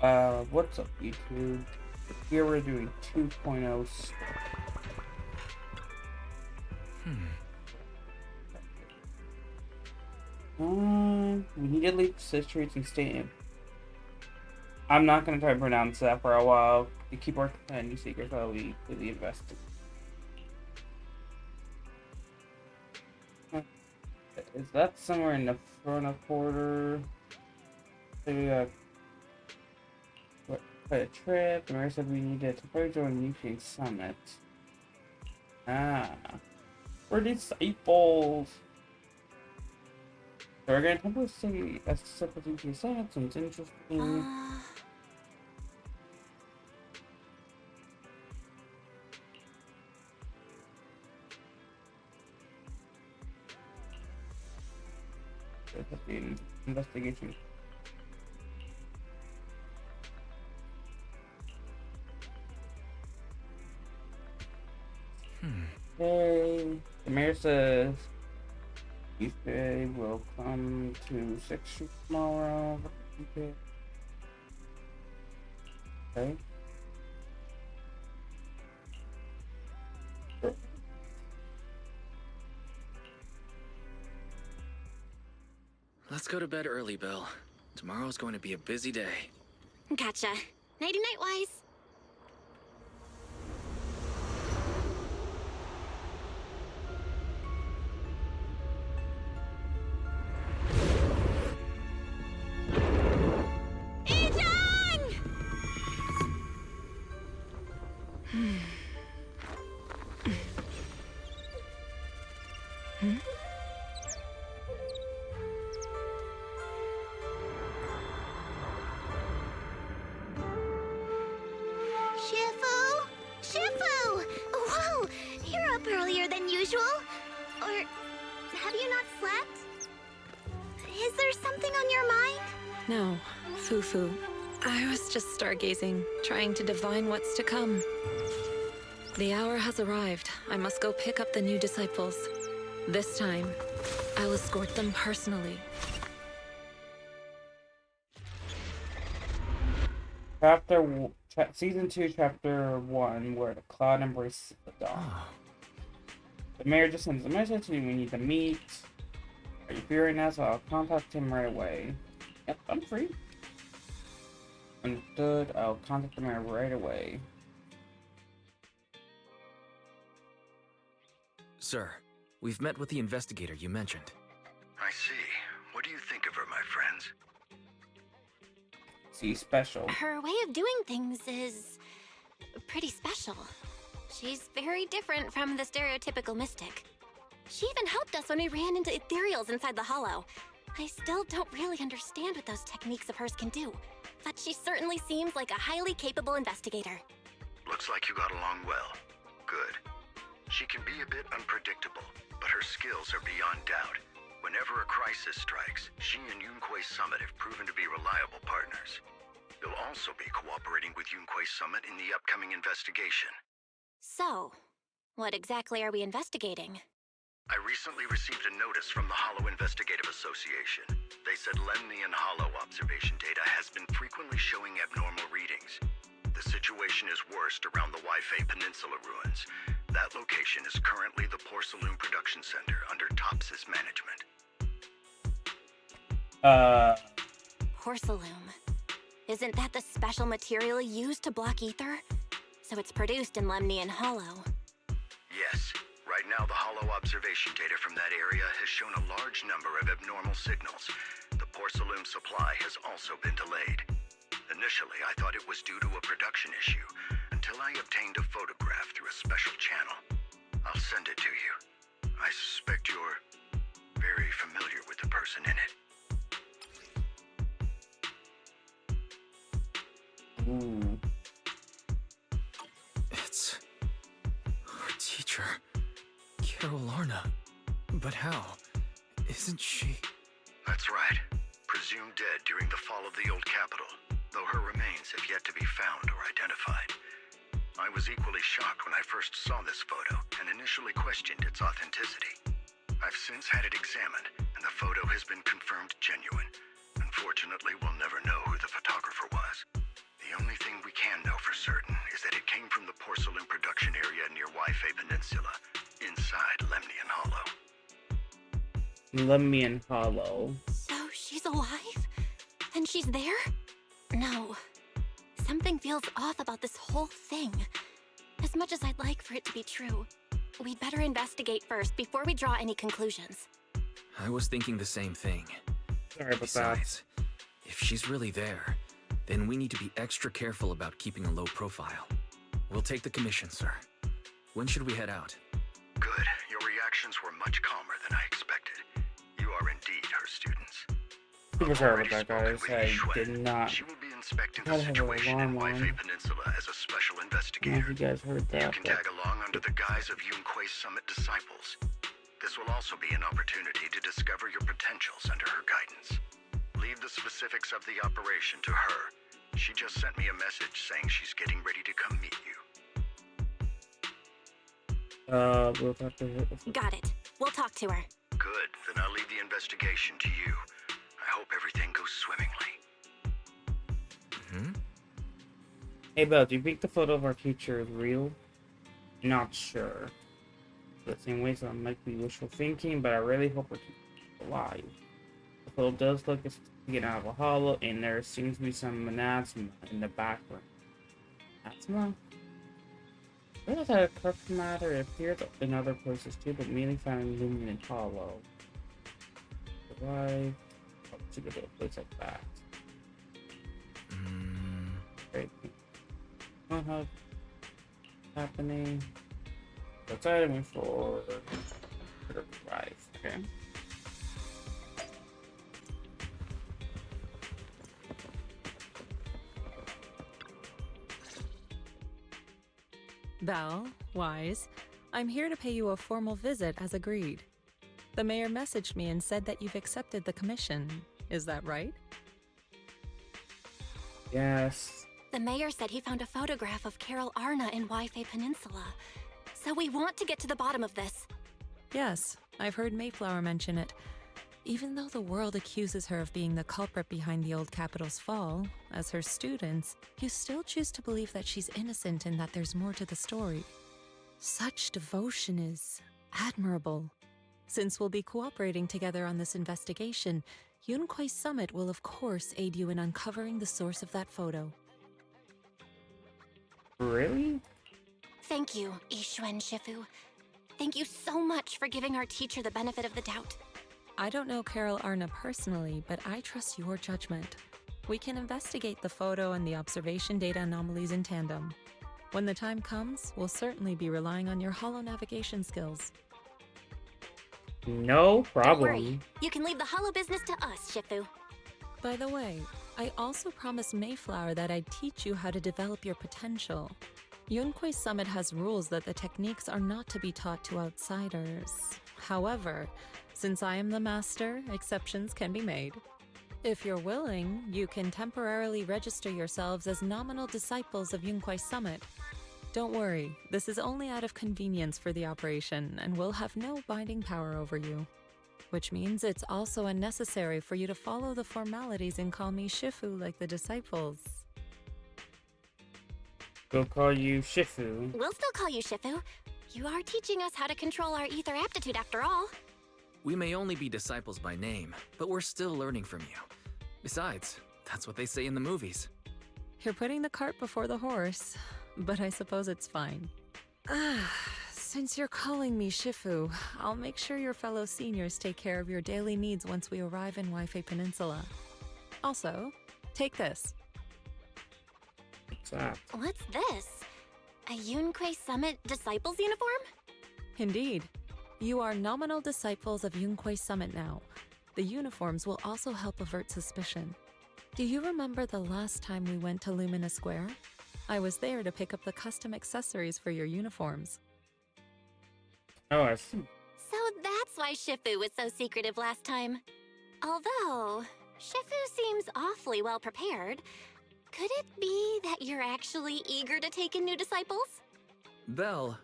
What's up, YouTube? Here we're doing 2.0. We need to leave the streets and stay in. I'm not gonna try to pronounce that for a while. To keep working on new secrets while we completely invested. Is that somewhere in the front of quarter? So we got quite a trip. The mayor said we need to temporarily join the UK summit. Ah, we're disciples. So we're gonna temporarily stay as a separate UK summit. Sounds interesting. The investigation. Okay. The mayor says Tuesday will come to 6 Street tomorrow. Okay. Let's go to bed early, Bill. Tomorrow's going to be a busy day. Gotcha. Nighty-night, Wise. Shifu! Whoa! You're up earlier than usual? Or have you not slept? Is there something on your mind? No, Fufu. I was just stargazing, trying to divine what's to come. The hour has arrived. I must go pick up the new disciples. This time, I'll escort them personally. Season 2, Chapter 1, where the cloud embraces the dawn. The mayor just sends a message saying we need to meet. Are you free right now? So I'll contact him right away. Yep, I'm free. Understood. I'll contact the mayor right away. Sir, we've met with the investigator you mentioned. I see. What do you think of her, my friends? See, special. Her way of doing things is pretty special. She's very different from the stereotypical mystic. She even helped us when we ran into ethereals inside the hollow. I still don't really understand what those techniques of hers can do, but she certainly seems like a highly capable investigator. Looks like you got along well. Good. She can be a bit unpredictable, but her skills are beyond doubt. Whenever a crisis strikes, she and Yunquei Summit have proven to be reliable partners. You'll also be cooperating with Yunquei Summit in the upcoming investigation. So, what exactly are we investigating? I recently received a notice from the Hollow Investigative Association. They said Lemnian Hollow observation data has been frequently showing abnormal readings. The situation is worst around the Waifei Peninsula ruins. That location is currently the Porcelain Production Center under Tops's management. Porcelain. Isn't that the special material used to block ether? So it's produced in Lemnian Hollow. Yes. Right now, the Hollow observation data from that area has shown a large number of abnormal signals. The porcelain supply has also been delayed. Initially, I thought it was due to a production issue, until I obtained a photograph through a special channel. I'll send it to you. I suspect you're very familiar with the person in it. Ooh. It's our teacher, Carol Lorna. But how? Isn't she? That's right. Presumed dead during the fall of the old capital, though her remains have yet to be found or identified. I was equally shocked when I first saw this photo and initially questioned its authenticity. I've since had it examined, and the photo has been confirmed genuine. Unfortunately, we'll never know who the photographer was. The only thing we can know for certain is that it came from the porcelain production area near Wi-Fi Peninsula, inside Lemnian Hollow. Lemnian Hollow. So she's alive? And she's there? No. Something feels off about this whole thing. As much as I'd like for it to be true, we'd better investigate first before we draw any conclusions. I was thinking the same thing. Sorry about Besides, if she's really there, then we need to be extra careful about keeping a low profile. We'll take the commission, sir. When should we head out? Good. Your reactions were much calmer than I expected. You are indeed her students. Super I've sorry already about that, spoken guys. with I Yixuan. did not. She will be inspecting Gotta the have an situation in alarm Wi-Fi on. Peninsula as a special I don't know investigator. if you guys heard You that, can but tag along under the guise of Yunque's Summit disciples. This will also be an opportunity to discover your potentials under her guidance. Leave the specifics of the operation to her. She just sent me a message saying she's getting ready to come meet you. we'll have to hit Got it. We'll talk to her. Good, then I'll leave the investigation to you. I hope everything goes swimmingly. Hey, Belle, do you think the photo of our teacher is real? Not sure. The same way, so it might be wishful thinking, but I really hope our teacher is alive. The photo does look as getting out of a hollow, and there seems to be some miasma in the background. Miasma? Where does that corruption matter? It appears in other places too, but mainly found in Luminant Hollow. Survive. Oh, to go to a place like that. Great. What happening? That's item for drive. Okay. Belle, Wise, I'm here to pay you a formal visit as agreed. The mayor messaged me and said that you've accepted the commission. Is that right? Yes. The mayor said he found a photograph of Carol Arna in Wi-Fi Peninsula. So we want to get to the bottom of this. Yes, I've heard Mayflower mention it. Even though the world accuses her of being the culprit behind the old capital's fall, as her students, you still choose to believe that she's innocent and that there's more to the story. Such devotion is admirable. Since we'll be cooperating together on this investigation, Yunque's Summit will of course aid you in uncovering the source of that photo. Really? Thank you, Yixuan Shifu. Thank you so much for giving our teacher the benefit of the doubt. I don't know Carol Arna personally, but I trust your judgment. We can investigate the photo and the observation data anomalies in tandem. When the time comes, we'll certainly be relying on your holo navigation skills. No Don't worry. problem. You can leave the hollow business to us, Shifu. By the way, I also promised Mayflower that I'd teach you how to develop your potential. Yunque's Summit has rules that the techniques are not to be taught to outsiders. However, since I am the master, exceptions can be made. If you're willing, you can temporarily register yourselves as nominal disciples of Yunque's Summit. Don't worry, this is only out of convenience for the operation and will have no binding power over you. Which means it's also unnecessary for you to follow the formalities and call me Shifu like the disciples. We'll call you Shifu. We'll still call you Shifu. You are teaching us how to control our ether aptitude after all. We may only be disciples by name, but we're still learning from you. Besides, that's what they say in the movies. You're putting the cart before the horse, but I suppose it's fine. Since you're calling me Shifu, I'll make sure your fellow seniors take care of your daily needs once we arrive in Wi-Fi Peninsula. Also, take this. What's that? What's this? A Yunque Summit Disciples uniform? Indeed. You are nominal disciples of Yunque's Summit now. The uniforms will also help avert suspicion. Do you remember the last time we went to Lumina Square? I was there to pick up the custom accessories for your uniforms. Oh, I see. So that's why Shifu was so secretive last time. Although, Shifu seems awfully well prepared. Could it be that you're actually eager to take in new disciples? Belle,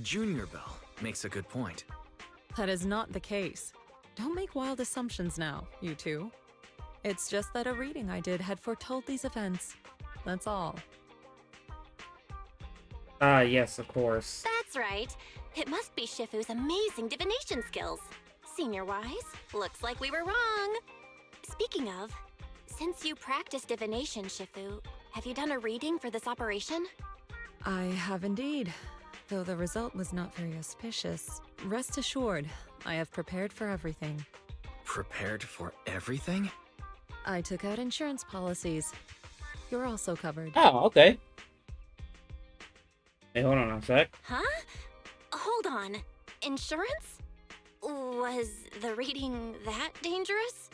Junior Belle, makes a good point. That is not the case. Don't make wild assumptions now, you two. It's just that a reading I did had foretold these events. That's all. Ah, yes, of course. That's right. It must be Shifu's amazing divination skills. Senior-wise, looks like we were wrong. Speaking of, since you practice divination, Shifu, have you done a reading for this operation? I have indeed. Though the result was not very auspicious. Rest assured, I have prepared for everything. Prepared for everything? I took out insurance policies. You're also covered. Oh, okay. Hey, hold on a sec. Huh? Hold on. Insurance? Was the reading that dangerous?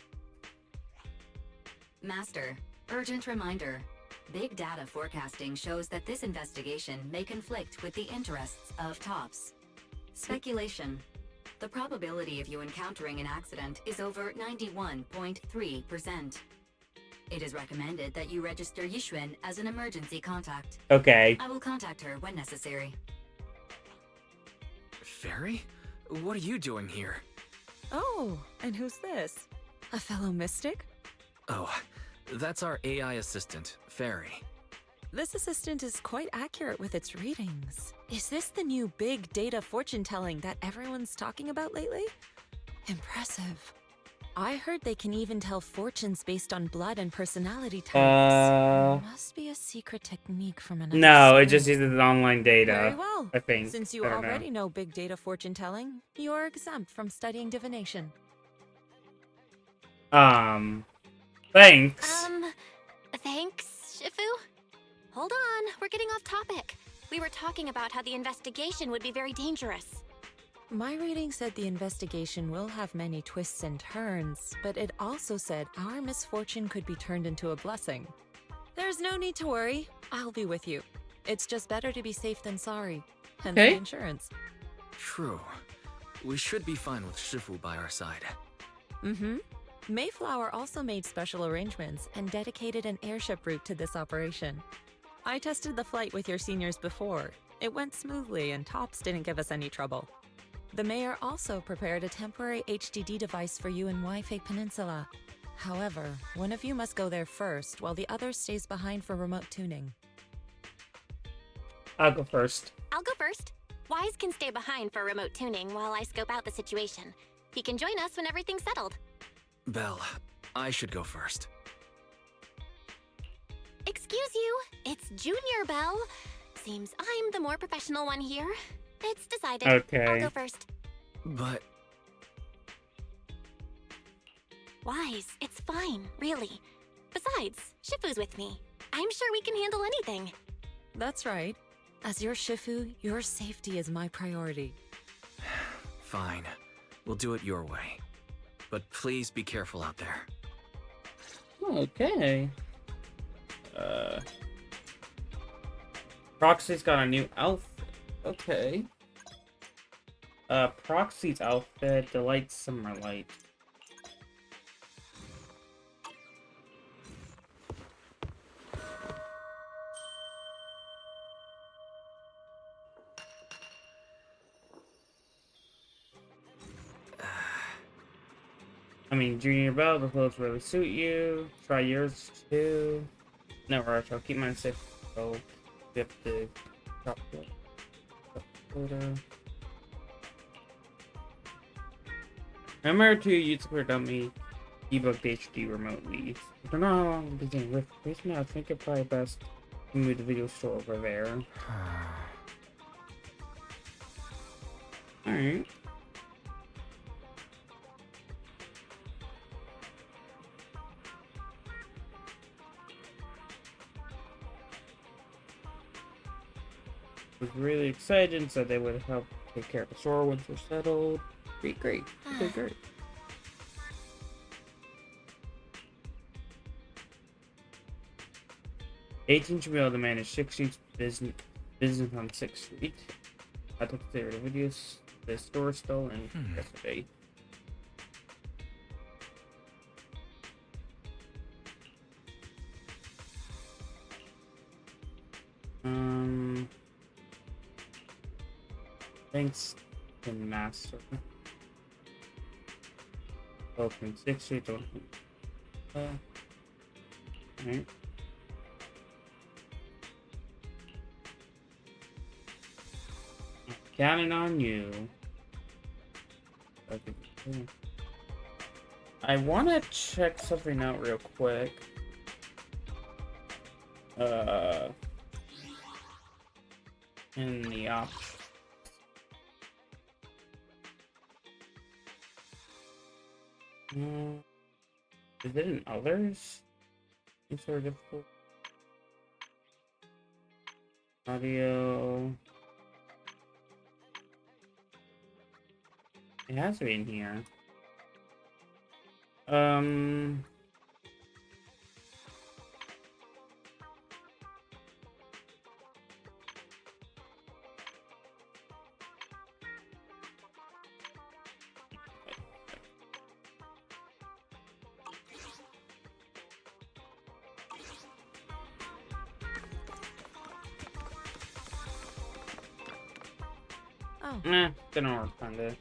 Master, urgent reminder. Big data forecasting shows that this investigation may conflict with the interests of TOPS. Speculation. The probability of you encountering an accident is over 91.3%. It is recommended that you register Yixuan as an emergency contact. Okay. I will contact her when necessary. Fairy? What are you doing here? Oh, and who's this? A fellow mystic? Oh, that's our AI assistant, Fairy. This assistant is quite accurate with its readings. Is this the new big data fortune telling that everyone's talking about lately? Impressive. I heard they can even tell fortunes based on blood and personality types. Must be a secret technique from another No, it school. just uses online data. Very well. I think. Since you I don't already know big data fortune telling, you are exempt from studying divination. Thanks. Thanks, Shifu? Hold on, we're getting off topic. We were talking about how the investigation would be very dangerous. My reading said the investigation will have many twists and turns, but it also said our misfortune could be turned into a blessing. There's no need to worry. I'll be with you. It's just better to be safe than sorry. Hence Okay. the insurance. True. We should be fine with Shifu by our side. Mm-hmm. Mayflower also made special arrangements and dedicated an airship route to this operation. I tested the flight with your seniors before. It went smoothly and TOPS didn't give us any trouble. The mayor also prepared a temporary HDD device for you in Wi-Fi Peninsula. However, one of you must go there first while the other stays behind for remote tuning. I'll go first. I'll go first. Wise can stay behind for remote tuning while I scope out the situation. He can join us when everything's settled. Belle, I should go first. Excuse you, it's Junior Belle. Seems I'm the more professional one here. It's decided. Okay. I'll go first. But Wise, it's fine, really. Besides, Shifu's with me. I'm sure we can handle anything. That's right. As your Shifu, your safety is my priority. fine. We'll do it your way. But please be careful out there. Okay. Proxy's got a new outfit. Okay. Proxy's outfit, Delight Summer Light. I mean, Junior Belle, the clothes really suit you. Try yours too. No rush, I'll keep mine safe. So, we have to chop it. Remember to use for dummy ebook HD remotely. I don't know how long I've been doing with this now. I think it's probably best to move the video store over there. Alright. Was really excited and said they would help take care of the store once we're settled. Great. Okay, great. Should be able to manage 6 streets business on 6th Street. I took the videos. The store stolen yesterday. Thanks to Master. Open 6 Street. Alright. Counting on you. Okay. I want to check something out real quick. In the options. Is it in others? It's sort of difficult. Audio. It has to be in here. Gonna work on this.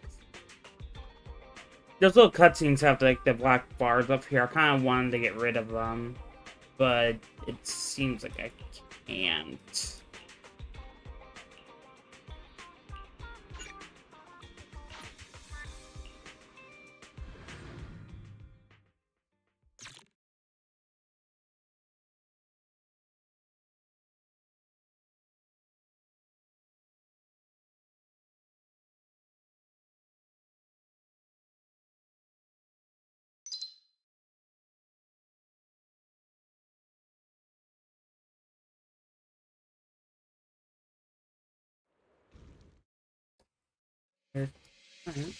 Those little cutscenes have like the black bars up here. I kind of wanted to get rid of them, but it seems like I can't. Alright.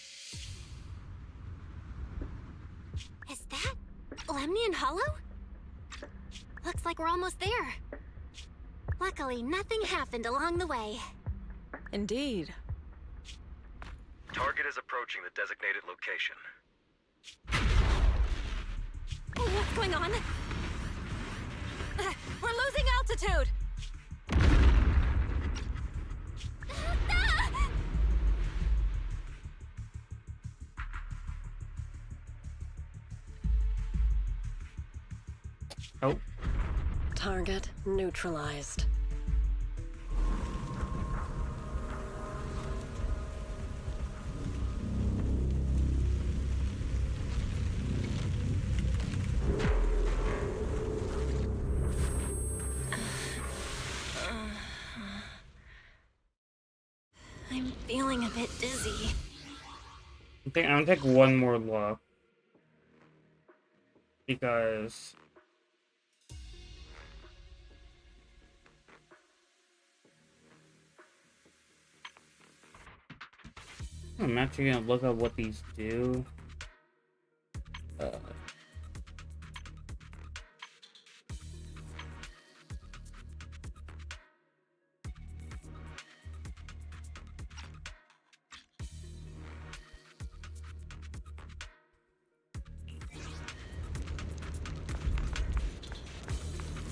Is that Lemnian Hollow? Looks like we're almost there. Luckily, nothing happened along the way. Indeed. Target is approaching the designated location. What's going on? We're losing altitude! Oh. Target neutralized. I'm feeling a bit dizzy. I'm gonna take one more look. Because I'm actually gonna look up what these do.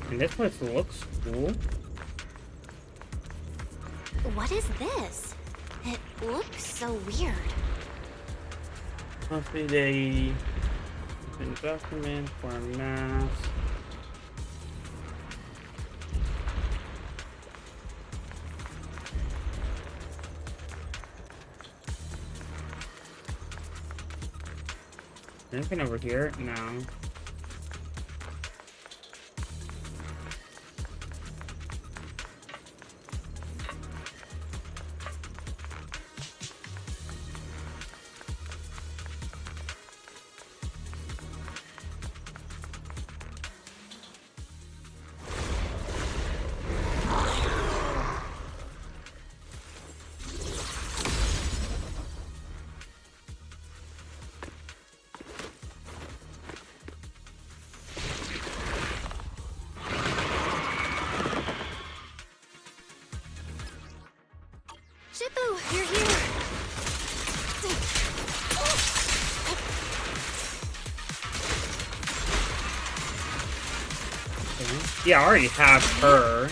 And this place looks cool. What is this? It looks so weird. Must be the document for mass. Anything over here? No. Shippu, you're here. Yeah, I already have her.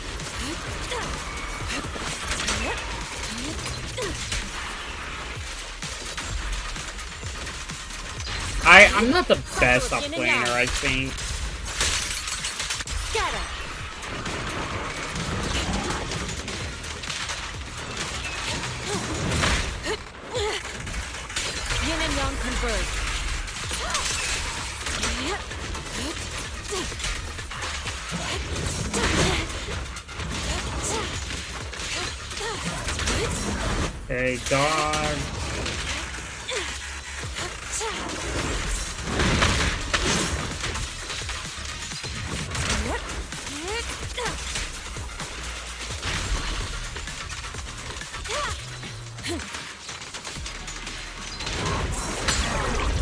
I'm not the best up laner, I think. Scatter. Yin and yang converge. Hey, dog.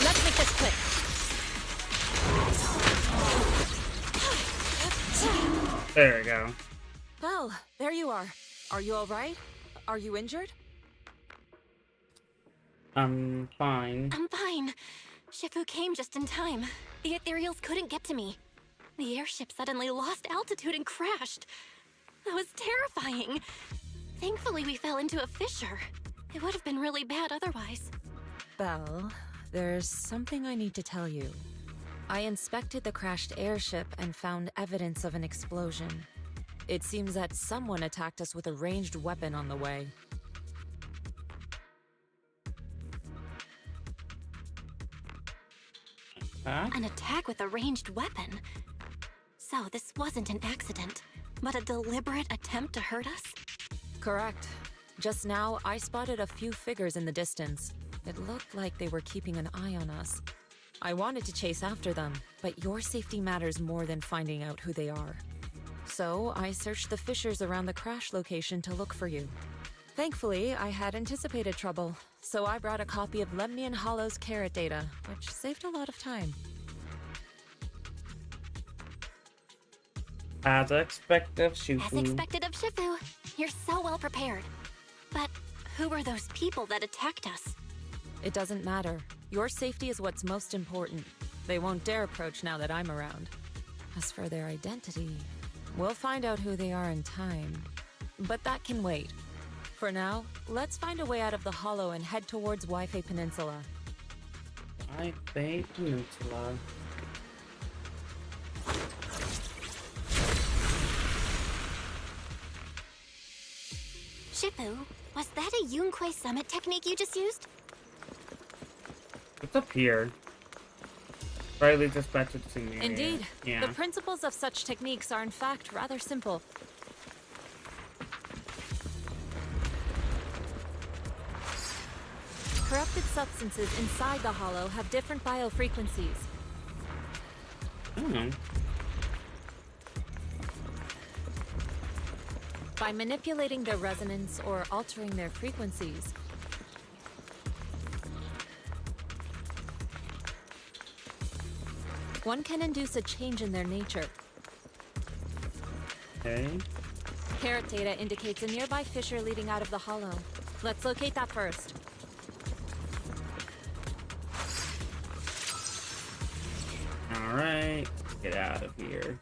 Let's make this quick. There we go. Well, there you are. Are you all right? Are you injured? I'm fine. I'm fine. Shifu came just in time. The ethereals couldn't get to me. The airship suddenly lost altitude and crashed. That was terrifying. Thankfully, we fell into a fissure. It would have been really bad otherwise. Belle, there's something I need to tell you. I inspected the crashed airship and found evidence of an explosion. It seems that someone attacked us with a ranged weapon on the way. Huh? An attack with a ranged weapon. So this wasn't an accident, but a deliberate attempt to hurt us? Correct. Just now, I spotted a few figures in the distance. It looked like they were keeping an eye on us. I wanted to chase after them, but your safety matters more than finding out who they are. So, I searched the fissures around the crash location to look for you. Thankfully, I had anticipated trouble, so I brought a copy of Lemnian Hollow's carrot data, which saved a lot of time. As expected of As Shifu. expected of Shifu. You're so well prepared. But who were those people that attacked us? It doesn't matter. Your safety is what's most important. They won't dare approach now that I'm around. As for their identity, we'll find out who they are in time. But that can wait. For now, let's find a way out of the hollow and head towards Wi-Fi Peninsula. Wi-Fi Peninsula. Shifu, was that a Yunque summit technique you just used? What's up here? Riley dispatched to me. Indeed. Yeah. The principles of such techniques are in fact rather simple. Corrupted substances inside the hollow have different biofrequencies. Oh. By manipulating their resonance or altering their frequencies, one can induce a change in their nature. Okay. Carrot data indicates a nearby fissure leading out of the hollow. Let's locate that first. Alright. Get out of here.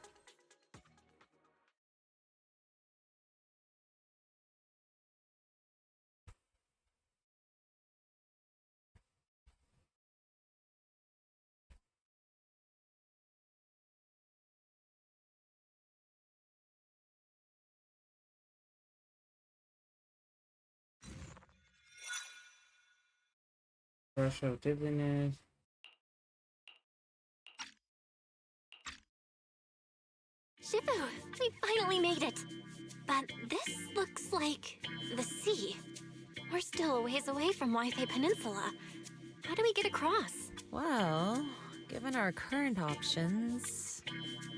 Rush of dizziness. Shifu, we finally made it. But this looks like the sea. We're still a ways away from Wi-Fi Peninsula. How do we get across? Well, given our current options...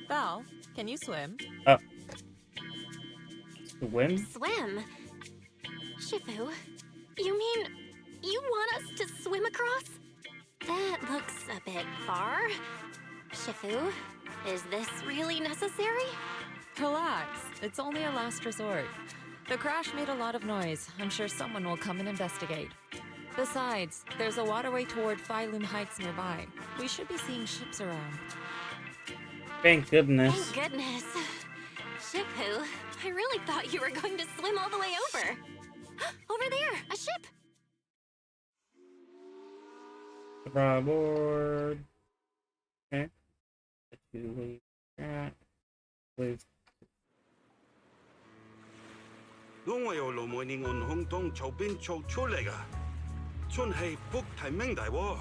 Val, can you swim? Swim? Swim? Shifu, you mean you want us to swim across? That looks a bit far. Shifu, is this really necessary? Relax, it's only a last resort. The crash made a lot of noise. I'm sure someone will come and investigate. Besides, there's a waterway toward Phylum Heights nearby. We should be seeing ships around. Thank goodness. Thank goodness. Shifu, I really thought you were going to swim all the way over. Over there, a ship! Draw board. Okay. The two-way chat with 因為有路每年按空中籌邊做出嚟㗎，真係福提名大喎。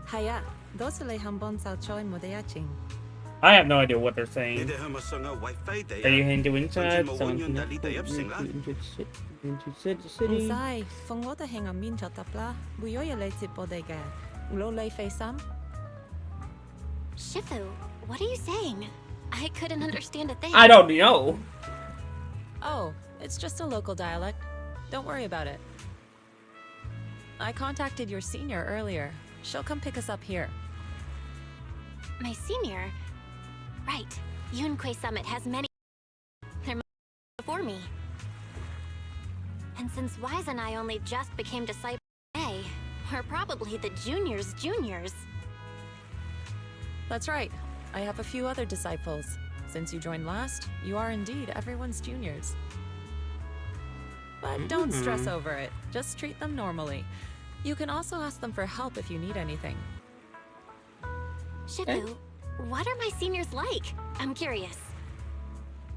係啊，多謝你肯幫手再冇得一陣。I have no idea what they're 你 saying. 哋係咪上嘅為飛地 Are you 啊？ heading to 甚 inside? 至冇 Someone 永遠 can 就呢地入城啦。into 唔 city. 使，放我哋喺暗面就得啦。會有人嚟接我哋嘅，攞你費心。Shifu, what are you saying? I couldn't understand a thing. I don't know. Oh, it's just a local dialect. Don't worry about it. I contacted your senior earlier. She'll come pick us up here. My senior? Right. Yunquay Summit has many. There must be before me. And since Wise and I only just became disciples today, we're probably the juniors' juniors. That's right. I have a few other disciples. Since you joined last, you are indeed everyone's juniors. But don't stress over it. Just treat them normally. You can also ask them for help if you need anything. Shifu, what are my seniors like? I'm curious.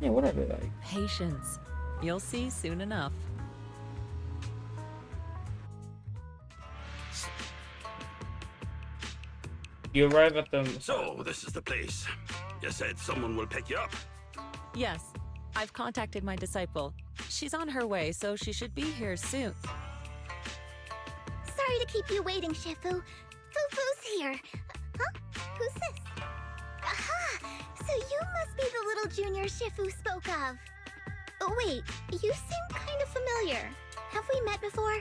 Yeah, what are they like? Patience. You'll see soon enough. You arrive at the. So, this is the place. You said someone will pick you up. Yes, I've contacted my disciple. She's on her way, so she should be here soon. Sorry to keep you waiting, Shifu. Fufu's here. Huh? Who's this? Aha! So you must be the little junior Shifu spoke of. Oh, wait, you seem kind of familiar. Have we met before?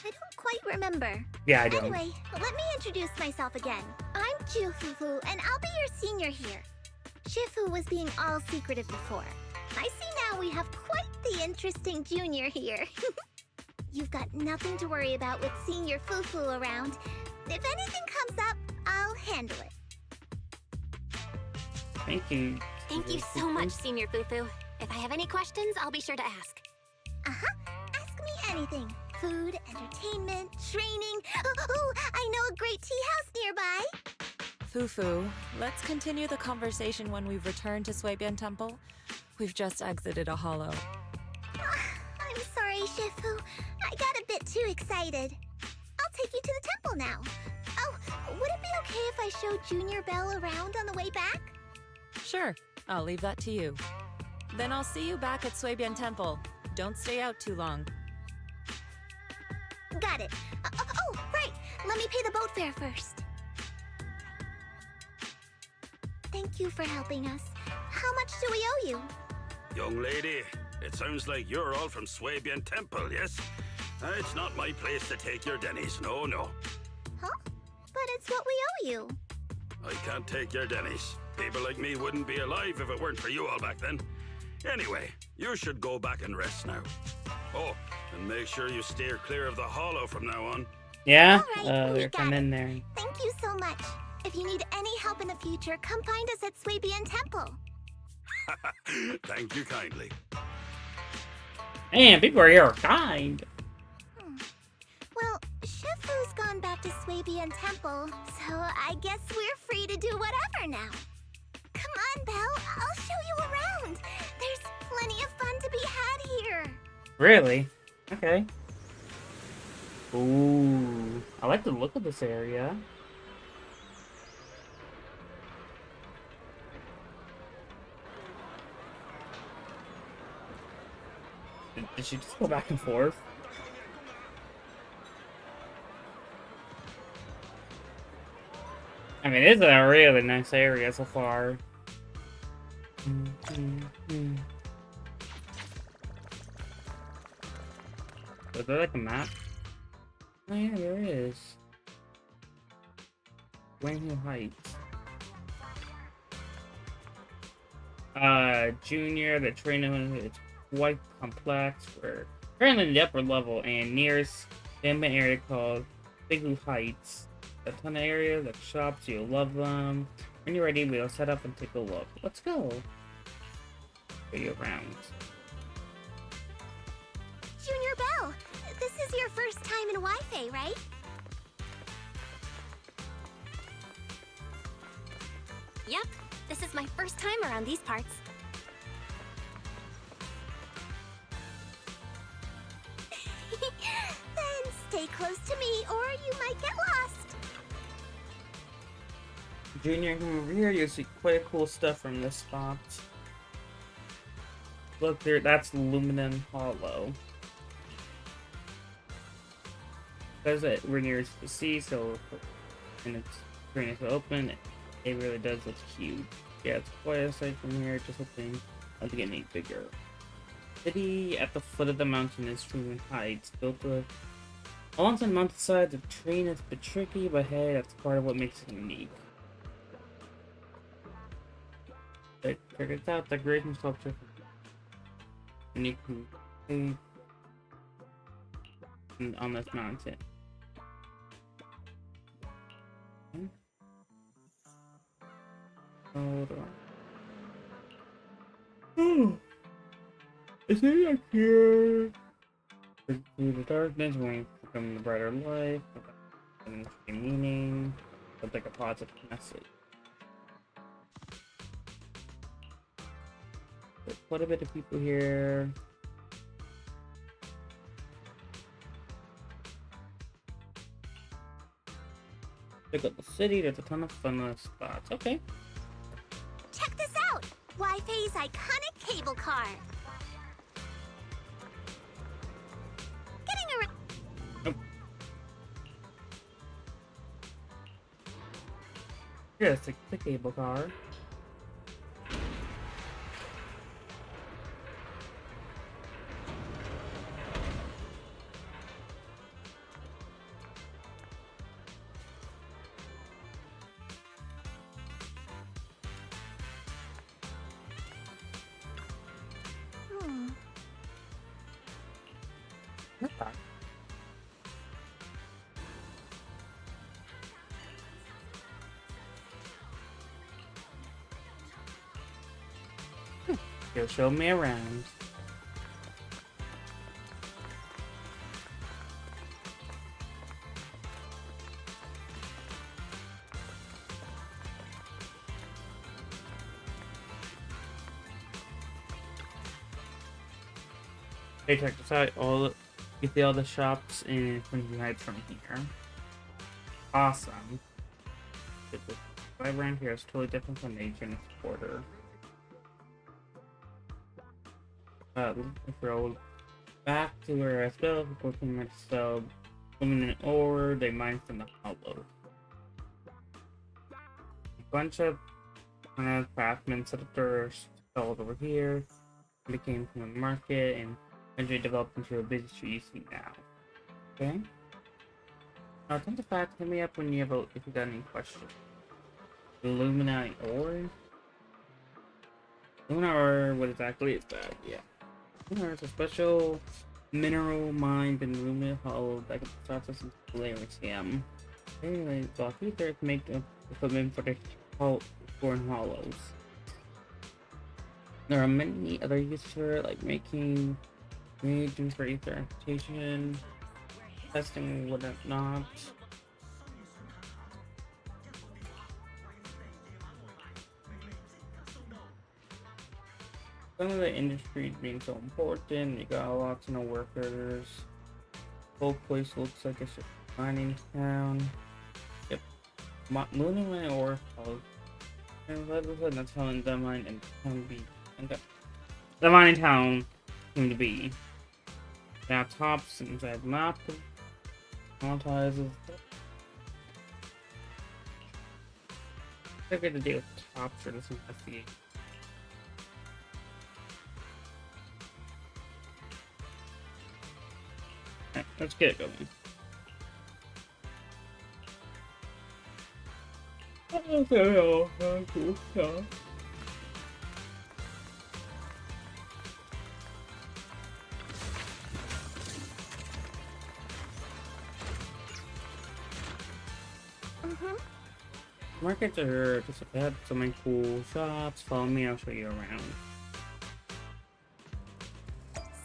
I don't quite remember. Yeah, I don't. Anyway, let me introduce myself again. I'm Ju Fufu, and I'll be your senior here. Shifu was being all secretive before. I see now we have quite the interesting junior here. You've got nothing to worry about with senior Fufu around. If anything comes up, I'll handle it. Thank you. Thank you so much, Senior Fufu. If I have any questions, I'll be sure to ask. Ask me anything. Food, entertainment, training. Oh, I know a great tea house nearby. Fufu, let's continue the conversation when we've returned to Suibian Temple. We've just exited a hollow. I'm sorry, Shifu. I got a bit too excited. I'll take you to the temple now. Oh, would it be okay if I showed Junior Belle around on the way back? Sure, I'll leave that to you. Then I'll see you back at Suibian Temple. Don't stay out too long. Got it. Oh, right. Let me pay the boat fare first. Thank you for helping us. How much do we owe you? Young lady, it sounds like you're all from Swabian Temple, yes? It's not my place to take your dennies, no. Huh? But it's what we owe you. I can't take your dennies. People like me wouldn't be alive if it weren't for you all back then. Anyway, you should go back and rest now. Oh, and make sure you steer clear of the hollow from now on. Yeah? All right, we They're got coming it. in there. Thank you so much. If you need any help in the future, come find us at Swabian Temple. Thank you kindly. Man, people are here are kind. Well, Shifu's gone back to Swabian Temple, so I guess we're free to do whatever now. Come on, Belle, I'll show you around. There's plenty of fun to be had here. Really? Okay. Ooh. I like the look of this area. Did she just go back and forth? I mean, it's a really nice area so far. Is there like a map? Oh yeah, there is. Wanghu Heights. Junior, the training is quite complex. We're currently in the upper level and nearest abandoned area called Wanghu Heights. A ton of areas, like shops, you'll love them. When you're ready, we'll set up and take a look. Let's go. Show you around. Junior Belle, this is your first time in Wi-Fi, right? Yep, this is my first time around these parts. Then stay close to me or you might get lost. Junior, come over here. You'll see quite cool stuff from this spot. Look there, that's aluminum hollow. Because we're near the sea, so and it's screen is open, it really does look huge. Yeah, it's quite a sight from here. Just hoping not to get any bigger. City at the foot of the mountain is Truman Heights, built with alongside the mountainside. The terrain is a bit tricky, but hey, that's part of what makes it unique. But check it out, decoration sculpture. And you can see on this mountain. Hold on. Is it like here? Through the darkness, when we become the brighter light, and meaning, but like a positive message. There's quite a bit of people here. Check out the city, there's a ton of fun spots. Okay. Check this out! Wi-Fi's iconic cable car. Getting around. Nope. Yes, the cable car. He'll show me around. Hey, check this out. You see all the shops in Quincy Heights from here. Awesome. The vibe around here is totally different from nature and its border. If we roll back to where I fell, before pretty much sell aluminum ore, they mine from the hollow. A bunch of craftsmen set up their stalls over here, became from a market, and eventually developed into a business you see now. Okay? Now, attempt to fact, hit me up when you have if you got any questions. Illuminati ore? Illuminati ore, what exactly is that? Yeah. It's a special mineral mined in aluminum hollow that can process into layering. Anyway, block ether to make equipment for the born hollows. There are many other uses for it, like making reagents for ether amplification, testing whatnot. Some of the industries being so important, you got lots of workers. Whole place looks like it's a mining town. Yep. Mooning mine ore called. And that's how the mine and town be. And the mining town seem to be. Now tops inside map. Monetizes. They're good to deal with tops for this investigation. Alright, let's get it going. Cool stuff. Markets are just had so many cool shops. Follow me, I'll show you around.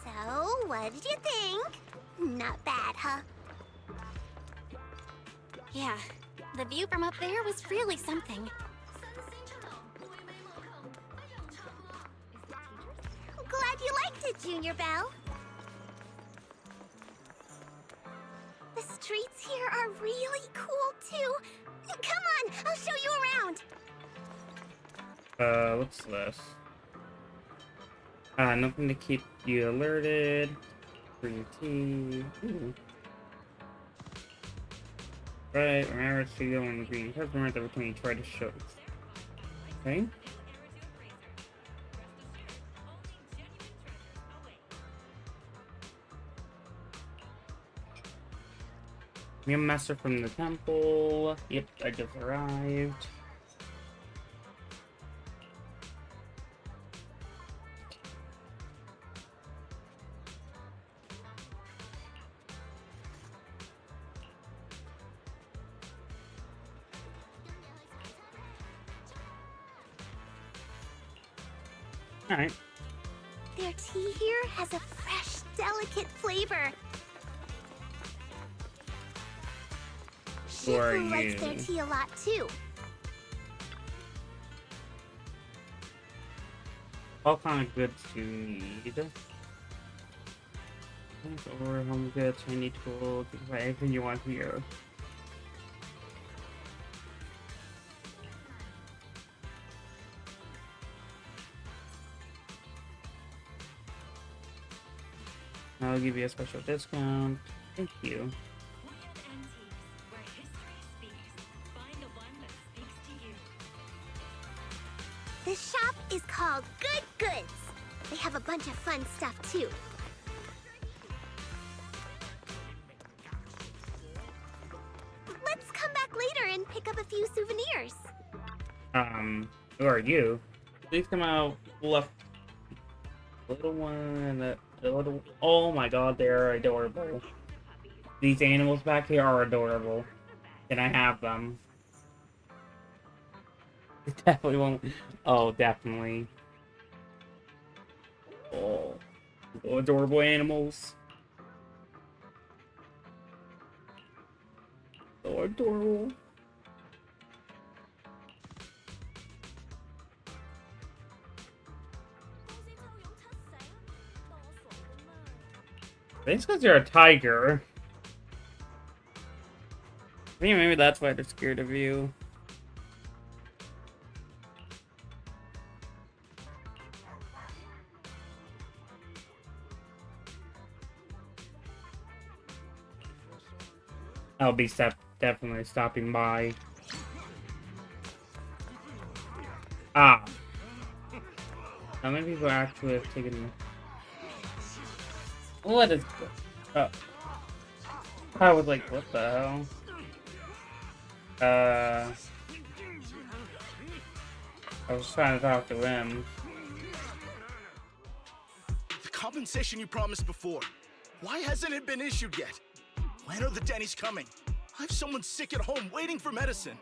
So, what did you think? Not bad, huh? Yeah, the view from up there was really something. Glad you liked it, Junior Belle. The streets here are really cool, too. Come on, I'll show you around. What's this? Nothing to keep you alerted. Green tea. Ooh. Right, remember to go in the green customer every time you try to show. Okay. New master from the temple. Yep, I just arrived. Alright. Their tea here has a fresh, delicate flavor. Who are Shifu likes you? their tea a lot, too. All kind of goods you need. Or home goods, handy tools, you can buy anything you want here. I'll give you a special discount. Thank you. This shop is called Good Goods. They have a bunch of fun stuff, too. Let's come back later and pick up a few souvenirs. Who are you? Please come out left. Little one, the little. Oh my god, they're adorable. These animals back here are adorable. Can I have them? Definitely won't. Oh, definitely. Oh, adorable animals. So adorable. I think it's because you're a tiger. I think maybe that's why they're scared of you. I'll be definitely stopping by. Ah. How many people actually have taken... What is... Oh. I was like, what the hell? I was trying to talk to him. The compensation you promised before. Why hasn't it been issued yet? When are the Denny's coming? I have someone sick at home waiting for medicine.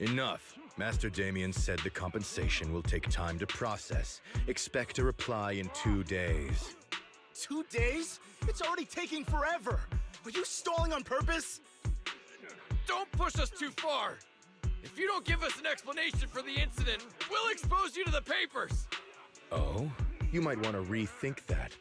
Enough. Master Damien said the compensation will take time to process. Expect a reply in 2 days. 2 days? It's already taking forever. Are you stalling on purpose? Don't push us too far. If you don't give us an explanation for the incident, we'll expose you to the papers. Oh? You might want to rethink that.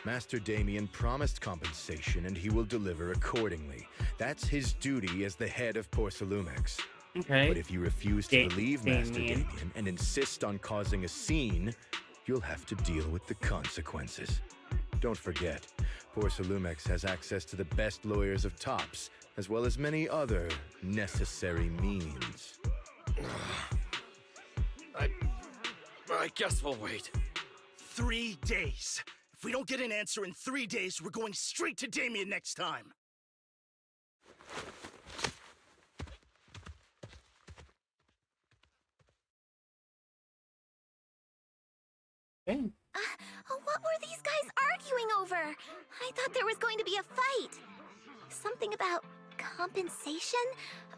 Master Damien promised compensation and he will deliver accordingly. That's his duty as the head of Porcelumex. Okay. But if you refuse to believe Master Damien and insist on causing a scene, you'll have to deal with the consequences. Don't forget, Porcelumex has access to the best lawyers of Tops, as well as many other necessary means. I guess we'll wait. 3 days. If we don't get an answer in 3 days, we're going straight to Damien next time. Okay. What were these guys arguing over? I thought there was going to be a fight. Something about compensation?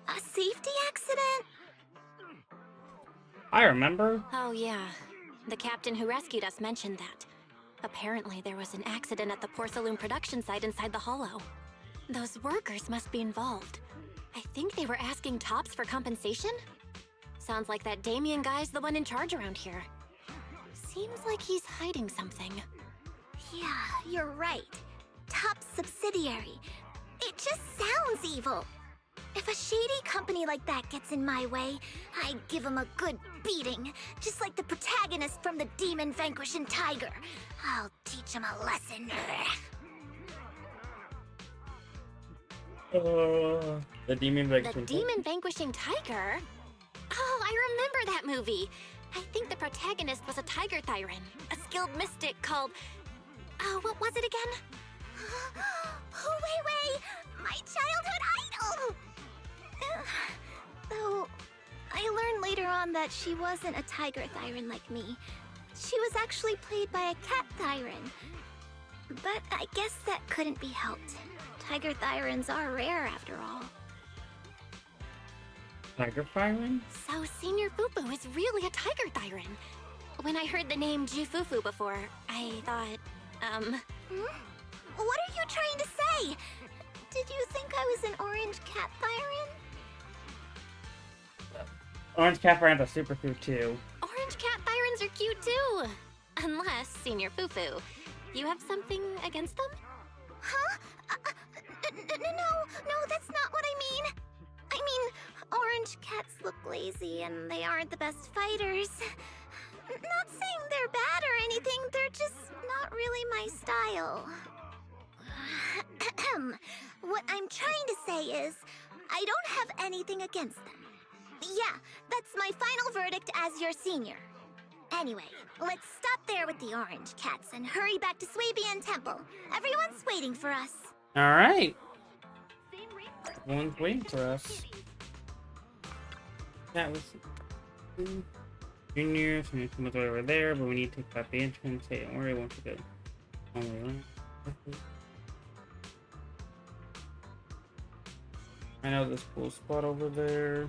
A safety accident? I remember. Oh, yeah. The captain who rescued us mentioned that. Apparently, there was an accident at the porcelain production site inside the hollow. Those workers must be involved. I think they were asking Tops for compensation? Sounds like that Damien guy's the one in charge around here. Seems like he's hiding something. Yeah, you're right. Top subsidiary. It just sounds evil. If a shady company like that gets in my way, I'd give him a good beating, just like the protagonist from the Demon Vanquishing Tiger. I'll teach him a lesson. The Demon Vanquishing The Demon Vanquishing Tiger? Oh, I remember that movie. I think the protagonist was a Tiger Thyran, a skilled mystic called... Oh, what was it again? Oh, wait! My childhood idol! Though, I learned later on that she wasn't a Tiger Thyran like me. She was actually played by a Cat Thyran. But I guess that couldn't be helped. Tiger Thyrans are rare after all. Tiger Thyran? So Senior Fufu is really a Tiger Thyran. When I heard the name Jufufu before, I thought, What are you trying to say? Did you think I was an orange cat Thyran? Orange Cat Thyran's a superfood too. Orange cat Thyrans are cute too. Unless, Senior Fufu, you have something against them? Huh? No, that's not what I mean. I mean, orange cats look lazy and they aren't the best fighters. Not saying they're bad or anything, they're just not really my style. What I'm trying to say is, I don't have anything against them. Yeah, that's my final verdict as your senior. Anyway, let's stop there with the orange cats and hurry back to Swabian Temple. Everyone's waiting for us. Alright. Everyone's waiting for us. That was... Junior, someone's over there, but we need to take out the entrance. Hey, don't worry, I won't forget. I know this cool spot over there.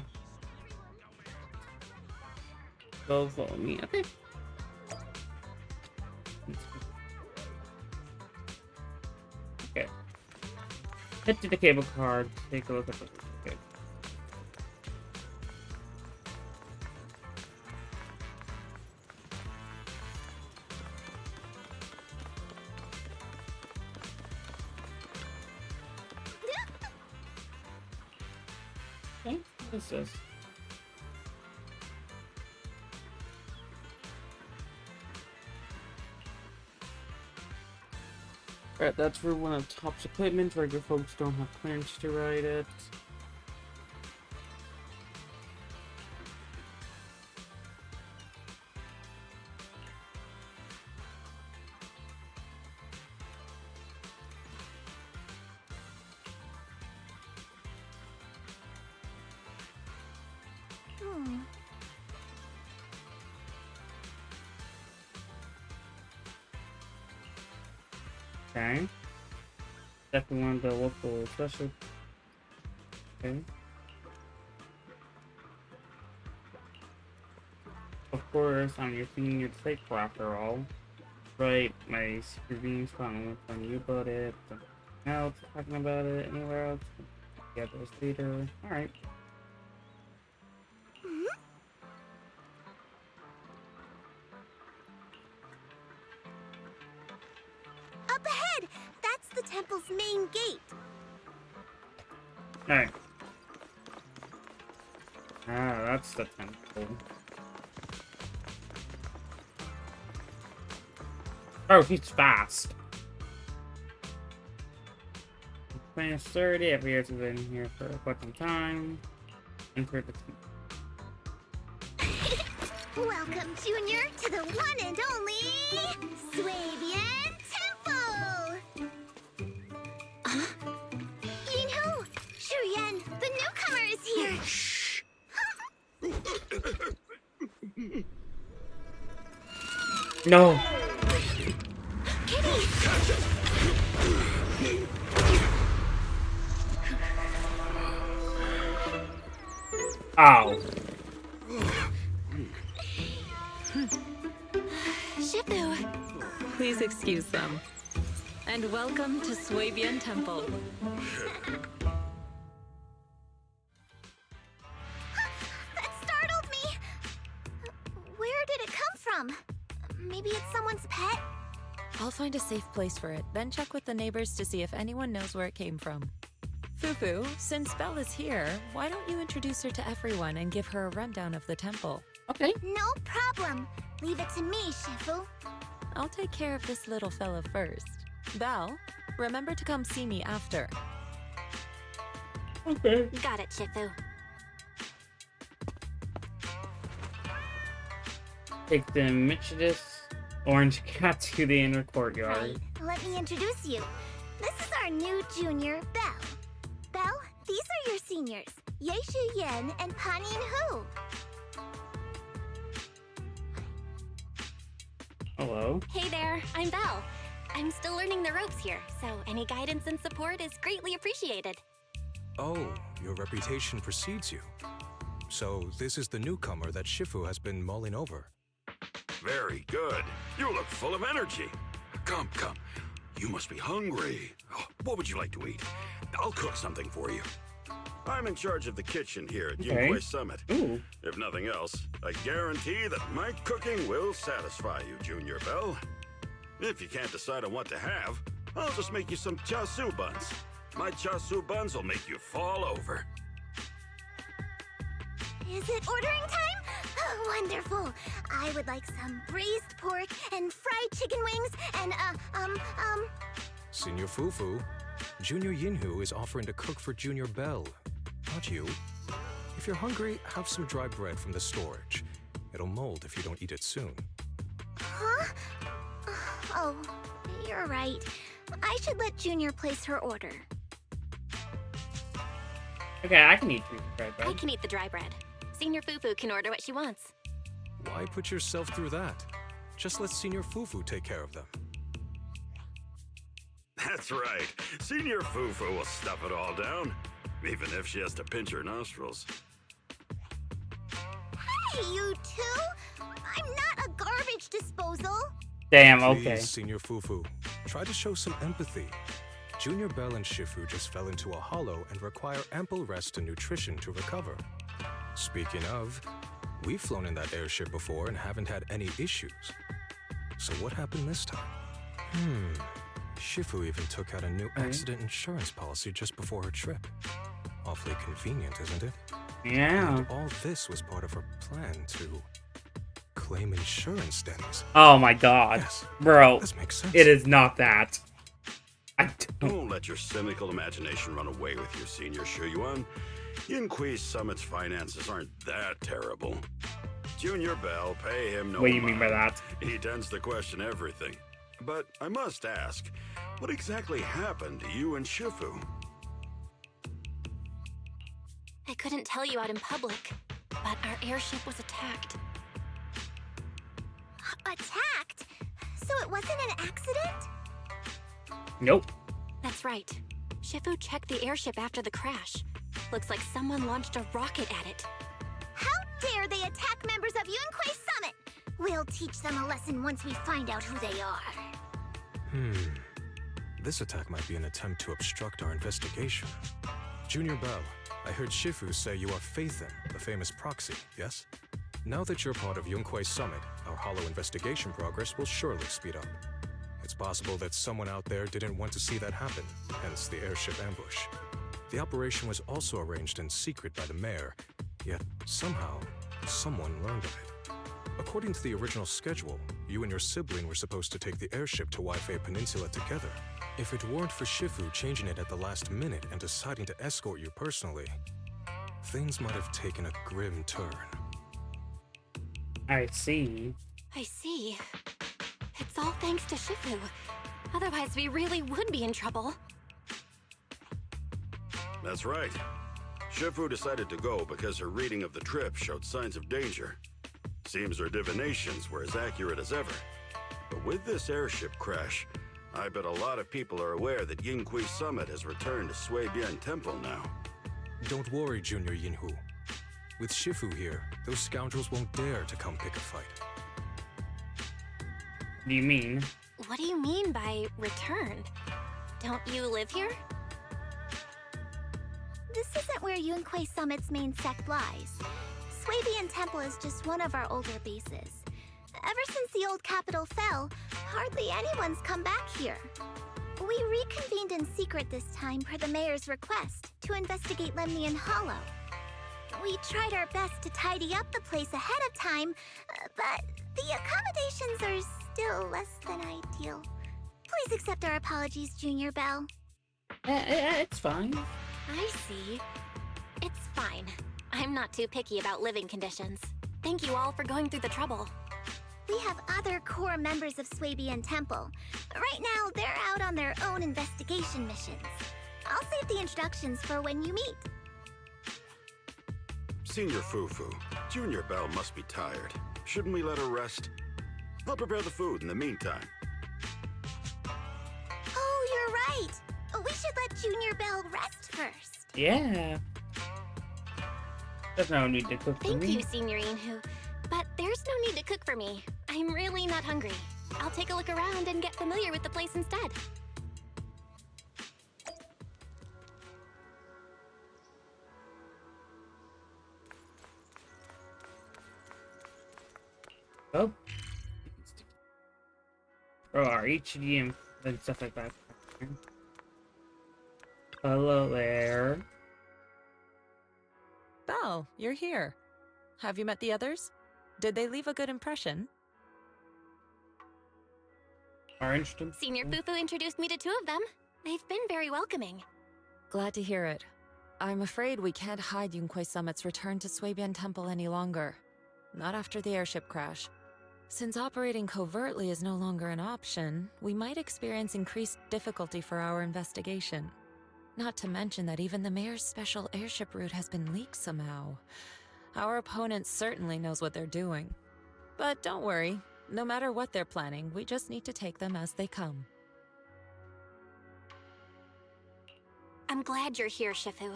Go follow me, okay. Okay. Head to the cable car, take a look at the... Okay. Okay, what is this? Alright, that's for one of Top's equipment. Regular folks don't have clearance to ride it. Okay. Definitely one of the local special. Okay. Of course, I'm your senior disciple after all. Right, my supervision found on you about it. Something else talking about it. Anywhere else? Yeah, those later. Alright. Up ahead! That's the temple's main gate. Alright. Ah, that's the temple. Oh, he's fast. Minus 30, every year has been here for quite some time. Enter the Welcome, Junior, to the one and only Swabian Temple! Yinhu! Shuyan, the newcomer is here! No! Kitty! Ow! Shifu, Please excuse them. And welcome to Swabian Temple. That startled me! Where did it come from? Maybe it's someone's pet? I'll find a safe place for it, then check with the neighbors to see if anyone knows where it came from. Fufu, since Belle is here, why don't you introduce her to everyone and give her a rundown of the temple? Okay. No problem. Leave it to me, Shifu. I'll take care of this little fella first. Belle, remember to come see me after. Okay. Got it, Shifu. Take the Michidus orange cat to the inner courtyard. Right. Let me introduce you. This is our new junior, Belle. Belle, these are your seniors, Yixuan and Panin Hu. Hello. Hey there, I'm Belle. I'm still learning the ropes here, so any guidance and support is greatly appreciated. Oh, your reputation precedes you. So this is the newcomer that Shifu has been mulling over. Very good. You look full of energy. Come, come. You must be hungry. Oh, what would you like to eat? I'll cook something for you. I'm in charge of the kitchen here at Yunhui Summit. Ooh. If nothing else, I guarantee that my cooking will satisfy you, Junior Belle. If you can't decide on what to have, I'll just make you some chasu buns. My chasu buns will make you fall over. Is it ordering time? Oh, wonderful. I would like some braised pork and fried chicken wings and, Senior Fufu, Junior Yinhu is offering to cook for Junior Belle, not you. If you're hungry, have some dry bread from the storage. It'll mold if you don't eat it soon. Huh? Oh, you're right. I should let Junior place her order. Okay, I can eat dry bread. I can eat the dry bread. Senior Fufu can order what she wants. Why put yourself through that? Just let Senior Fufu take care of them. That's right. Senior Fufu will stuff it all down, even if she has to pinch her nostrils. Hey, you two! I'm not a garbage disposal. Damn, okay. Please, Senior Fufu, try to show some empathy. Junior Belle and Shifu just fell into a hollow and require ample rest and nutrition to recover. Speaking of, we've flown in that airship before and haven't had any issues. So what happened this time? Shifu even took out a new accident insurance policy just before her trip. Awfully convenient, isn't it? Yeah. And all this was part of her plan to claim insurance, Dennis. Oh my god. Yes. Bro, This makes sense. it is not that. I don't. Don't let your cynical imagination run away with you, Senior Shuyuan. Yinhui Summit's finances aren't that terrible. Junior Belle, pay him no What do you mean by mind. that? He tends to question everything. But I must ask, what exactly happened to you and Shifu? I couldn't tell you out in public, but our airship was attacked. Attacked? So it wasn't an accident? Nope. That's right. Shifu checked the airship after the crash. Looks like someone launched a rocket at it. How dare they attack members of Yunhui Summit? We'll teach them a lesson once we find out who they are. This attack might be an attempt to obstruct our investigation. Junior Belle, I heard Shifu say you are Faithin, the famous proxy, yes? Now that you're part of Yunhui Summit, our hollow investigation progress will surely speed up. It's possible that someone out there didn't want to see that happen, hence the airship ambush. The operation was also arranged in secret by the mayor, yet somehow, someone learned of it. According to the original schedule, you and your sibling were supposed to take the airship to Waifei Peninsula together. If it weren't for Shifu changing it at the last minute and deciding to escort you personally, things might have taken a grim turn. I see. I see. It's all thanks to Shifu. Otherwise, we really would be in trouble. That's right. Shifu decided to go because her reading of the trip showed signs of danger. Seems her divinations were as accurate as ever. But with this airship crash, I bet a lot of people are aware that Yinhui Summit has returned to Swabian Temple now. Don't worry, Junior Yinhu. With Shifu here, those scoundrels won't dare to come pick a fight. What do you mean? What do you mean by return? Don't you live here? This isn't where Yunquei Summit's main sect lies. Swabian Temple is just one of our older bases. Ever since the old capital fell, hardly anyone's come back here. We reconvened in secret this time per the mayor's request to investigate Lemnian Hollow. We tried our best to tidy up the place ahead of time, but the accommodations are still less than ideal. Please accept our apologies, Junior Belle. It's fine. I see. It's fine. I'm not too picky about living conditions. Thank you all for going through the trouble. We have other core members of Swabian Temple. Right now, they're out on their own investigation missions. I'll save the introductions for when you meet. Senior Fufu, Junior Belle must be tired. Shouldn't we let her rest? I'll prepare the food in the meantime. Oh, you're right. We should let Junior Belle rest first. Yeah. There's no need to cook for Thank me. you, Signorine Hu. But there's no need to cook for me. I'm really not hungry. I'll take a look around and get familiar with the place instead. Oh. Oh, our HD and stuff like that. Hello there. Belle, you're here. Have you met the others? Did they leave a good impression? Are interested? Senior Fufu introduced me to two of them. They've been very welcoming. Glad to hear it. I'm afraid we can't hide Yunquei Summit's return to Swabian Temple any longer. Not after the airship crash. Since operating covertly is no longer an option, we might experience increased difficulty for our investigation. Not to mention that even the mayor's special airship route has been leaked somehow. Our opponent certainly knows what they're doing. But don't worry, no matter what they're planning, we just need to take them as they come. I'm glad you're here, Shifu.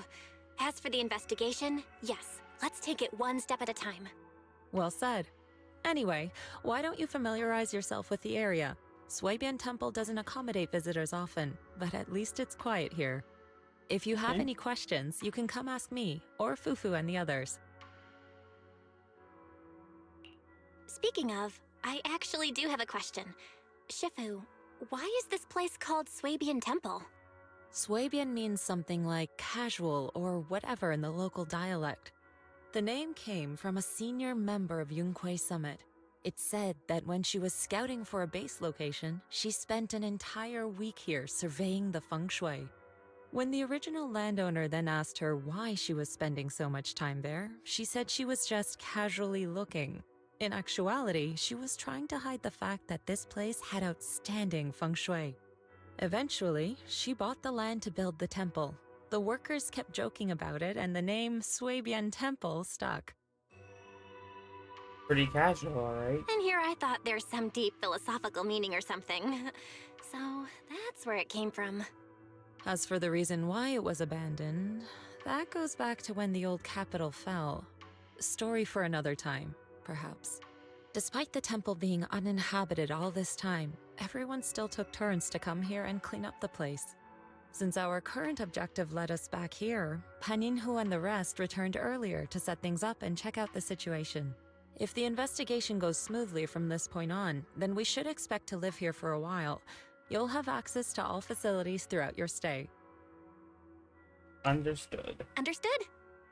As for the investigation, yes, let's take it one step at a time. Well said. Anyway, why don't you familiarize yourself with the area? Swabian Temple doesn't accommodate visitors often, but at least it's quiet here. If you have any questions, you can come ask me, or Fufu and the others. Speaking of, I actually do have a question. Shifu, why is this place called Swabian Temple? Swabian means something like casual or whatever in the local dialect. The name came from a senior member of Yunquei Summit. It's said that when she was scouting for a base location, she spent an entire week here surveying the feng shui. When the original landowner then asked her why she was spending so much time there, she said she was just casually looking. In actuality, she was trying to hide the fact that this place had outstanding feng shui. Eventually, she bought the land to build the temple. The workers kept joking about it, and the name Swabian Temple stuck. Pretty casual, alright. And here I thought there's some deep philosophical meaning or something. So that's where it came from. As for the reason why it was abandoned, that goes back to when the old capital fell. Story for another time, perhaps. Despite the temple being uninhabited all this time, everyone still took turns to come here and clean up the place. Since our current objective led us back here, Paninhu and the rest returned earlier to set things up and check out the situation. If the investigation goes smoothly from this point on, then we should expect to live here for a while. You'll have access to all facilities throughout your stay. Understood. Understood?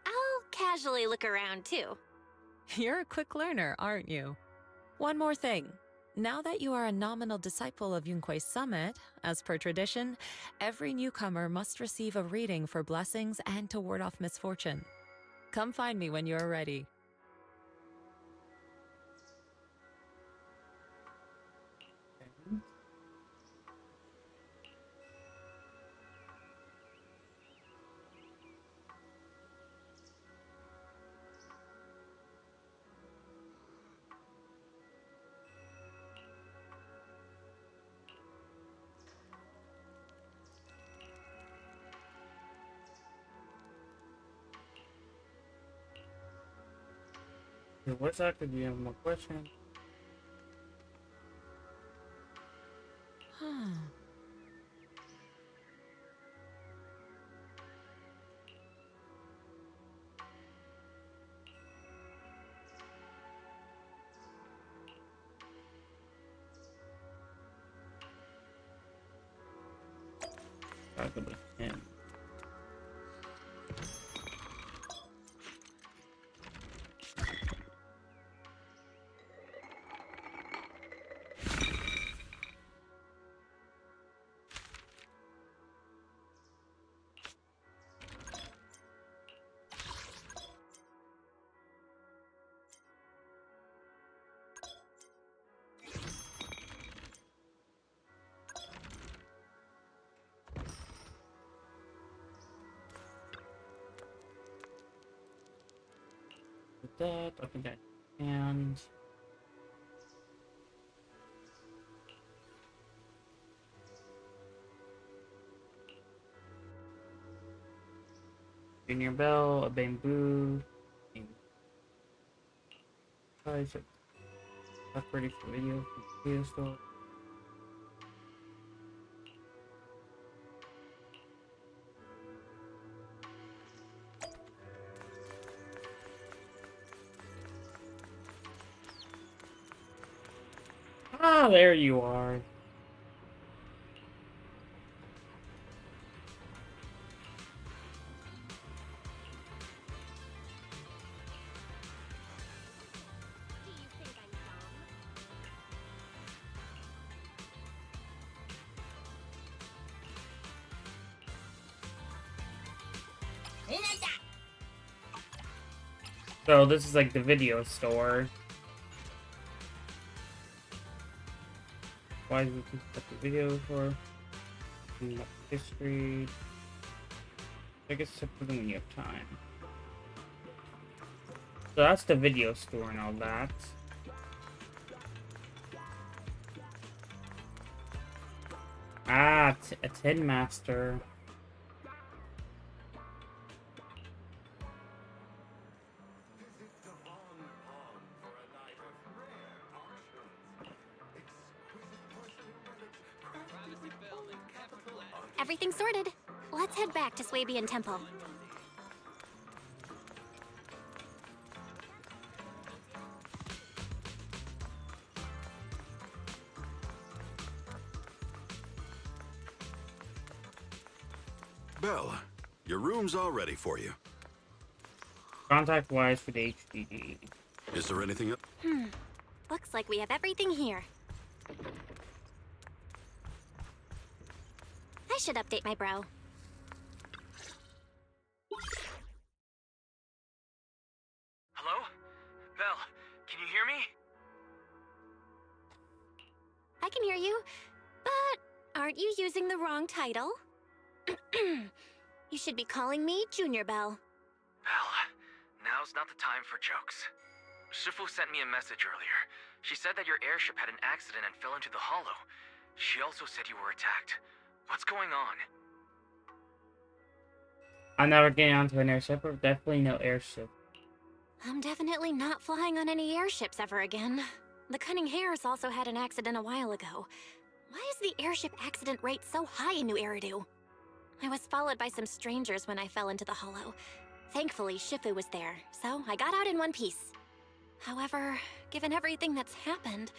I'll casually look around too. You're a quick learner, aren't you? One more thing. Now that you are a nominal disciple of Yunquei Summit, as per tradition, every newcomer must receive a reading for blessings and to ward off misfortune. Come find me when you're ready. What's that? Could you have more questions? Talk about him. That, open that, and Junior Bell, a bamboo. Guys, that's ready for video from the video store. Ah, there you are. So this is like the video store. Why is it at the video store? History. I guess typically when you have time. So that's the video store and all that. Ah, a Tin Master. Everything sorted. Let's head back to Swabian Temple. Belle, your room's all ready for you. Contact wise for the HDD. Is there anything else? Looks like we have everything here. I should update my bro. Hello? Belle, can you hear me? I can hear you, but aren't you using the wrong title? You should be calling me Junior Belle. Belle, now's not the time for jokes. Shifu sent me a message earlier. She said that your airship had an accident and fell into the hollow. She also said you were attacked. What's going on? I'm never getting onto an airship, or definitely no airship. I'm definitely not flying on any airships ever again. The Cunning Hares also had an accident a while ago. Why is the airship accident rate so high in New Eridu? I was followed by some strangers when I fell into the hollow. Thankfully, Shifu was there, so I got out in one piece. However, given everything that's happened,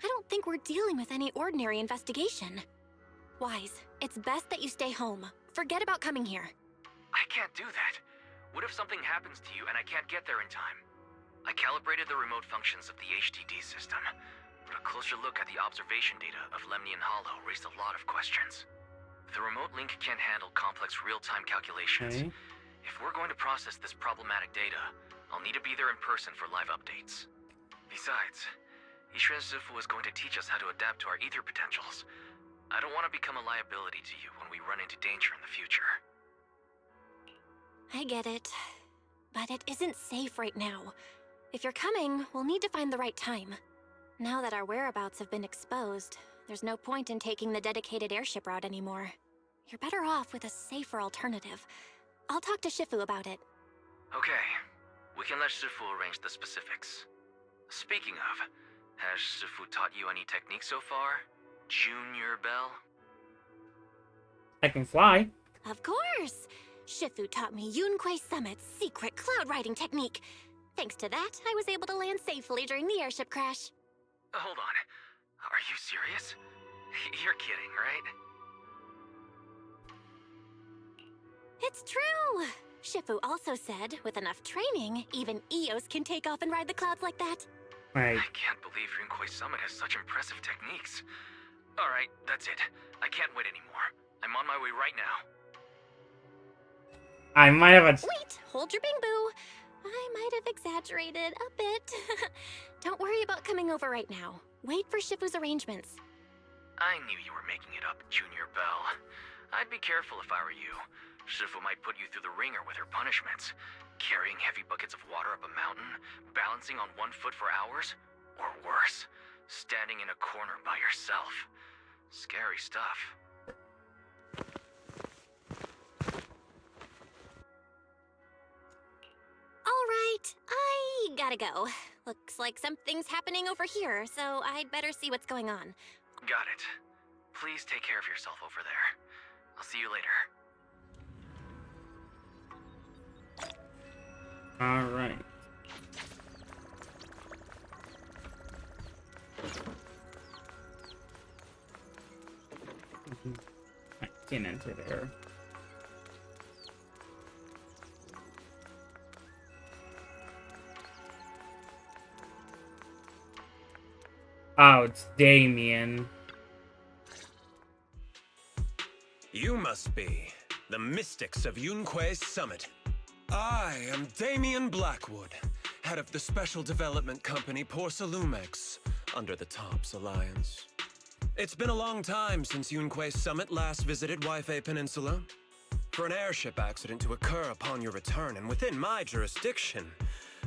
I don't think we're dealing with any ordinary investigation. Wise, it's best that you stay home. Forget about coming here. I can't do that. What if something happens to you and I can't get there in time? I calibrated the remote functions of the HDD system, but a closer look at the observation data of Lemnian Hollow raised a lot of questions. The remote link can't handle complex real-time calculations. Okay. If we're going to process this problematic data, I'll need to be there in person for live updates. Besides, Yixuan Shifu is going to teach us how to adapt to our ether potentials. I don't want to become a liability to you when we run into danger in the future. I get it, but it isn't safe right now. If you're coming, we'll need to find the right time. Now that our whereabouts have been exposed, there's no point in taking the dedicated airship route anymore. You're better off with a safer alternative. I'll talk to Shifu about it. Okay, we can let Shifu arrange the specifics. Speaking of, has Shifu taught you any techniques so far? Junior Bell? I can fly. Of course! Shifu taught me Yunquei Summit's secret cloud riding technique. Thanks to that, I was able to land safely during the airship crash. Hold on. Are you serious? You're kidding, right? It's true! Shifu also said, with enough training, even Eos can take off and ride the clouds like that. Right. I can't believe Yunquei Summit has such impressive techniques. Alright, that's it. I can't wait anymore. I'm on my way right now. I might have a... Wait, hold your bing boo. I might have exaggerated a bit. Don't worry about coming over right now. Wait for Shifu's arrangements. I knew you were making it up, Junior Bell. I'd be careful if I were you. Shifu might put you through the ringer with her punishments. Carrying heavy buckets of water up a mountain, balancing on 1 foot for hours, or worse, standing in a corner by yourself. Scary stuff. All right, I gotta go. Looks like something's happening over here, so I'd better see what's going on. Got it. Please take care of yourself over there. I'll see you later. All right. I can't enter there. Oh, it's Damien. You must be the mystics of Yunquei Summit. I am Damien Blackwood, head of the special development company Porcelumex, under the TOPS Alliance. It's been a long time since Yunquei Summit last visited Waifei Peninsula. For an airship accident to occur upon your return and within my jurisdiction,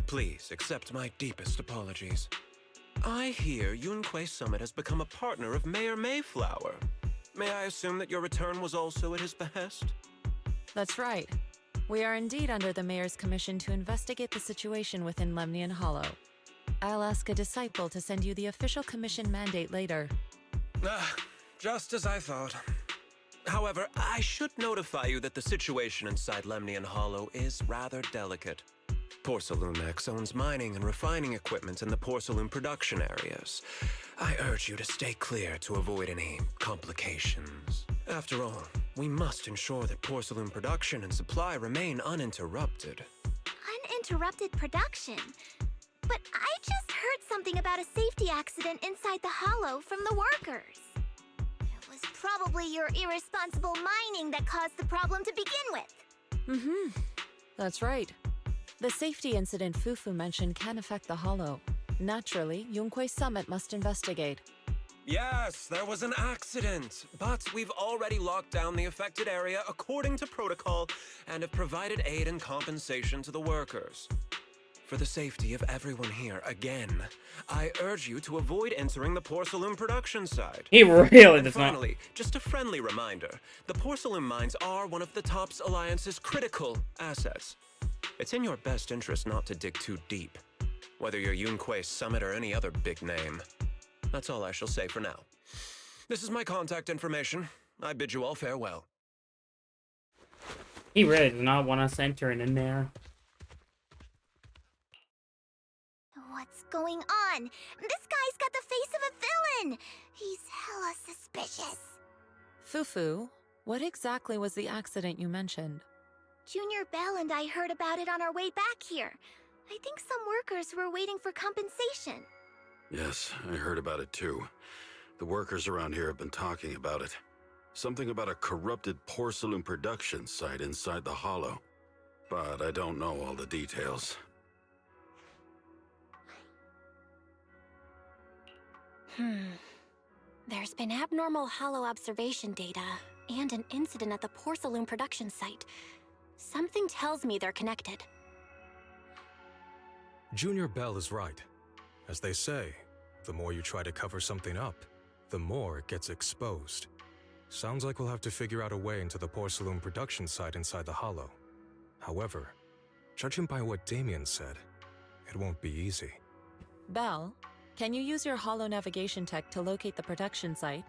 please accept my deepest apologies. I hear Yunquei Summit has become a partner of Mayor Mayflower. May I assume that your return was also at his behest? That's right. We are indeed under the Mayor's commission to investigate the situation within Lemnian Hollow. I'll ask a disciple to send you the official commission mandate later. Just as I thought. However, I should notify you that the situation inside Lemnian Hollow is rather delicate. Porcelumex owns mining and refining equipment in the porcelain production areas. I urge you to stay clear to avoid any complications. After all, we must ensure that porcelain production and supply remain uninterrupted. Uninterrupted production? But I just heard something about a safety accident inside the hollow from the workers. It was probably your irresponsible mining that caused the problem to begin with. That's right. The safety incident Fufu mentioned can affect the Hollow. Naturally, Yunquei Summit must investigate. Yes, there was an accident, but we've already locked down the affected area according to protocol and have provided aid and compensation to the workers. For the safety of everyone here, again, I urge you to avoid entering the porcelain production site. He really does not. Finally, just a friendly reminder, the porcelain mines are one of the TOPS Alliance's critical assets. It's in your best interest not to dig too deep, whether you're Yunquei Summit or any other big name. That's all I shall say for now. This is my contact information. I bid you all farewell. He really does not want us entering in there. What's going on? This guy's got the face of a villain! He's hella suspicious. Fufu, what exactly was the accident you mentioned? Junior Bell and I heard about it on our way back here. I think some workers were waiting for compensation. Yes, I heard about it too. The workers around here have been talking about it. Something about a corrupted porcelain production site inside the hollow. But I don't know all the details. There's been abnormal hollow observation data and an incident at the porcelain production site. Something tells me they're connected. Junior Bell is right. As they say, the more you try to cover something up, the more it gets exposed. Sounds like we'll have to figure out a way into the porcelain production site inside the hollow. However, judging by what Damien said, it won't be easy. Bell, can you use your hollow navigation tech to locate the production site?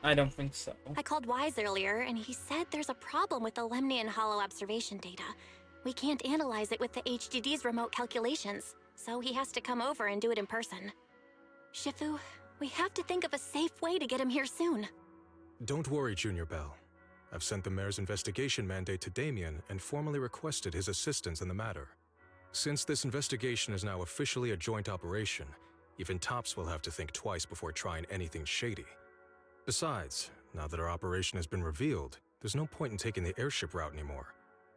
I don't think so. I called Wise earlier, and he said there's a problem with the Lemnian Hollow observation data. We can't analyze it with the HDD's remote calculations, so he has to come over and do it in person. Shifu, we have to think of a safe way to get him here soon. Don't worry, Junior Bell. I've sent the mayor's investigation mandate to Damien and formally requested his assistance in the matter. Since this investigation is now officially a joint operation, even Tops will have to think twice before trying anything shady. Besides, now that our operation has been revealed, there's no point in taking the airship route anymore.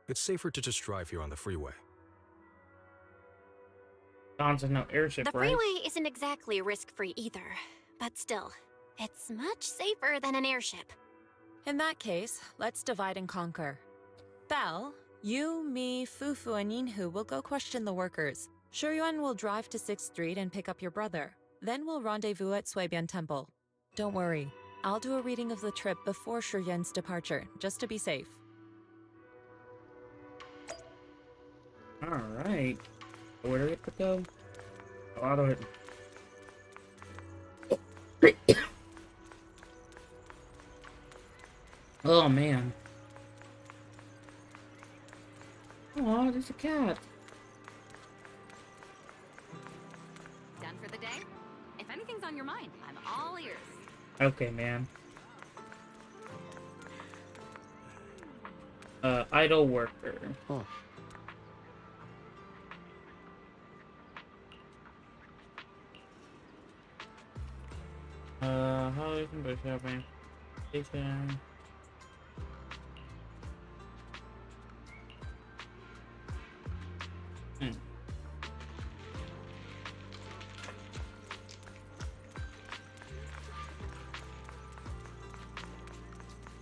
It's safer to just drive here on the freeway. Don's no airship, The right? freeway isn't exactly risk-free either, but still, it's much safer than an airship. In that case, let's divide and conquer. Belle, you, me, Fufu, and Yinhu will go question the workers. Shuyuan will drive to 6th Street and pick up your brother. Then we'll rendezvous at Suibian Temple. Don't worry, I'll do a reading of the trip before Shuyuan's departure, just to be safe. Alright. Where do we have to go? Oh, auto hit. Oh man. Oh, there's a cat. Done for the day? If anything's on your mind, I'm all ears. Okay, man. Idle worker. Oh. How you can go shopping? Station.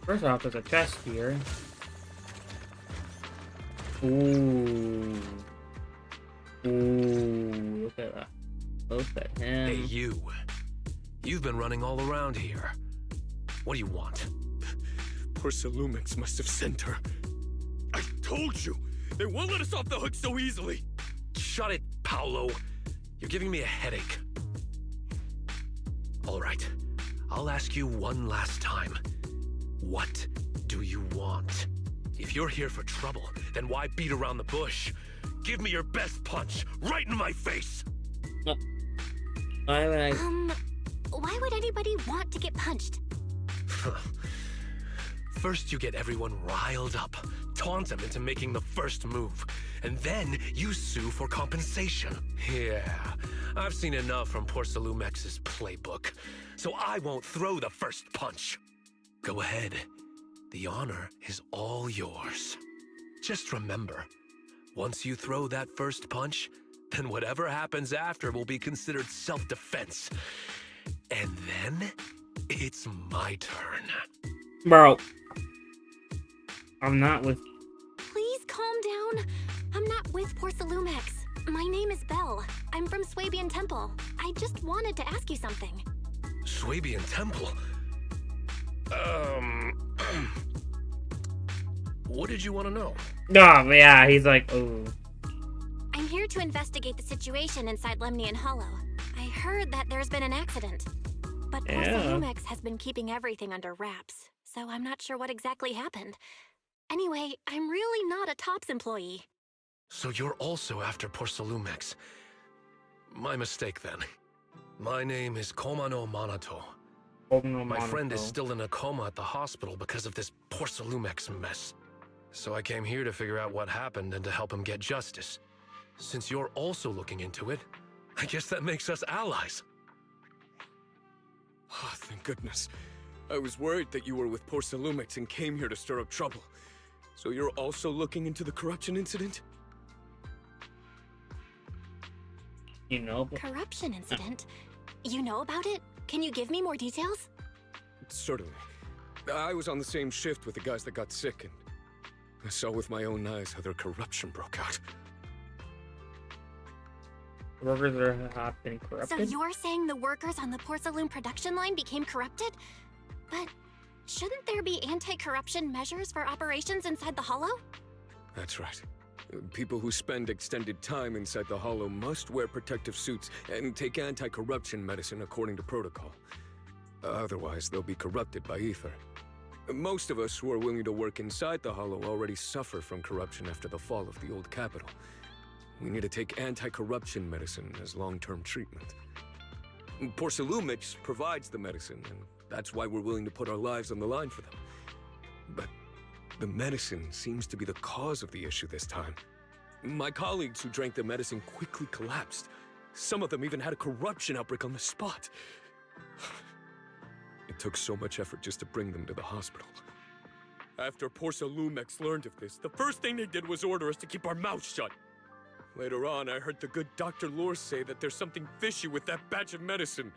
First off, there's a chest here. Ooh. Ooh. Look at that. Look at him. Hey, you. You've been running all around here. What do you want? Poor Lumix must have sent her. I told you! They won't let us off the hook so easily! Shut it, Paolo. You're giving me a headache. All right. I'll ask you one last time. What do you want? If you're here for trouble, then why beat around the bush? Give me your best punch, right in my face! Why would I... Why would anybody want to get punched? First you get everyone riled up, taunt them into making the first move, and then you sue for compensation. Yeah, I've seen enough from Porcelumex's playbook, so I won't throw the first punch. Go ahead. The honor is all yours. Just remember, once you throw that first punch, then whatever happens after will be considered self-defense. And then, it's my turn. Bro. I'm not with... Please calm down. I'm not with Porcelumex. My name is Belle. I'm from Suibian Temple. I just wanted to ask you something. Suibian Temple? What did you want to know? Oh, yeah, he's like, ooh. I'm here to investigate the situation inside Lemnian Hollow. I heard that there's been an accident. But Porcelumex has been keeping everything under wraps, so I'm not sure what exactly happened. Anyway, I'm really not a TOPS employee. So you're also after Porcelumex. My mistake then. My name is Komano Manato. My friend is still in a coma at the hospital because of this Porcelumex mess. So I came here to figure out what happened and to help him get justice. Since you're also looking into it, I guess that makes us allies. Oh, thank goodness. I was worried that you were with Porcelumix and came here to stir up trouble. So you're also looking into the corruption incident? You know... Corruption incident? You know about it? Can you give me more details? Certainly. I was on the same shift with the guys that got sick, and I saw with my own eyes how their corruption broke out. Workers have been corrupted? So you're saying the workers on the Porcelain production line became corrupted? But shouldn't there be anti-corruption measures for operations inside the Hollow? That's right. People who spend extended time inside the Hollow must wear protective suits and take anti-corruption medicine according to protocol. Otherwise, they'll be corrupted by ether. Most of us who are willing to work inside the Hollow already suffer from corruption after the fall of the old capital. We need to take anti-corruption medicine as long-term treatment. Porcelumix provides the medicine, and that's why we're willing to put our lives on the line for them. But the medicine seems to be the cause of the issue this time. My colleagues who drank the medicine quickly collapsed. Some of them even had a corruption outbreak on the spot. It took so much effort just to bring them to the hospital. After Porcelumix learned of this, the first thing they did was order us to keep our mouths shut. Later on, I heard the good Dr. Lore say that there's something fishy with that batch of medicine.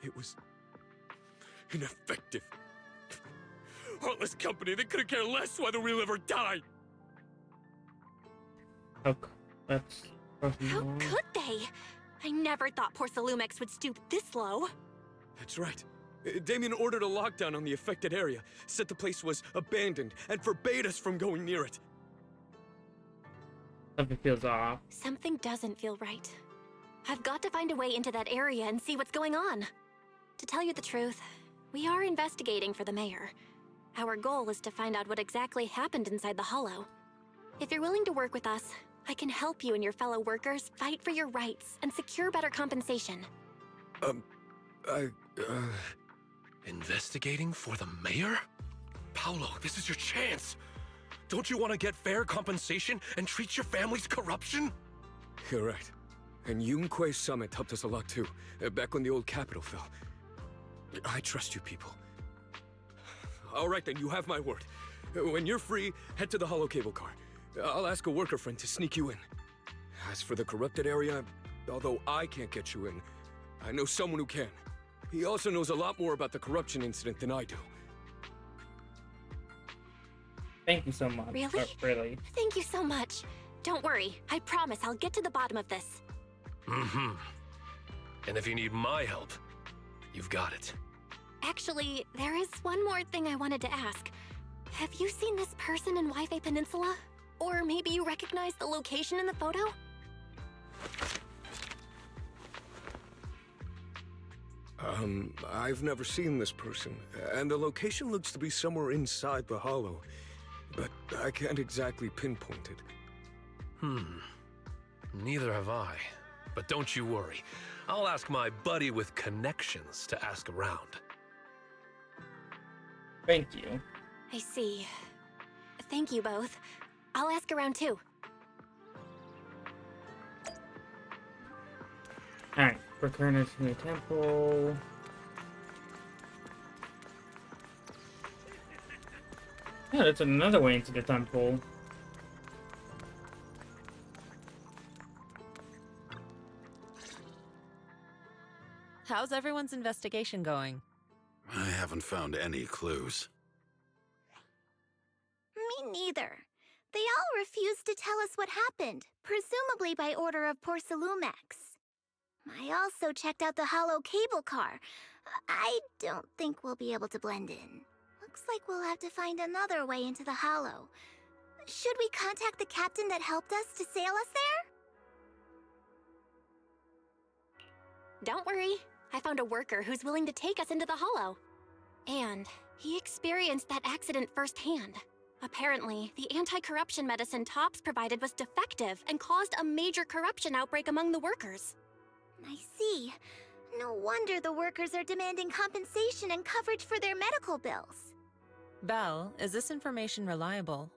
It was ineffective. Heartless company, they couldn't care less whether we live or die. How could they? I never thought Porcelumix would stoop this low. That's right. Damien ordered a lockdown on the affected area, said the place was abandoned, and forbade us from going near it. Something feels off. Something doesn't feel right. I've got to find a way into that area and see what's going on. To tell you the truth, we are investigating for the mayor. Our goal is to find out what exactly happened inside the Hollow. If you're willing to work with us, I can help you and your fellow workers fight for your rights and secure better compensation. Investigating for the mayor? Paolo, this is your chance. Don't you want to get fair compensation and treat your family's corruption? You're right. And Yunquei Summit helped us a lot too, back when the old capital fell. I trust you people. All right then, you have my word. When you're free, head to the Hollow cable car. I'll ask a worker friend to sneak you in. As for the corrupted area, although I can't get you in, I know someone who can. He also knows a lot more about the corruption incident than I do. Thank you so much. Really? Really. Thank you so much. Don't worry. I promise I'll get to the bottom of this. Mm-hmm. And if you need my help, you've got it. Actually, there is one more thing I wanted to ask. Have you seen this person in Wi-Fi Peninsula? Or maybe you recognize the location in the photo? I've never seen this person, and the location looks to be somewhere inside the Hollow, but I can't exactly pinpoint it. Neither have I. But don't you worry. I'll ask my buddy with connections to ask around. Thank you. I see. Thank you both. I'll ask around too. Alright, return us to the temple. Yeah, that's another way into the temple. How's everyone's investigation going? I haven't found any clues. Me neither. They all refused to tell us what happened, presumably by order of Porcelumix. I also checked out the Hollow cable car. I don't think we'll be able to blend in. Looks like we'll have to find another way into the Hollow. Should we contact the captain that helped us to sail us there? Don't worry. I found a worker who's willing to take us into the Hollow. And he experienced that accident firsthand. Apparently, the anti-corruption medicine Tops provided was defective and caused a major corruption outbreak among the workers. I see. No wonder the workers are demanding compensation and coverage for their medical bills. Belle, is this information reliable?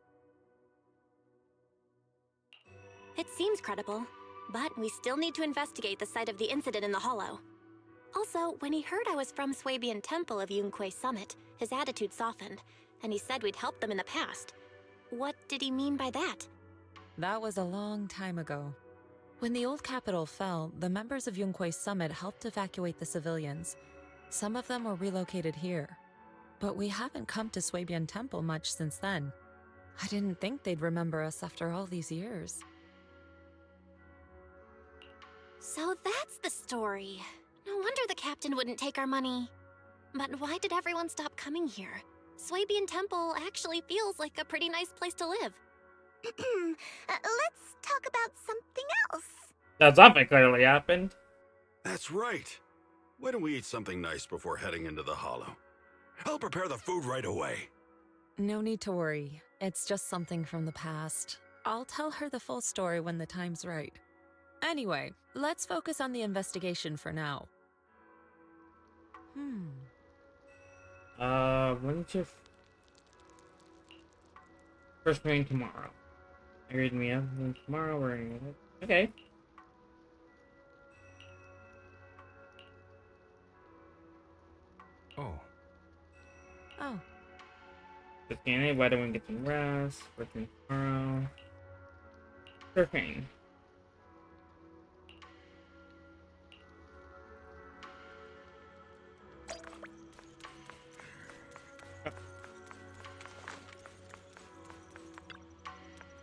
It seems credible, but we still need to investigate the site of the incident in the Hollow. Also, when he heard I was from Swabian Temple of Yunquei Summit, his attitude softened, and he said we'd helped them in the past. What did he mean by that? That was a long time ago. When the old capital fell, the members of Yunquei Summit helped evacuate the civilians. Some of them were relocated here. But we haven't come to Swabian Temple much since then. I didn't think they'd remember us after all these years. So that's the story. No wonder the captain wouldn't take our money. But why did everyone stop coming here? Swabian Temple actually feels like a pretty nice place to live. Let's talk about something else. That something clearly happened. That's right. Why don't we eat something nice before heading into the Hollow? I'll prepare the food right away. No need to worry. It's just something from the past. I'll tell her the full story when the time's right. Anyway, let's focus on the investigation for now. When's your first meeting tomorrow? Agreed me up. Tomorrow we're in it. Okay. Oh. Oh. Just getting why don't we get some rest? Working tomorrow. Sure thing.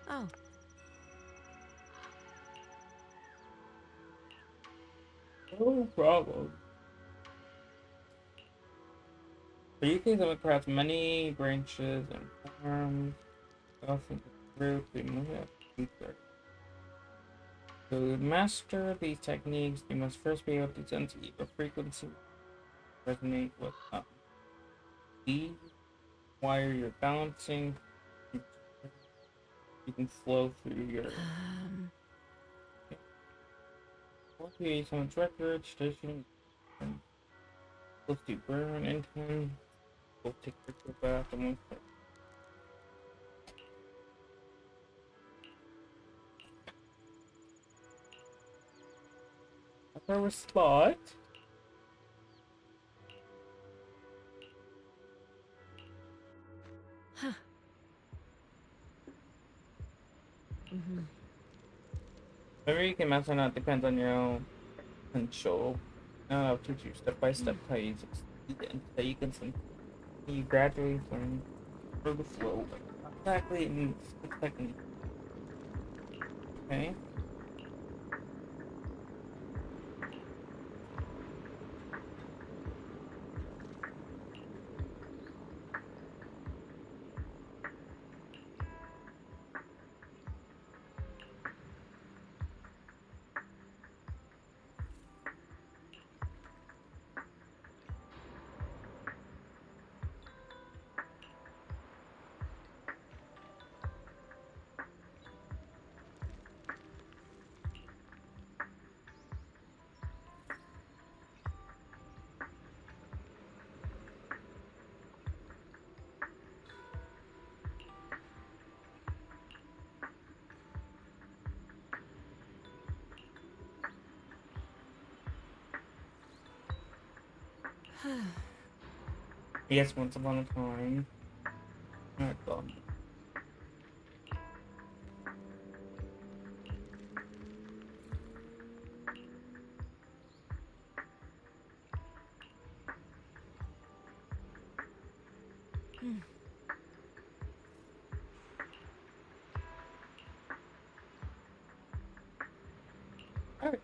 Oh. No problem. So you can come across many branches and forms. Often root they move up deeper. To master these techniques, you must first be able to sense the frequency resonate with the wire you're balancing. You can flow through your someone's records, tradition, and close to burn in time. We'll take a bath and one step. Our spot. Huh. Whether you can master or not depends on your own potential. I'll teach you step by step how you succeed and so you can you gradually learn through the flow. Exactly in the technique. Okay. Yes, once upon a time. Alright, gone. Alright.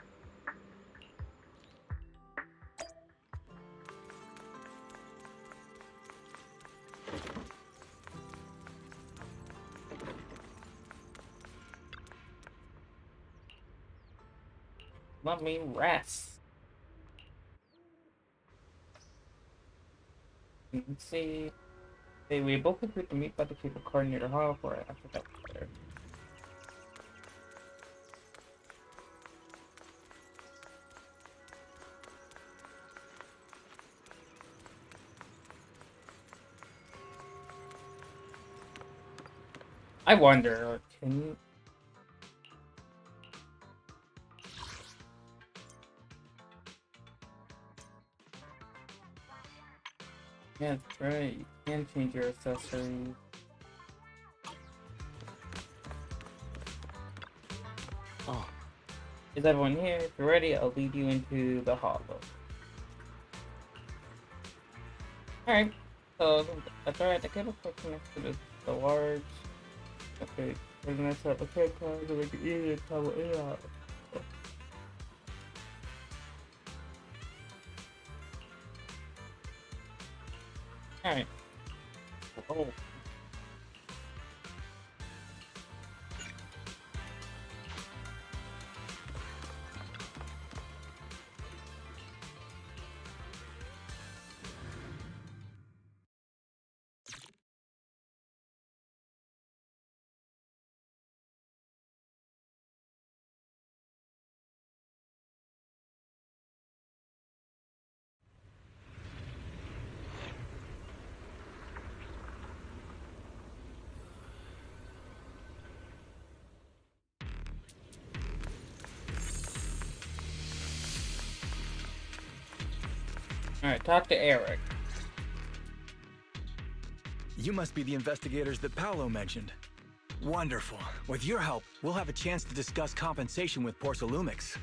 Let me rest. You can see. Hey, we both agreed to meet by the cable car near the hall for it. I forgot that was there. I wonder, can you... Yeah, that's right. You can change your accessories. Oh. Is everyone here? If you're ready, I'll lead you into the hollow. Alright. So, that's alright. The cable car connects to the large... Okay. We're gonna set up a cable car so we can easily travel in and out. Alright. Oh. Alright, talk to Eric. You must be the investigators that Paolo mentioned. Wonderful. With your help, we'll have a chance to discuss compensation with Porcelumix.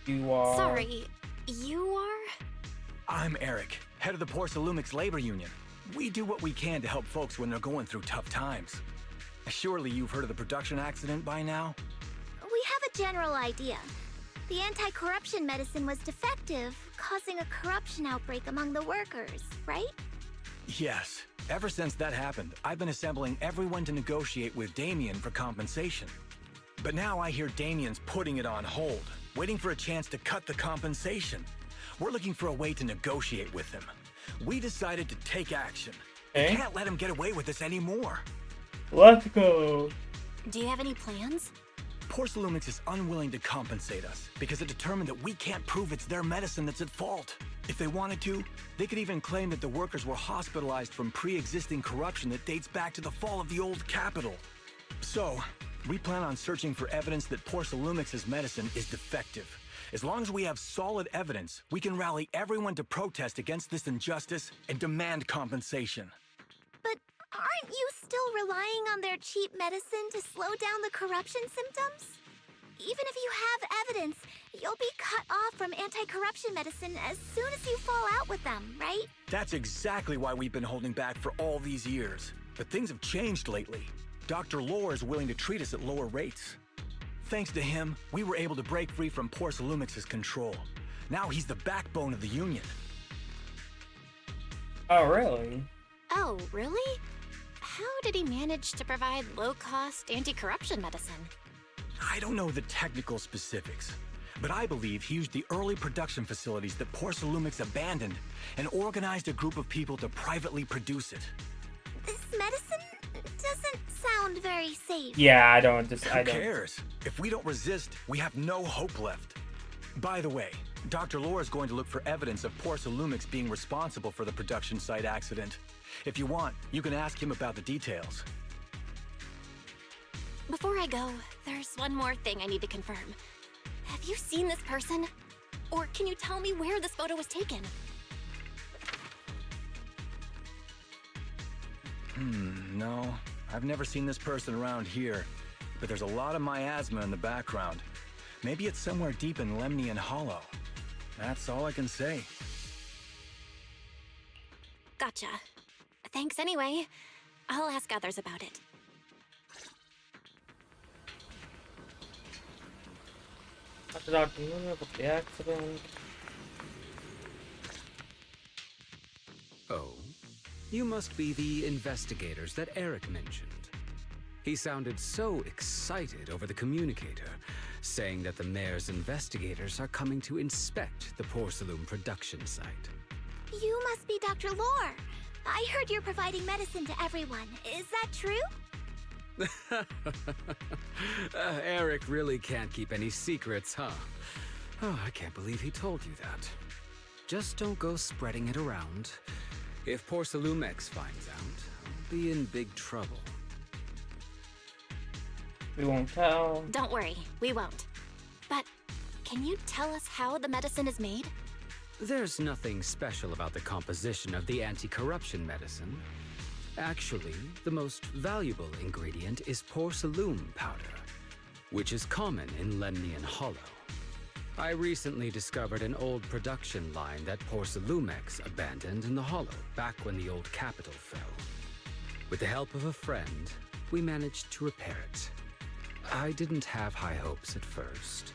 You are... Sorry, you are? I'm Eric, head of the Porcelumix Labor Union. We do what we can to help folks when they're going through tough times. Surely you've heard of the production accident by now? We have a general idea. The anti-corruption medicine was defective, causing a corruption outbreak among the workers, right? Yes. Ever since that happened, I've been assembling everyone to negotiate with Damien for compensation. But now I hear Damien's putting it on hold, waiting for a chance to cut the compensation. We're looking for a way to negotiate with him. We decided to take action. We can't let him get away with this anymore. Let's go. Do you have any plans? Porcelumix is unwilling to compensate us because it determined that we can't prove it's their medicine that's at fault. If they wanted to, they could even claim that the workers were hospitalized from pre-existing corruption that dates back to the fall of the old capital. So, we plan on searching for evidence that Porcelumix's medicine is defective. As long as we have solid evidence, we can rally everyone to protest against this injustice and demand compensation. But aren't you still relying on their cheap medicine to slow down the corruption symptoms? Even if you have evidence, you'll be cut off from anti-corruption medicine as soon as you fall out with them, right? That's exactly why we've been holding back for all these years. But things have changed lately. Dr. Lore is willing to treat us at lower rates. Thanks to him, we were able to break free from Porcelumix's control. Now he's the backbone of the Union. Oh, really? Oh, really? How did he manage to provide low-cost anti-corruption medicine? I don't know the technical specifics, but I believe he used the early production facilities that Porcelumix abandoned and organized a group of people to privately produce it. This medicine doesn't sound very safe. Yeah, I don't. Who cares? If we don't resist, we have no hope left. By the way, Dr. Lore is going to look for evidence of Porcelumix being responsible for the production site accident. If you want, you can ask him about the details. Before I go, there's one more thing I need to confirm. Have you seen this person? Or can you tell me where this photo was taken? No. I've never seen this person around here. But there's a lot of miasma in the background. Maybe it's somewhere deep in Lemnian Hollow. That's all I can say. Gotcha. Thanks anyway. I'll ask others about it. About the accident. Oh, you must be the investigators that Eric mentioned. He sounded so excited over the communicator, saying that the mayor's investigators are coming to inspect the Porcelain production site. You must be Dr. Lore. I heard you're providing medicine to everyone. Is that true? Eric really can't keep any secrets, huh? Oh, I can't believe he told you that. Just don't go spreading it around. If Porcelumix finds out, I'll be in big trouble. We won't tell. Don't worry, we won't. But can you tell us how the medicine is made? There's nothing special about the composition of the anti-corruption medicine. Actually, the most valuable ingredient is porcelain powder, which is common in Lemnian Hollow. I recently discovered an old production line that Porcelumix abandoned in the Hollow back when the old capital fell. With the help of a friend, we managed to repair it. I didn't have high hopes at first,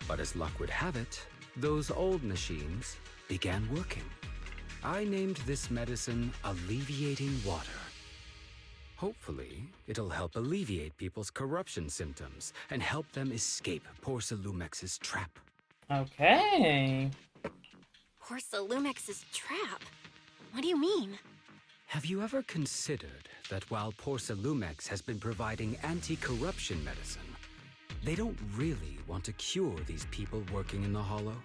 but as luck would have it, those old machines began working. I named this medicine Alleviating Water. Hopefully, it'll help alleviate people's corruption symptoms and help them escape Porcelumix's trap. Okay. Porcelumix's trap? What do you mean? Have you ever considered that while Porcelumix has been providing anti-corruption medicine, they don't really want to cure these people working in the Hollow?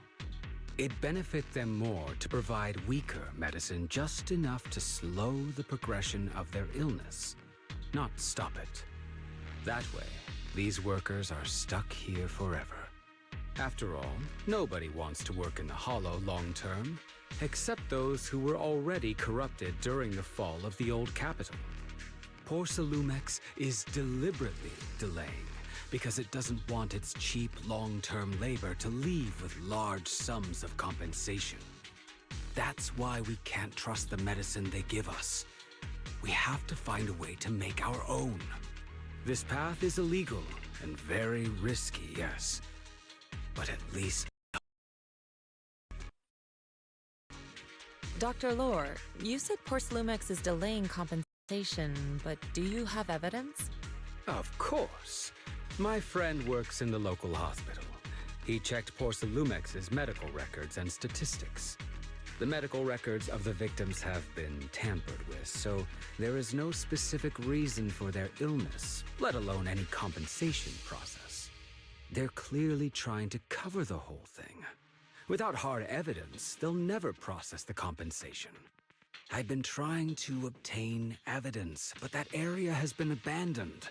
It'd benefit them more to provide weaker medicine just enough to slow the progression of their illness, not stop it. That way, these workers are stuck here forever. After all, nobody wants to work in the Hollow long term, except those who were already corrupted during the fall of the old capital. Porcelumex is deliberately delaying because it doesn't want its cheap long-term labor to leave with large sums of compensation. That's why we can't trust the medicine they give us. We have to find a way to make our own. This path is illegal and very risky, yes. But at least... Dr. Lore, you said Porcelumex is delaying compensation, but do you have evidence? Of course. My friend works in the local hospital. He checked Porcelumex's medical records and statistics. The medical records of the victims have been tampered with, so there is no specific reason for their illness, let alone any compensation process. They're clearly trying to cover the whole thing. Without hard evidence, they'll never process the compensation. I've been trying to obtain evidence, but that area has been abandoned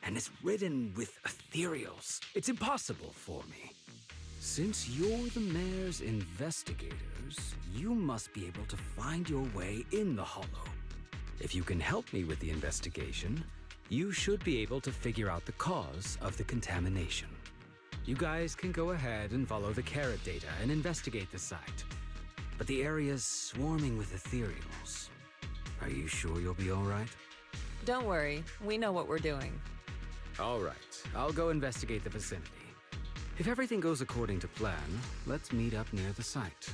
and is ridden with ethereals. It's impossible for me. Since you're the mayor's investigators, you must be able to find your way in the Hollow. If you can help me with the investigation, you should be able to figure out the cause of the contamination. You guys can go ahead and follow the carrot data and investigate the site. But the area's swarming with ethereals. Are you sure you'll be all right? Don't worry, we know what we're doing. All right, I'll go investigate the vicinity. If everything goes according to plan, let's meet up near the site.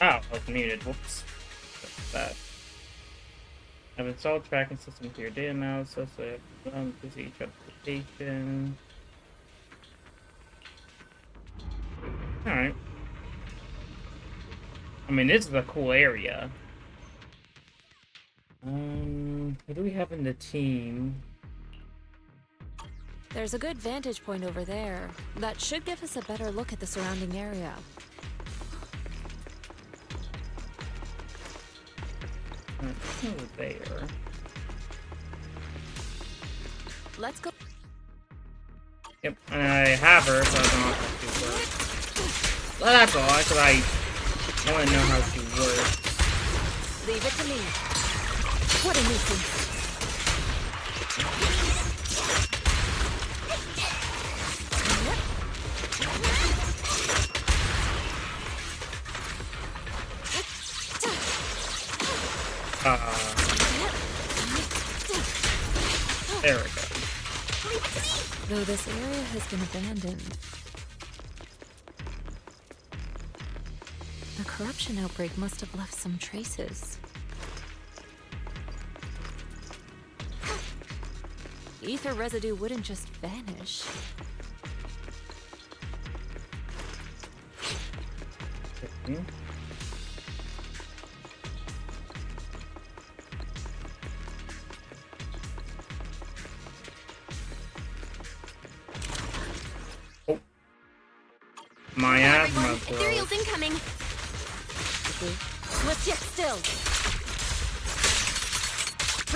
Oh, I was muted. Whoops. That's that. I've installed tracking system to your data analysis. I have to see each application. Alright. I mean, this is a cool area. What do we have in the team? There's a good vantage point over there. That should give us a better look at the surrounding area. Over there. Let's go. Yep, and I have her, so I don't have to work. Well, that's all, because I want to know how she works. Leave it to me. What a nuisance. There we go. Though this area has been abandoned, the corruption outbreak must have left some traces. Ether residue wouldn't just vanish. My asthma, bro. Ethereal's incoming. Let's get still.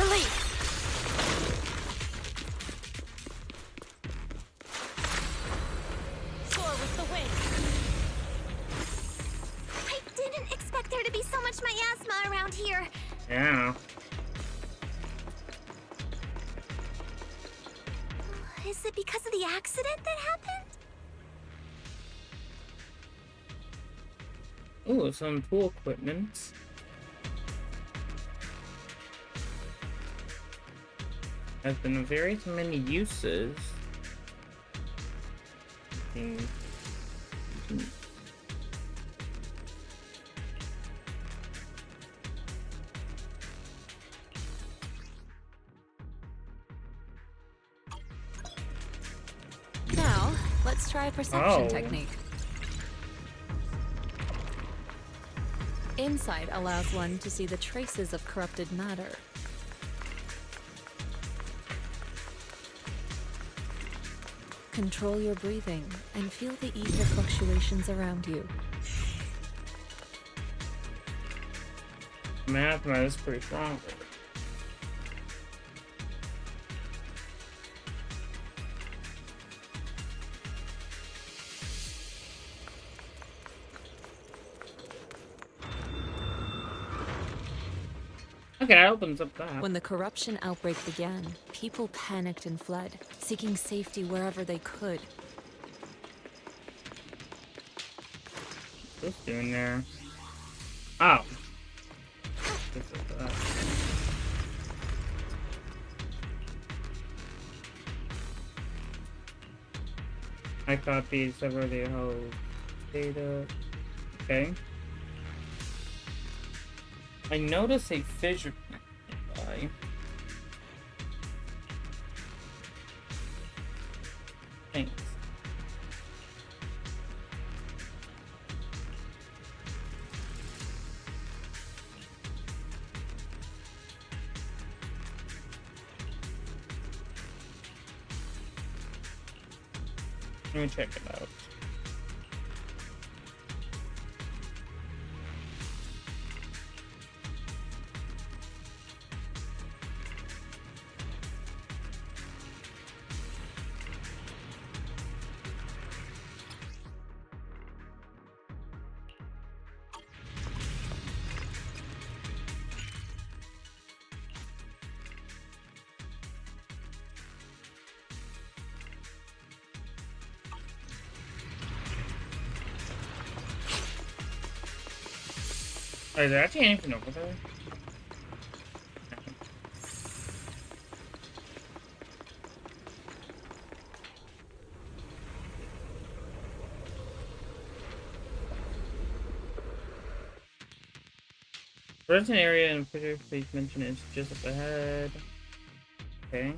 Release. Soar with the wind. I didn't expect there to be so much miasma around here. Yeah. Is it because of the accident that happened? Ooh, some tool equipment. Has been various many uses. Let's try a perception Oh. technique. Insight allows one to see the traces of corrupted matter. Control your breathing and feel the ether fluctuations around you. Math is pretty strong. Okay, that opens up that. When the corruption outbreak began, people panicked and fled, seeking safety wherever they could. What's this doing there? Oh. This is that. I copied several of the whole data. Okay. I notice a fissure nearby. Thanks. Let me check it out. Oh, is there actually anything over there? There's an area in Fisher, please mention it's just up ahead. Okay.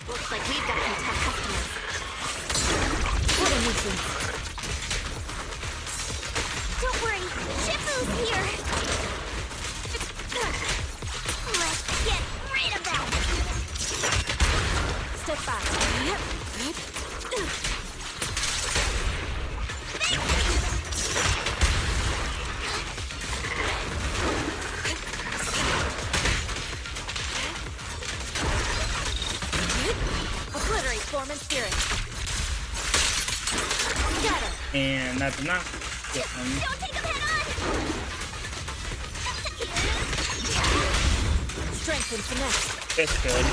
Looks like we've got some tough customers. What a nuisance. Don't worry, Shifu's here. Let's get rid of them. Step back. Obliterate form and spirit. Got her. And that's enough. Get them. Don't take them head on. Strength and finesse. That's good.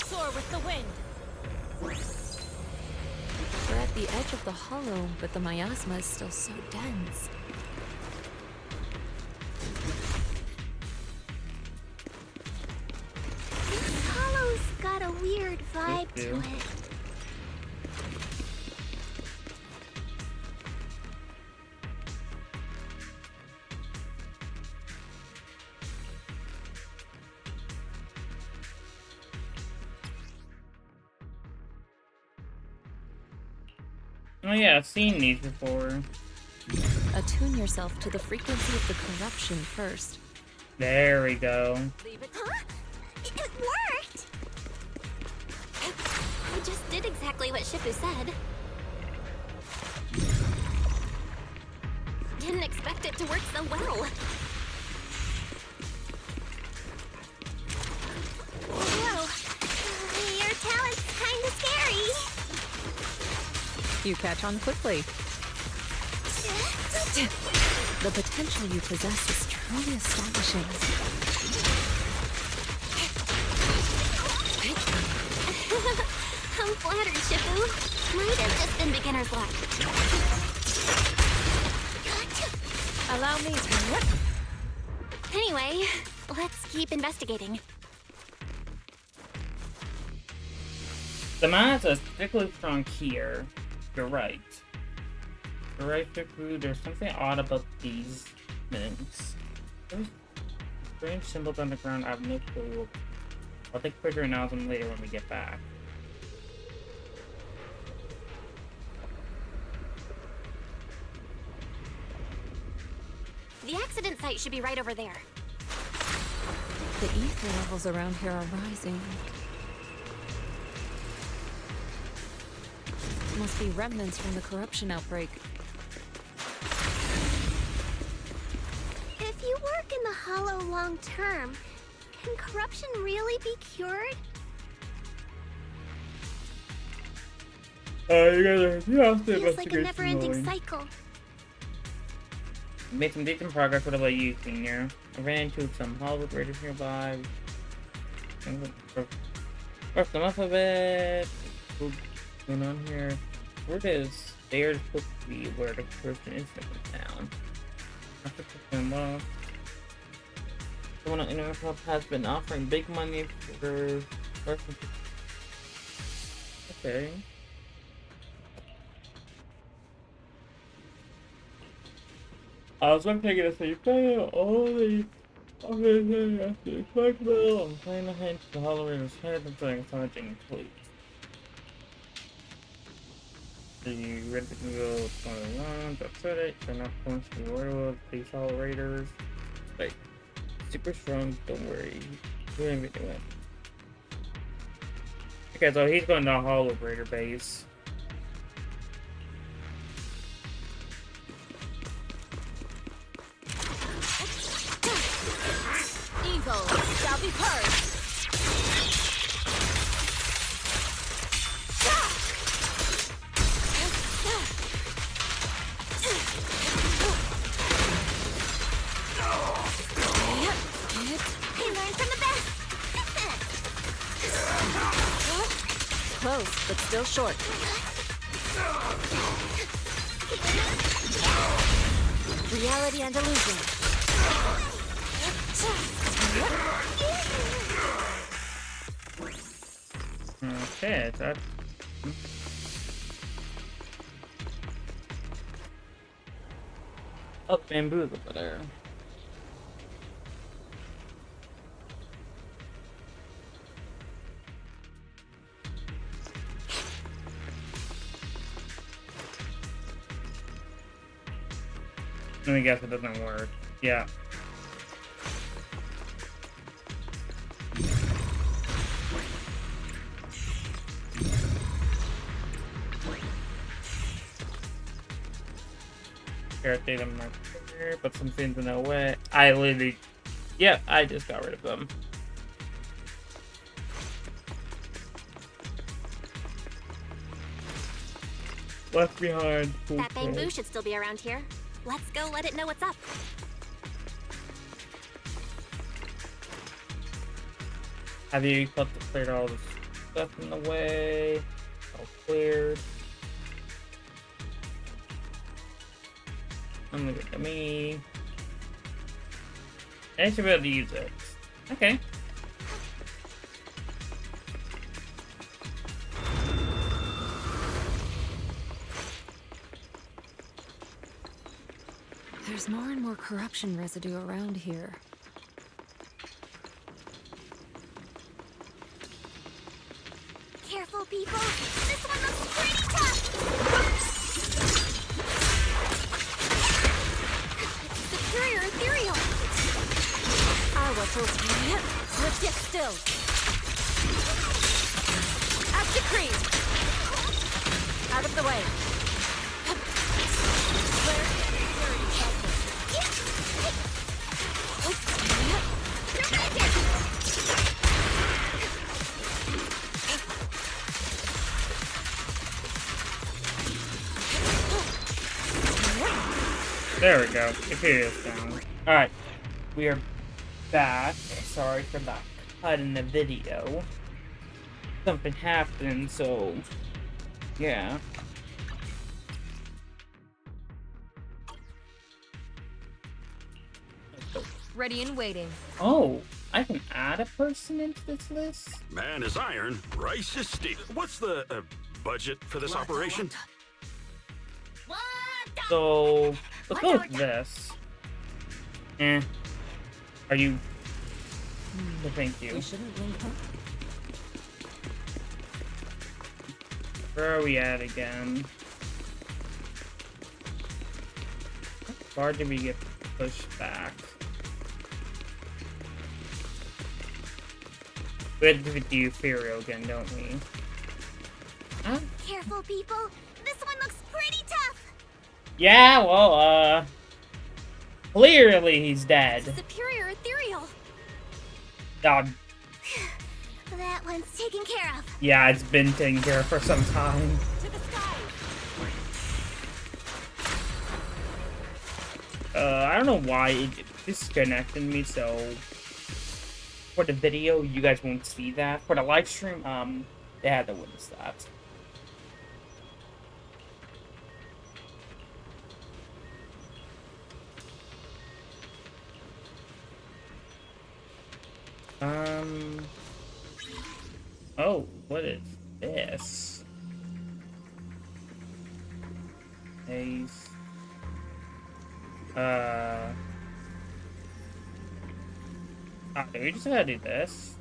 Soar with the wind. We're at the edge of the hollow, but the miasma is still so dense. This hollow's got a weird vibe to it. Oh yeah, I've seen these before. Attune yourself to the frequency of the corruption first. There we go. Huh? It worked! I just did exactly what Shifu said. Didn't expect it to work so well. Whoa. Your talent's kinda scary. You catch on quickly. The potential you possess is truly astonishing. I'm flattered, Shifu. Might have just been beginner's luck. Allow me to... Anyway, let's keep investigating. The mats are particularly strong here. You're right. You're right, Shifu. There's something odd about these mints. There's strange symbols on the ground. I have no clue. I'll take a picture and announce them later when we get back. The accident site should be right over there. The ether levels around here are rising. Must be remnants from the corruption outbreak. If you work in the Hollow long term, can corruption really be cured? You have to Feels like a never-ending cycle. Made some decent progress. What about you, Senior? I ran into some Hollow raiders nearby. Roughed them up a bit. What's going on here? Where is they're supposed to be where the corruption incident went down? After picking them up, someone on Internet Club has been offering big money for person. Okay. I was going to take it as a play all the after flexible. I'm playing a hint to the Hollow Raider's head and saying something complete. Are you ready to go 21? That's it. They're not going to be worried about these Hollow Raiders. Like, super strong, don't worry. We're gonna be doing. Okay, so he's going to the Hollow Raider base. Evil shall be purged. He learned from the best. Close, but still short. Reality and illusion. Okay, that's... Oh, bamboo's over there. Let me guess, it doesn't work. Yeah. Irritate them right here, put some things in the way. I literally, yeah, I just got rid of them. Left behind. That bamboo should still be around here. Let's go let it know what's up. Have you cleared all the stuff in the way? All cleared. I'm gonna get to me. I should be able to use it. Okay. There's more and more corruption residue around here. Careful, people. This one looks pretty tough. Superior ethereal. I was hoping. Let's get still. As decreed. Out of the way. There we go. Imperial's down. Alright. We are back. Sorry for that cut in the video. Something happened, so yeah. Ready and waiting. Oh, I can add a person into this list. Man is iron, rice is steel. What's the budget for this operation? So let's go with this. Are you? Well, thank you. We shouldn't link up. Where are we at again? How far did we get pushed back? We had to do the Ethereal again, don't we? Huh? Careful, people. This one looks pretty tough. Yeah, well, clearly he's dead. Superior ethereal. Oh, That one's taken care of. yeah, it's been taken care of for some time. To the sky. I don't know why it disconnected me, so for the video, you guys won't see that. For the live stream, they had to witness that. Oh, what is this? Ace. Do we just gotta do this?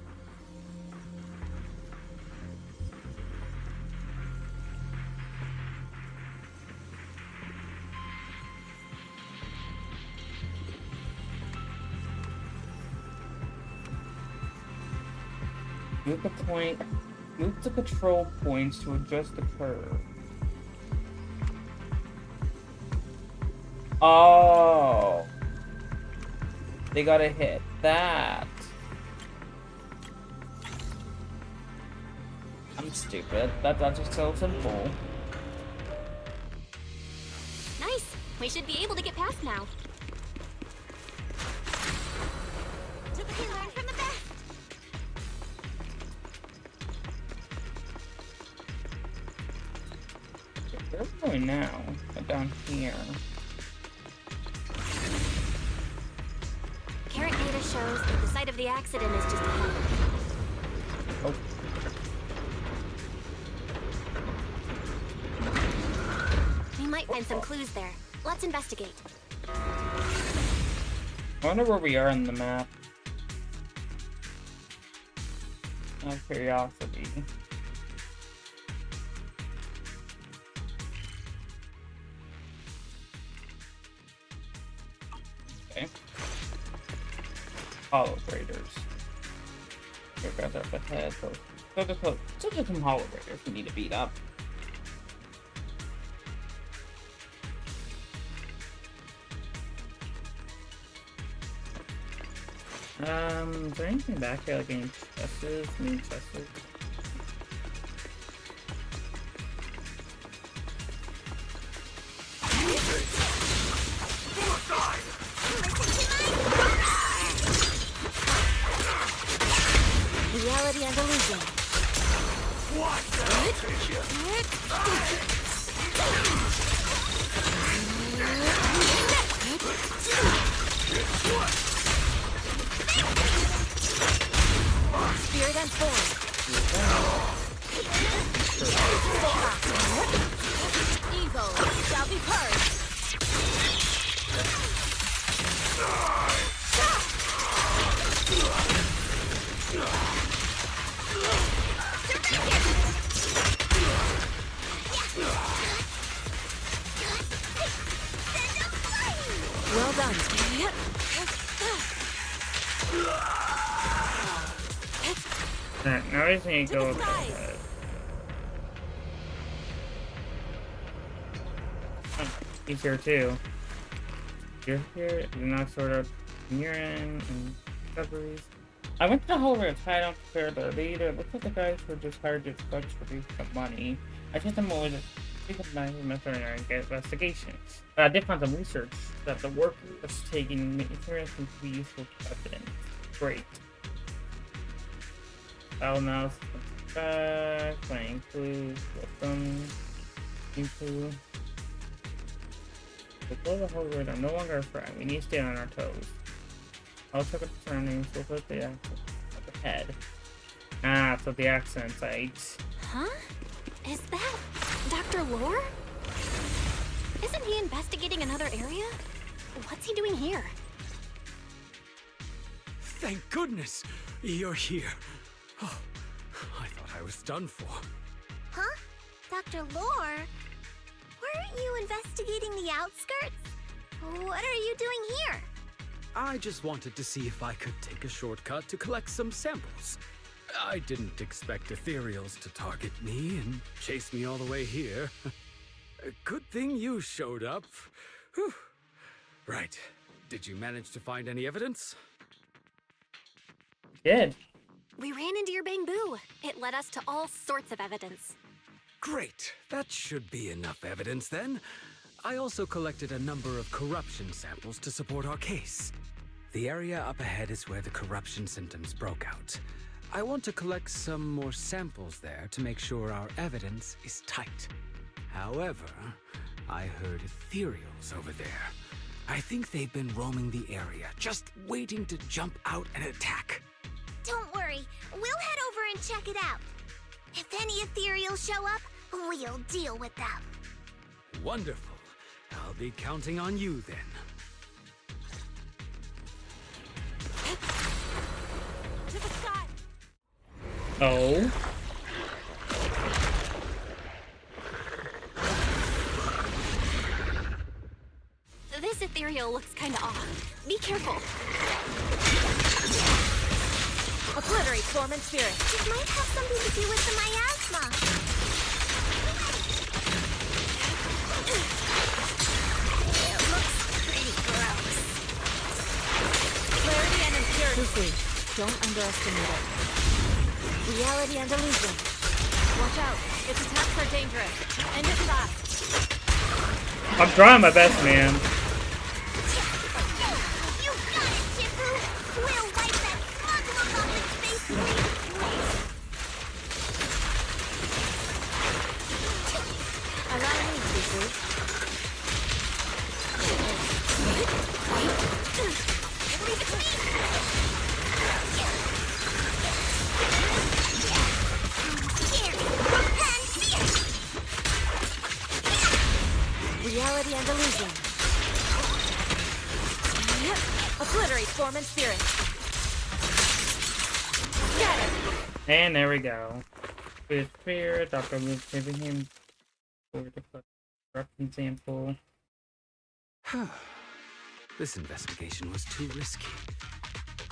Move the control points to adjust the curve. Oh. They gotta hit that. I'm stupid. That's just so simple. Nice. We should be able to get past now. We learn from the best. Where are we going now? Down here. Current data shows that the site of the accident is just ahead. Oh. We might find some clues there. Let's investigate. I wonder where we are on the map. Out of curiosity. Okay. Hollow Raiders. Here guys are up ahead. So there's some Hollow Raiders we need to beat up. Is there anything back here, like any chests? New chests? Reality and illusion. Spirit and form. Evil shall be purged. Well done. Alright, now I just need to go up ahead. Oh, he's here too. You're here, do not sort out urine and discoveries. I went to the whole room, I don't compare the leader. It looks like the guys were just hired to fudge for the money. I just am always a method in our investigation. But I did find some research that the work was taking materials can be useful evidence. Great. File mouse back, playing clues, welcome, info. The global hardware are no longer a friend. We need to stay on our toes. I'll check the surroundings. We'll put the accent at the head. Ah, so the accent site. Huh? Is that Dr. Lore? Isn't he investigating another area? What's he doing here? Thank goodness you're here. Oh, I thought I was done for. Huh? Dr. Lore? Weren't you investigating the outskirts? What are you doing here? I just wanted to see if I could take a shortcut to collect some samples. I didn't expect ethereals to target me and chase me all the way here. Good thing you showed up. Whew. Right. Did you manage to find any evidence? Good. We ran into your bamboo. It led us to all sorts of evidence. Great. That should be enough evidence then. I also collected a number of corruption samples to support our case. The area up ahead is where the corruption symptoms broke out. I want to collect some more samples there to make sure our evidence is tight. However, I heard ethereals over there. I think they've been roaming the area, just waiting to jump out and attack. Don't worry, we'll head over and check it out. If any ethereals show up, we'll deal with them. Wonderful. I'll be counting on you then. To the sky! Oh. This ethereal looks kinda off. Be careful. Obliterate form and spirit. It might have something to do with the miasma. It looks pretty gross. Clarity and impurity. Don't underestimate it. Reality and illusion. Watch out. Its attacks are dangerous. End it fast. I'm trying my best, man. You got it, Shifu! We'll wipe that smug look off its face real quick. Allow me, Shifu. Leave it to me! Here, repent! Reality and illusion. Obliterate form and spirit. Get it! And there we go. With fear, Dr. Luke giving him for the corruption sample. This investigation was too risky.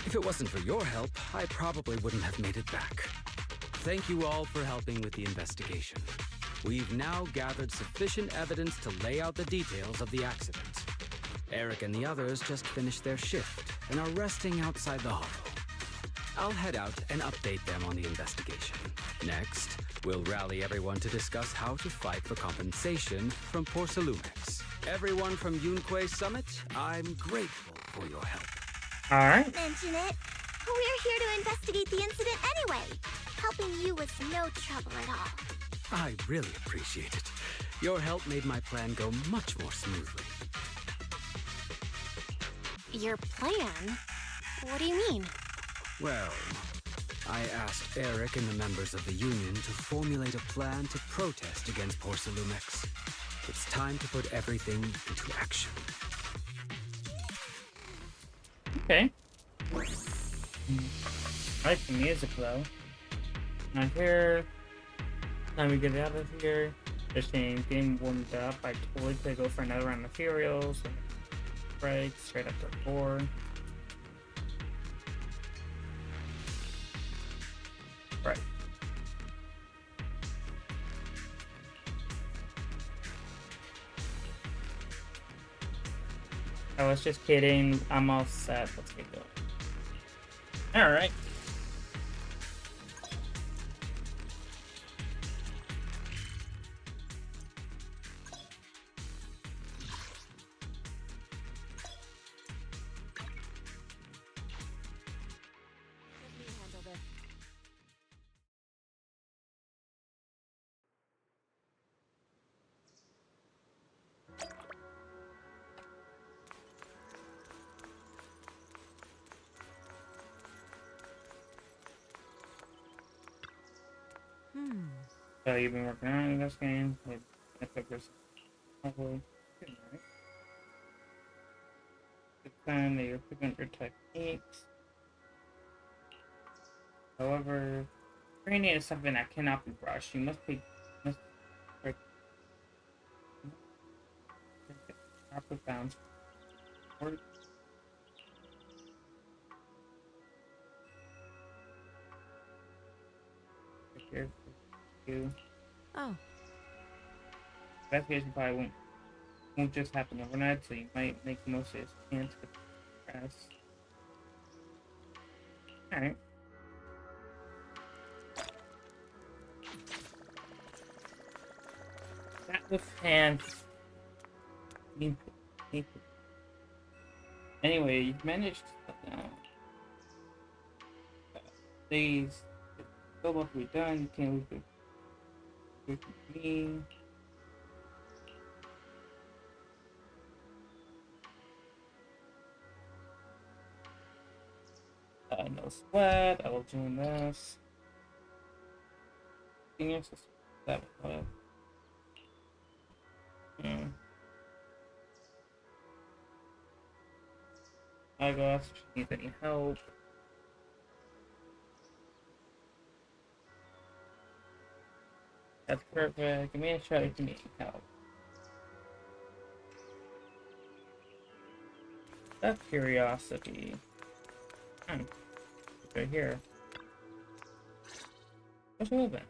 If it wasn't for your help, I probably wouldn't have made it back. Thank you all for helping with the investigation. We've now gathered sufficient evidence to lay out the details of the accident. Eric and the others just finished their shift and are resting outside the hollow. I'll head out and update them on the investigation. Next, we'll rally everyone to discuss how to fight for compensation from Porcelumex. Everyone from Yunquay Summit, I'm grateful for your help. Alright. Mention it. We're here to investigate the incident anyway. Helping you was no trouble at all. I really appreciate it. Your help made my plan go much more smoothly. Your plan? What do you mean? Well, I asked Eric and the members of the Union to formulate a plan to protest against Porcelumex. It's time to put everything into action. Okay. I like the music though. Now here, time we get out of here. Just getting warmed up. I totally could go for another round of ethereals. Break straight up to 4. Right. I was just kidding. I'm all set. Let's get going. Alright. So you've been working around in this game with Netflix, probably. Good, right? Good time that you're picking up your techniques. However, training is something that cannot be rushed. You must must break the proper bounds. Work. Here for you. Oh. Investigation probably won't just happen overnight, so you might make the most of this chance to progress. Alright. That with hands. Anyway, you've managed to these still must be done. You can't leave it with me. No sweat. I will do this. Genius. That was I go ask if she needs any help. That's perfect. Give me a shot if you need help. That's curiosity. Right here. What's moving?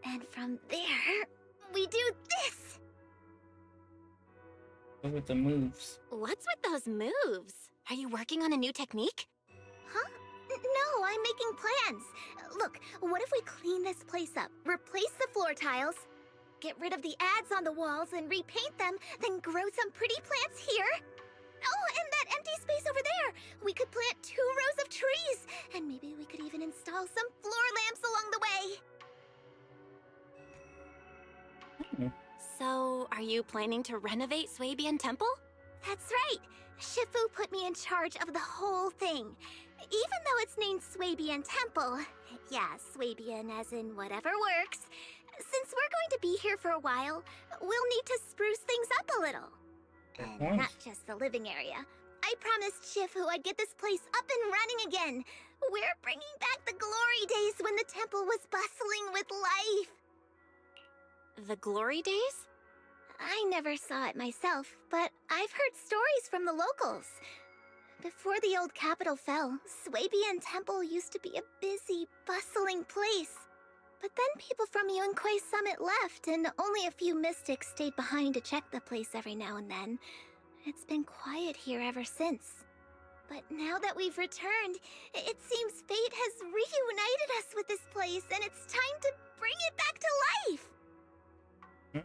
And from there, we do this! Look at the moves. What's with those moves? Are you working on a new technique? Huh? No, I'm making plans. Look, what if we clean this place up, replace the floor tiles, get rid of the ads on the walls and repaint them, then grow some pretty plants here? Oh, and that empty space over there! We could plant 2 rows of trees! And maybe we could even install some floor lamps along the way! So, are you planning to renovate Swabian Temple? That's right! Shifu put me in charge of the whole thing. Even though it's named Swabian Temple. Yeah, Swabian as in whatever works. Since we're going to be here for a while, we'll need to spruce things up a little. And not just the living area. I promised Shifu I'd get this place up and running again. We're bringing back the glory days when the temple was bustling with life. The glory days? I never saw it myself, but I've heard stories from the locals. Before the old capital fell, Swabian Temple used to be a busy, bustling place. But then people from Yunquay Summit left, and only a few mystics stayed behind to check the place every now and then. It's been quiet here ever since. But now that we've returned, it seems fate has reunited us with this place, and it's time to bring it back to life! I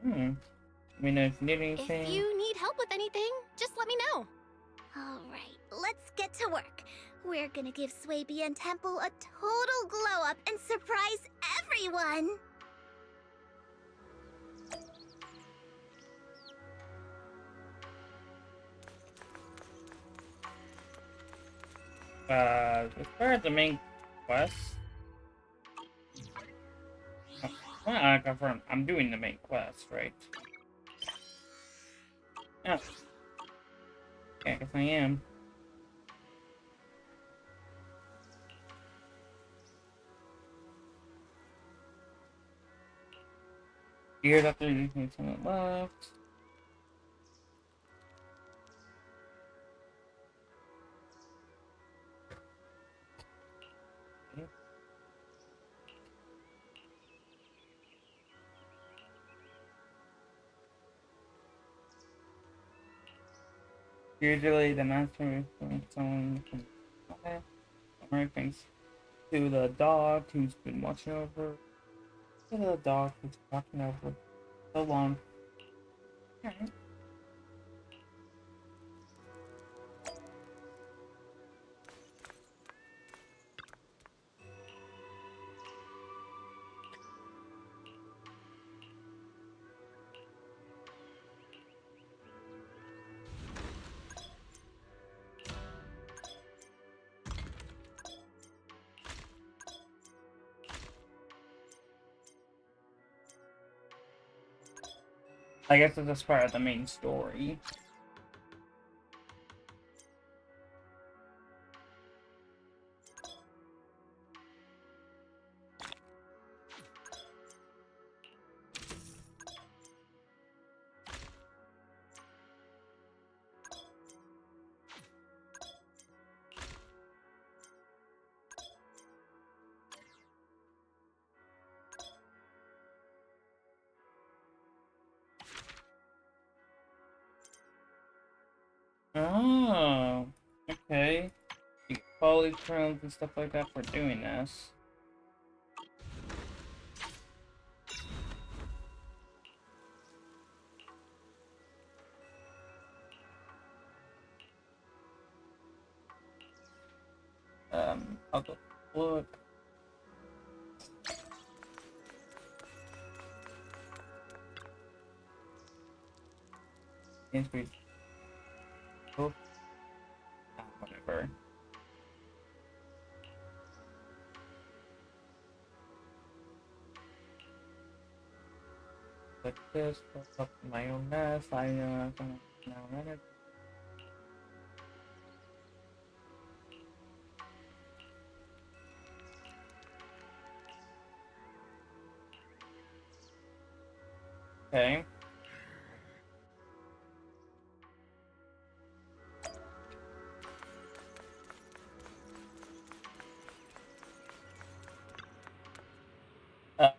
mean, if you need anything... If you need help with anything, just let me know. Alright, let's get to work. We're gonna give Swabian Temple a total glow-up and surprise everyone! As far as the main quest... I confirm, I'm doing the main quest, right? Oh. Okay, I guess I am. Years after using someone left. Usually the master is someone from alright, thanks to the dog who's been watching over. To the dog who's watching over so long. Alright. I guess it's just part of the main story. Oh, okay. You get polychromes and stuff like that for doing this. I'll go look. Seems to be. Oh, whatever. Like this, put up my own mess. I gonna now run it. Okay.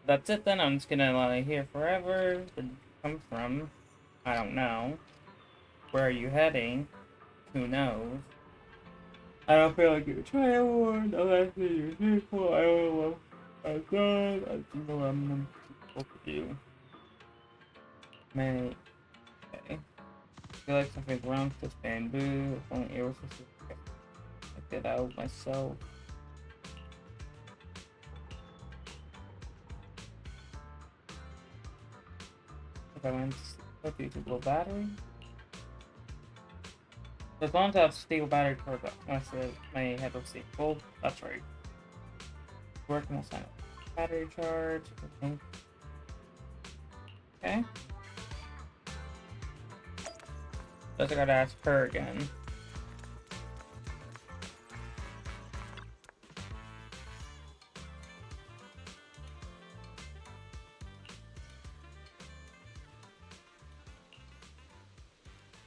That's it then. I'm just gonna lie here forever. Where did you come from? I don't know. Where are you heading? Who knows? I don't feel like you're trying one. Unless you're beautiful. I don't know what I've done. I don't know what I'm supposed to do. Many. Okay. I feel like something's wrong with this bamboo. If only it was just I get out myself. If I went to see steel battery. As long as I have steel battery charge up. I said my head will stay full. That's right. Working on sign up. Battery charge. Okay. Guess I gotta ask her again.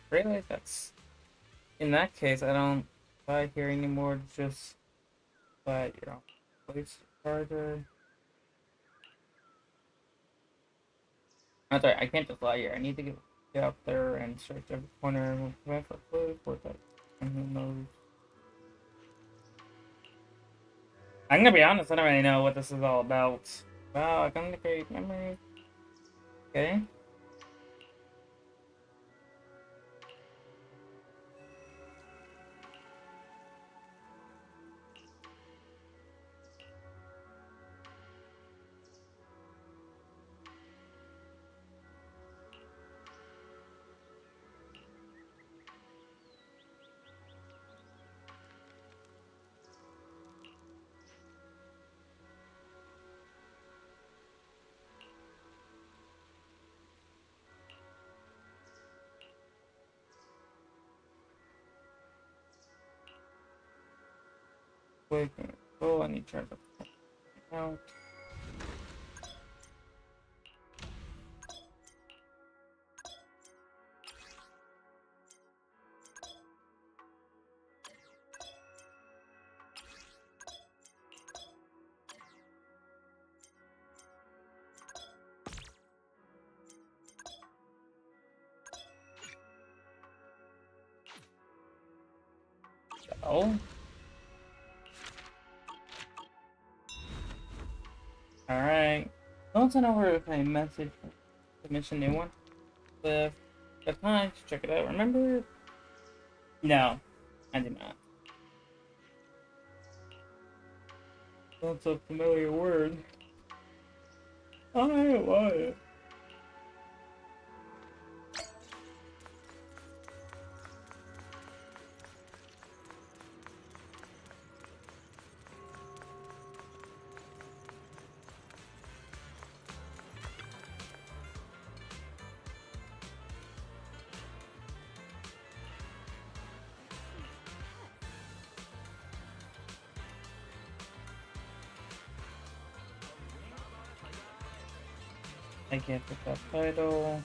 Really? That's... In that case, I don't buy here anymore. Just buy your own place charger. That's right. I can't just lie here. I need to get up there and search every corner and prevent for clues. Work out. And who knows? I'm gonna be honest. I don't really know what this is all about. Wow, I can create memories. Okay. Wait. Oh, I need to charge up. Out. Oh. Alright. Don't send over a message to mention new one. The time to check it out. Remember? No, I did not. That's a familiar word. I don't want it. I get the subtitle.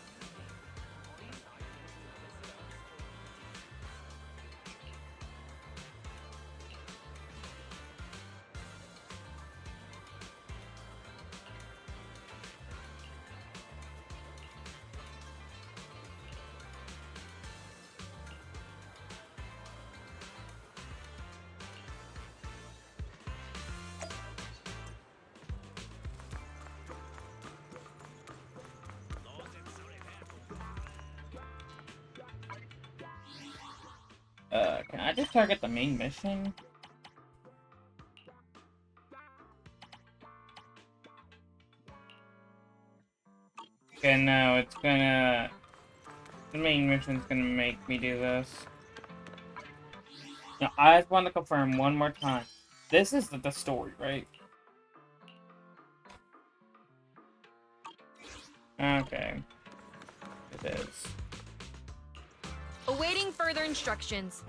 Can I just target the main mission? Okay, no, it's gonna... The main mission's gonna make me do this. Now, I just want to confirm one more time. This is the story, right? Okay. It is. Awaiting further instructions.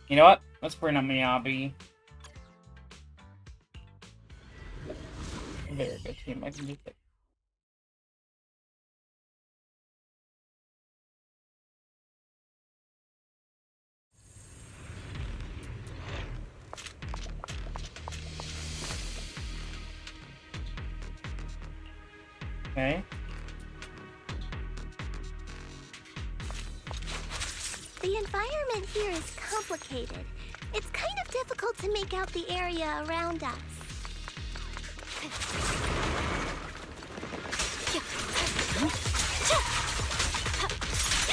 You know what? Let's bring up Miyabi. Very good team. I can do that. Okay. The environment here is complicated. It's kind of difficult to make out the area around us.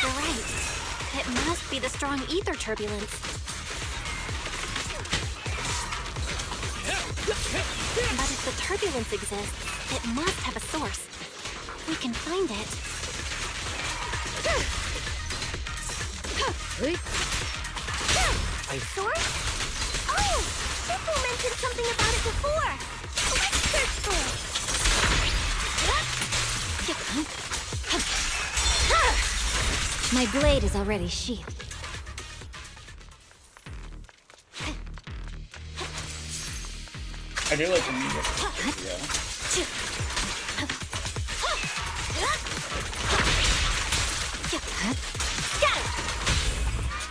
You're right. It must be the strong ether turbulence. But if the turbulence exists, it must have a source. We can find it. Source? Oh! Shifu mentioned something about it before! Let's search for it! My blade is already sheathed. I do like the music. Yeah.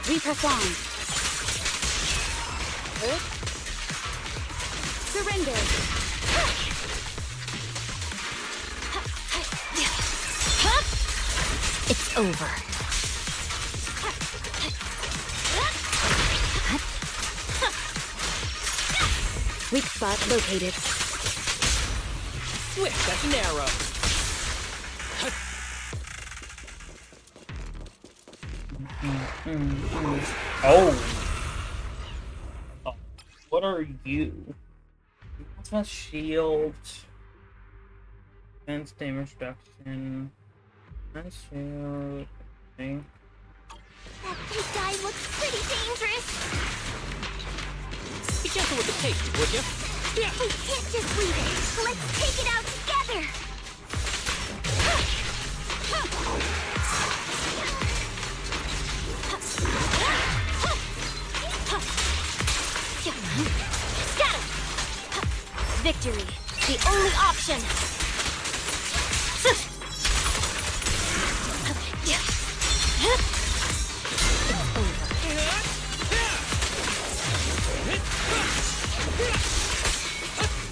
Reperform. Surrender. It's over. Weak spot located. Swift as an arrow. Oh. What are you? What's shield? Defense damage reduction. Defense shield. Okay. That big guy looks pretty dangerous. Be gentle with the taste, would you? We can't just leave it. Let's take it out together. Victory, the only option.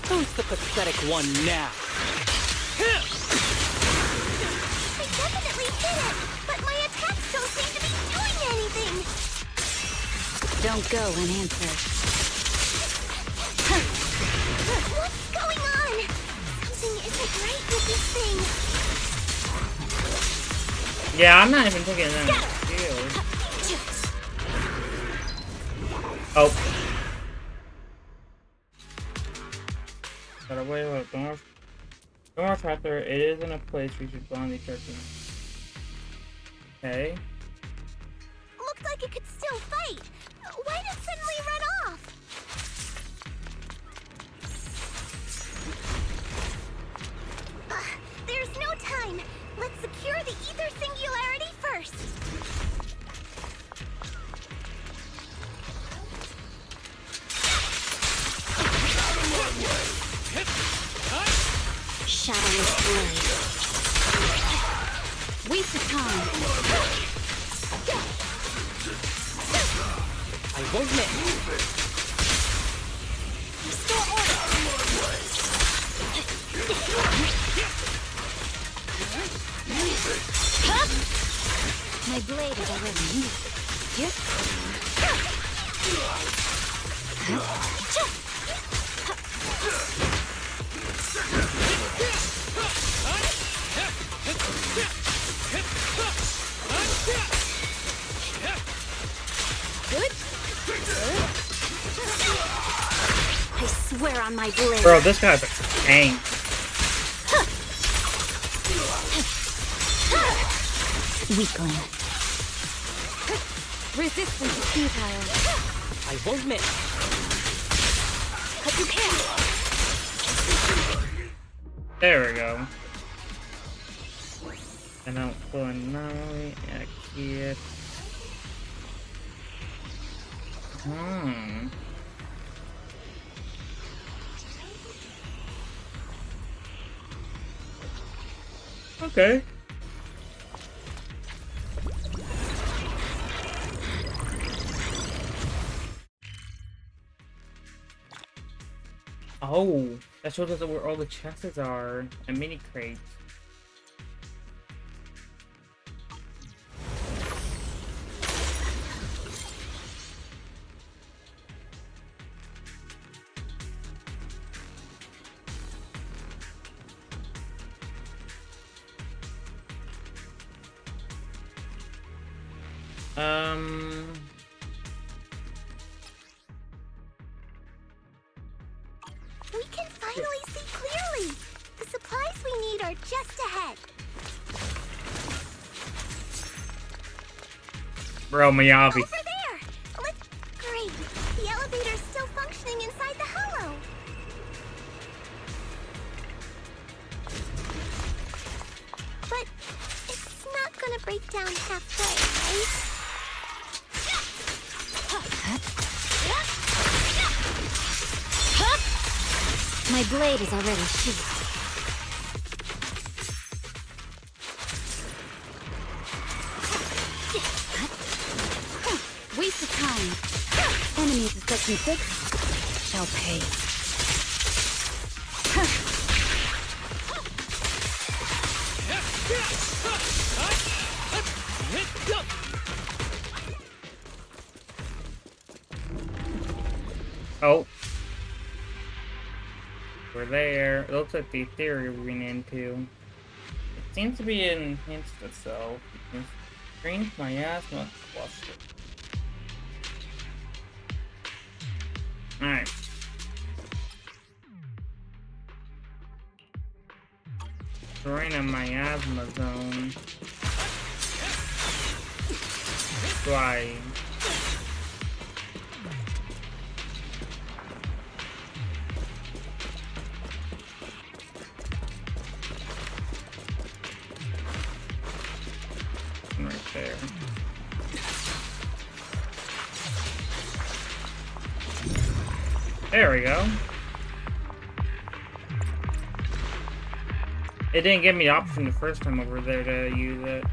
Who's the pathetic one now? I definitely hit it, but my attacks don't seem to be doing anything. Don't go unanswered. What's going on? Something isn't right with this thing. Yeah, I'm not even taking that shield. Oh. Wait, don't worry, Trapper. It isn't a place we should blindly check in. Okay. Looked like it could still fight. Why did it suddenly run off? There's no time. Let's secure the ether singularity first. Shut shadowless blade. Waste of time. I won't miss. Restore order. My blade is already used. Here. Good. I swear on my blade. Bro, this guy's a tank. Weakling. Resistance is futile. I won't miss. But you can. There we go. And I'm pulling Nolly at kid. Okay. Oh, that shows us where all the chests are and mini crates. We can finally see clearly. The supplies we need are just ahead. Bro, Miyabi. Over there. Great. The elevator's still functioning inside the hollow. But it's not gonna break down halfway, right? My blade is already sheathed. Waste of time. Enemies of Section 6 shall pay. Oh. We're there. It looks like the theory we went into. It seems to be enhanced itself. Strange miasma cluster. Alright. Destroying a miasma zone. Try. Right there. There we go. It didn't give me the option the first time over there to use it.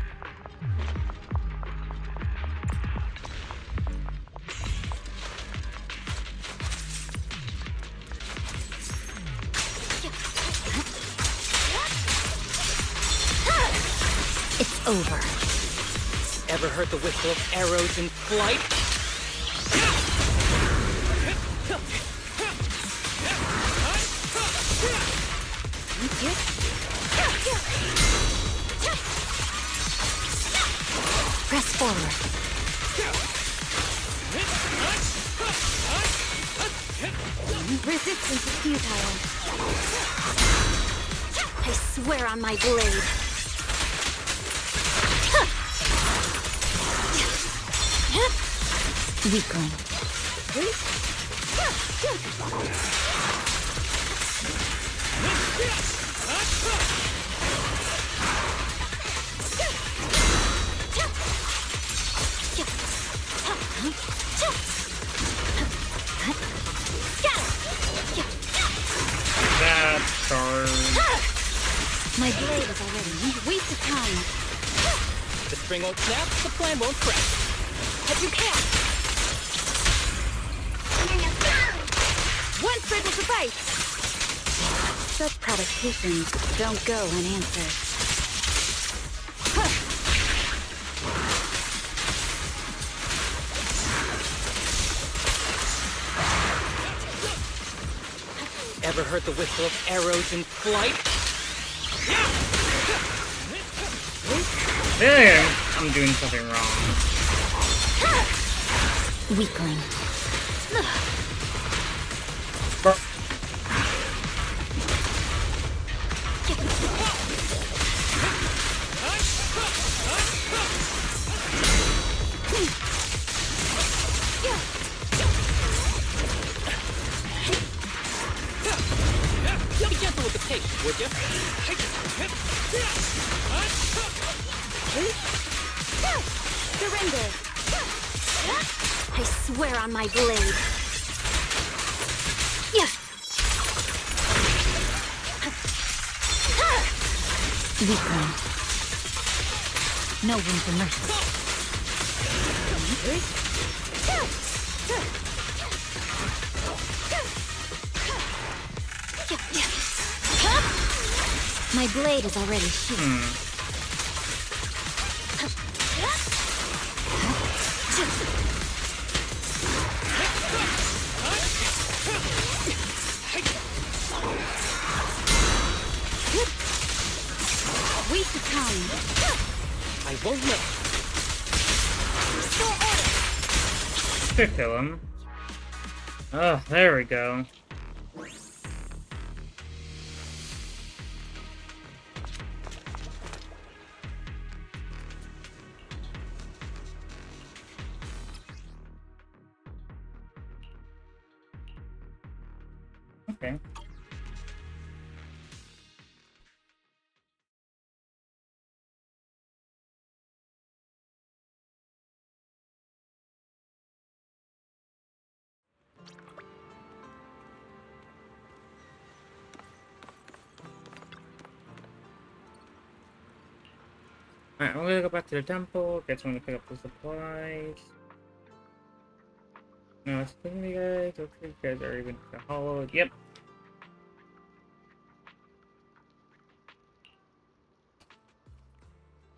It's over. Ever heard the whistle of arrows in flight? Press forward. Resistance is futile. I swear on my blade. Weakling. That charge. My blade is already waste of time. The string won't snap, the plan won't crack. But you can't. One split will suffice. Such provocations don't go unanswered. Ever heard the whistle of arrows in flight? There, I'm doing something wrong. Weakling. Be gentle with the pace, would you? Surrender. I swear on my blade. Weakling. No room for mercy. My blade is already sheathed. Waste of time. I won't let. Should kill him. Oh, there we go. Okay. Alright, I'm gonna go back to the temple, get someone to pick up the supplies. No, it's picking you guys. Looks like you guys are even the hollow. Yep.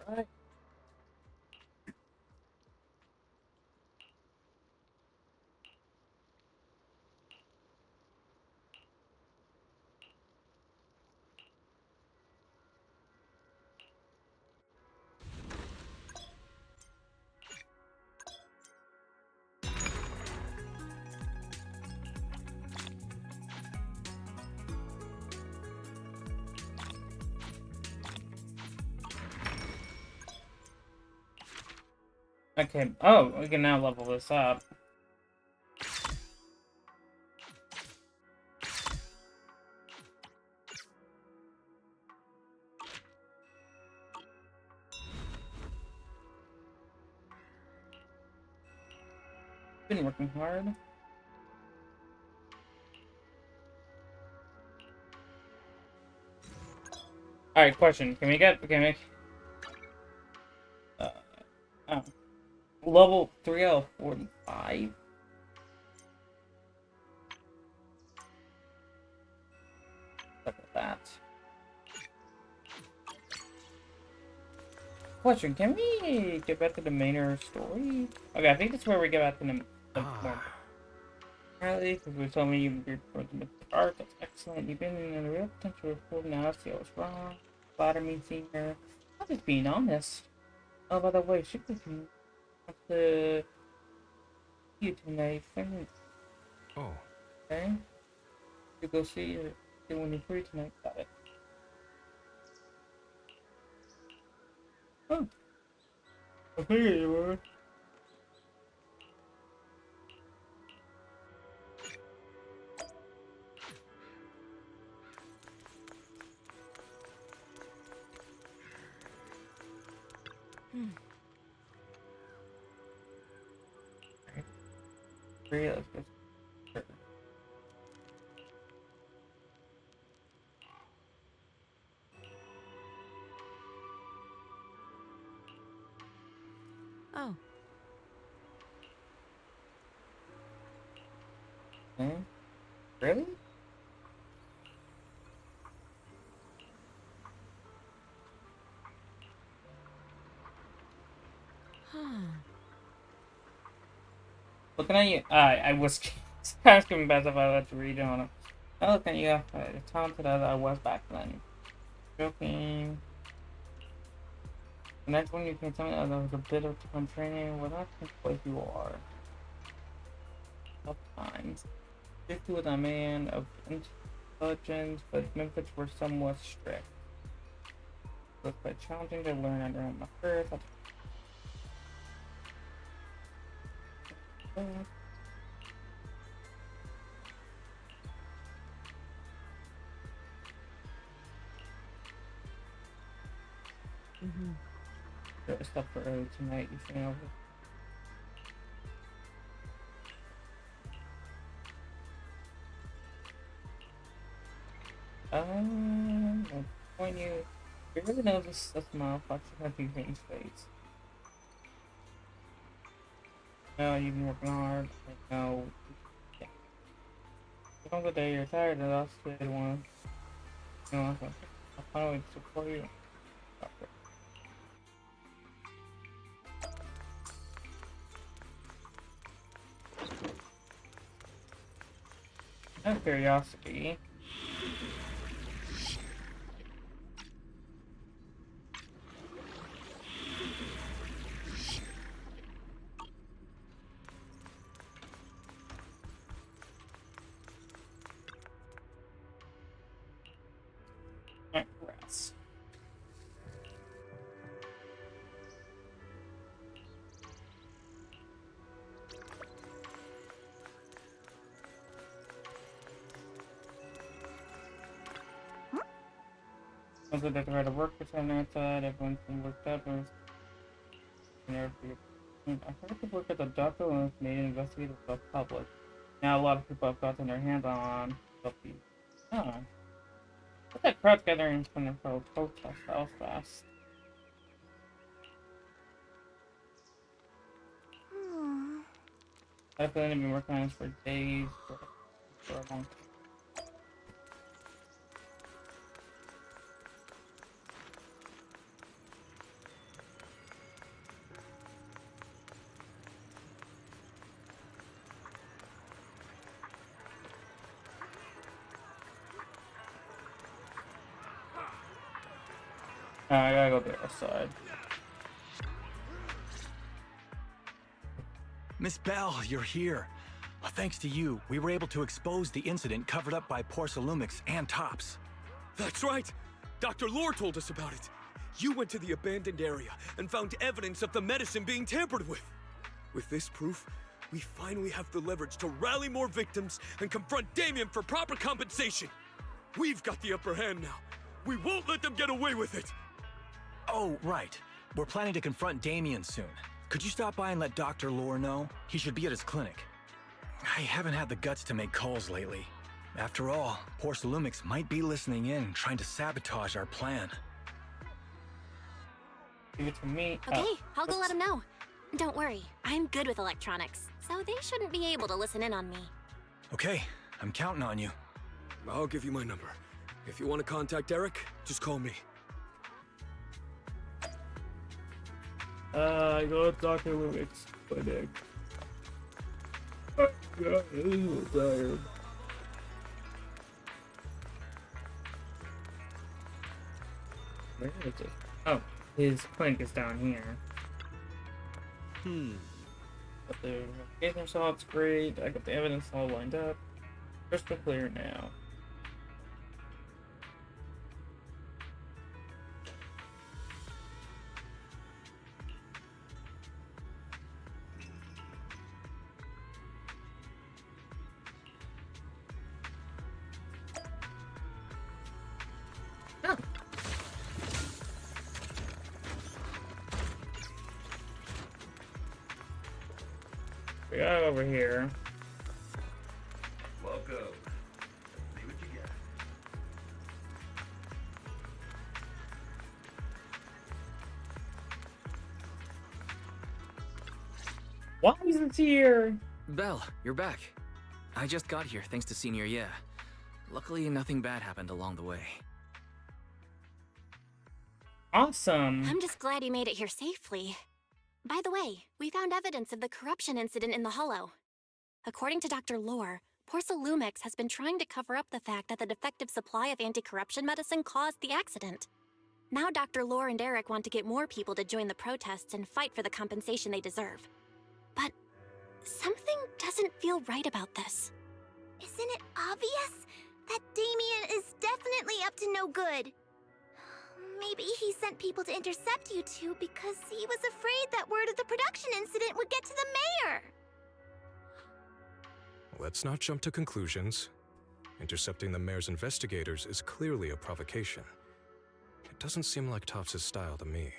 Right. Okay. Oh, we can now level this up. Been working hard. Alright, question. Can we make oh. Level 3 out of 45? Look at that. Question, can we get back to the main story? Okay, I think that's where we get back to the apparently, because we told me you were for the art, that's excellent. You've been in a real potential for now. I see I was wrong. Flatter me, senior. I'm just being honest. Oh, by the way, should we want to you tonight? Oh. Okay. You go see you when you're free tonight. Got it. Oh. I figured you were. Let's go. Really? Looking at you, I was asking best if I let you read on it. I look at you, talented as I was back then. Joking. The next one you can tell me that there was a bit of time training. Well, that's what you are. Tough times. 50 was a man of intelligence, but methods were somewhat strict. It was quite challenging to learn under my first. Stuff for early tonight, you think over. When you really notice a smile flashing on your face. No, you've been working hard. I know. Yeah. Some the day you're tired, and that's the good one. You know, I'll finally support you. Out of curiosity. Rest. Also, they try to work for something outside. Everyone's been worked up. I heard the work at the doctor was made an investigative of the public. Now a lot of people have gotten their hands on the what's that crowd gathering from the protest house fast? I've been working on this for days, for a long time. I gotta go to the other side. Miss Bell, you're here. Thanks to you, we were able to expose the incident covered up by Porcelumix and Tops. That's right! Dr. Lore told us about it. You went to the abandoned area and found evidence of the medicine being tampered with. With this proof, we finally have the leverage to rally more victims and confront Damien for proper compensation. We've got the upper hand now. We won't let them get away with it. Oh, right. We're planning to confront Damien soon. Could you stop by and let Dr. Lore know? He should be at his clinic. I haven't had the guts to make calls lately. After all, Porcelumix might be listening in, trying to sabotage our plan. Give it to me. Okay, I'll go let him know. Don't worry, I'm good with electronics, so they shouldn't be able to listen in on me. Okay, I'm counting on you. I'll give you my number. If you want to contact Eric, just call me. I got Dr. Lumix clinic. Oh, God, I'm so tired. Where is it? Oh, his clinic is down here. But the investigation results great. I got the evidence all lined up. Crystal clear now. We got over here. Welcome. See what you got. Why is it here? Belle, you're back. I just got here thanks to Senior Ye. Luckily, nothing bad happened along the way. Awesome. I'm just glad you made it here safely. By the way, we found evidence of the corruption incident in the Hollow. According to Dr. Lore, Porcelumex has been trying to cover up the fact that the defective supply of anti-corruption medicine caused the accident. Now Dr. Lore and Eric want to get more people to join the protests and fight for the compensation they deserve. But something doesn't feel right about this. Isn't it obvious that Damien is definitely up to no good? Maybe he sent people to intercept you two because he was afraid that word of the production incident would get to the mayor. Let's not jump to conclusions. Intercepting the mayor's investigators is clearly a provocation. It doesn't seem like Topps' style to me.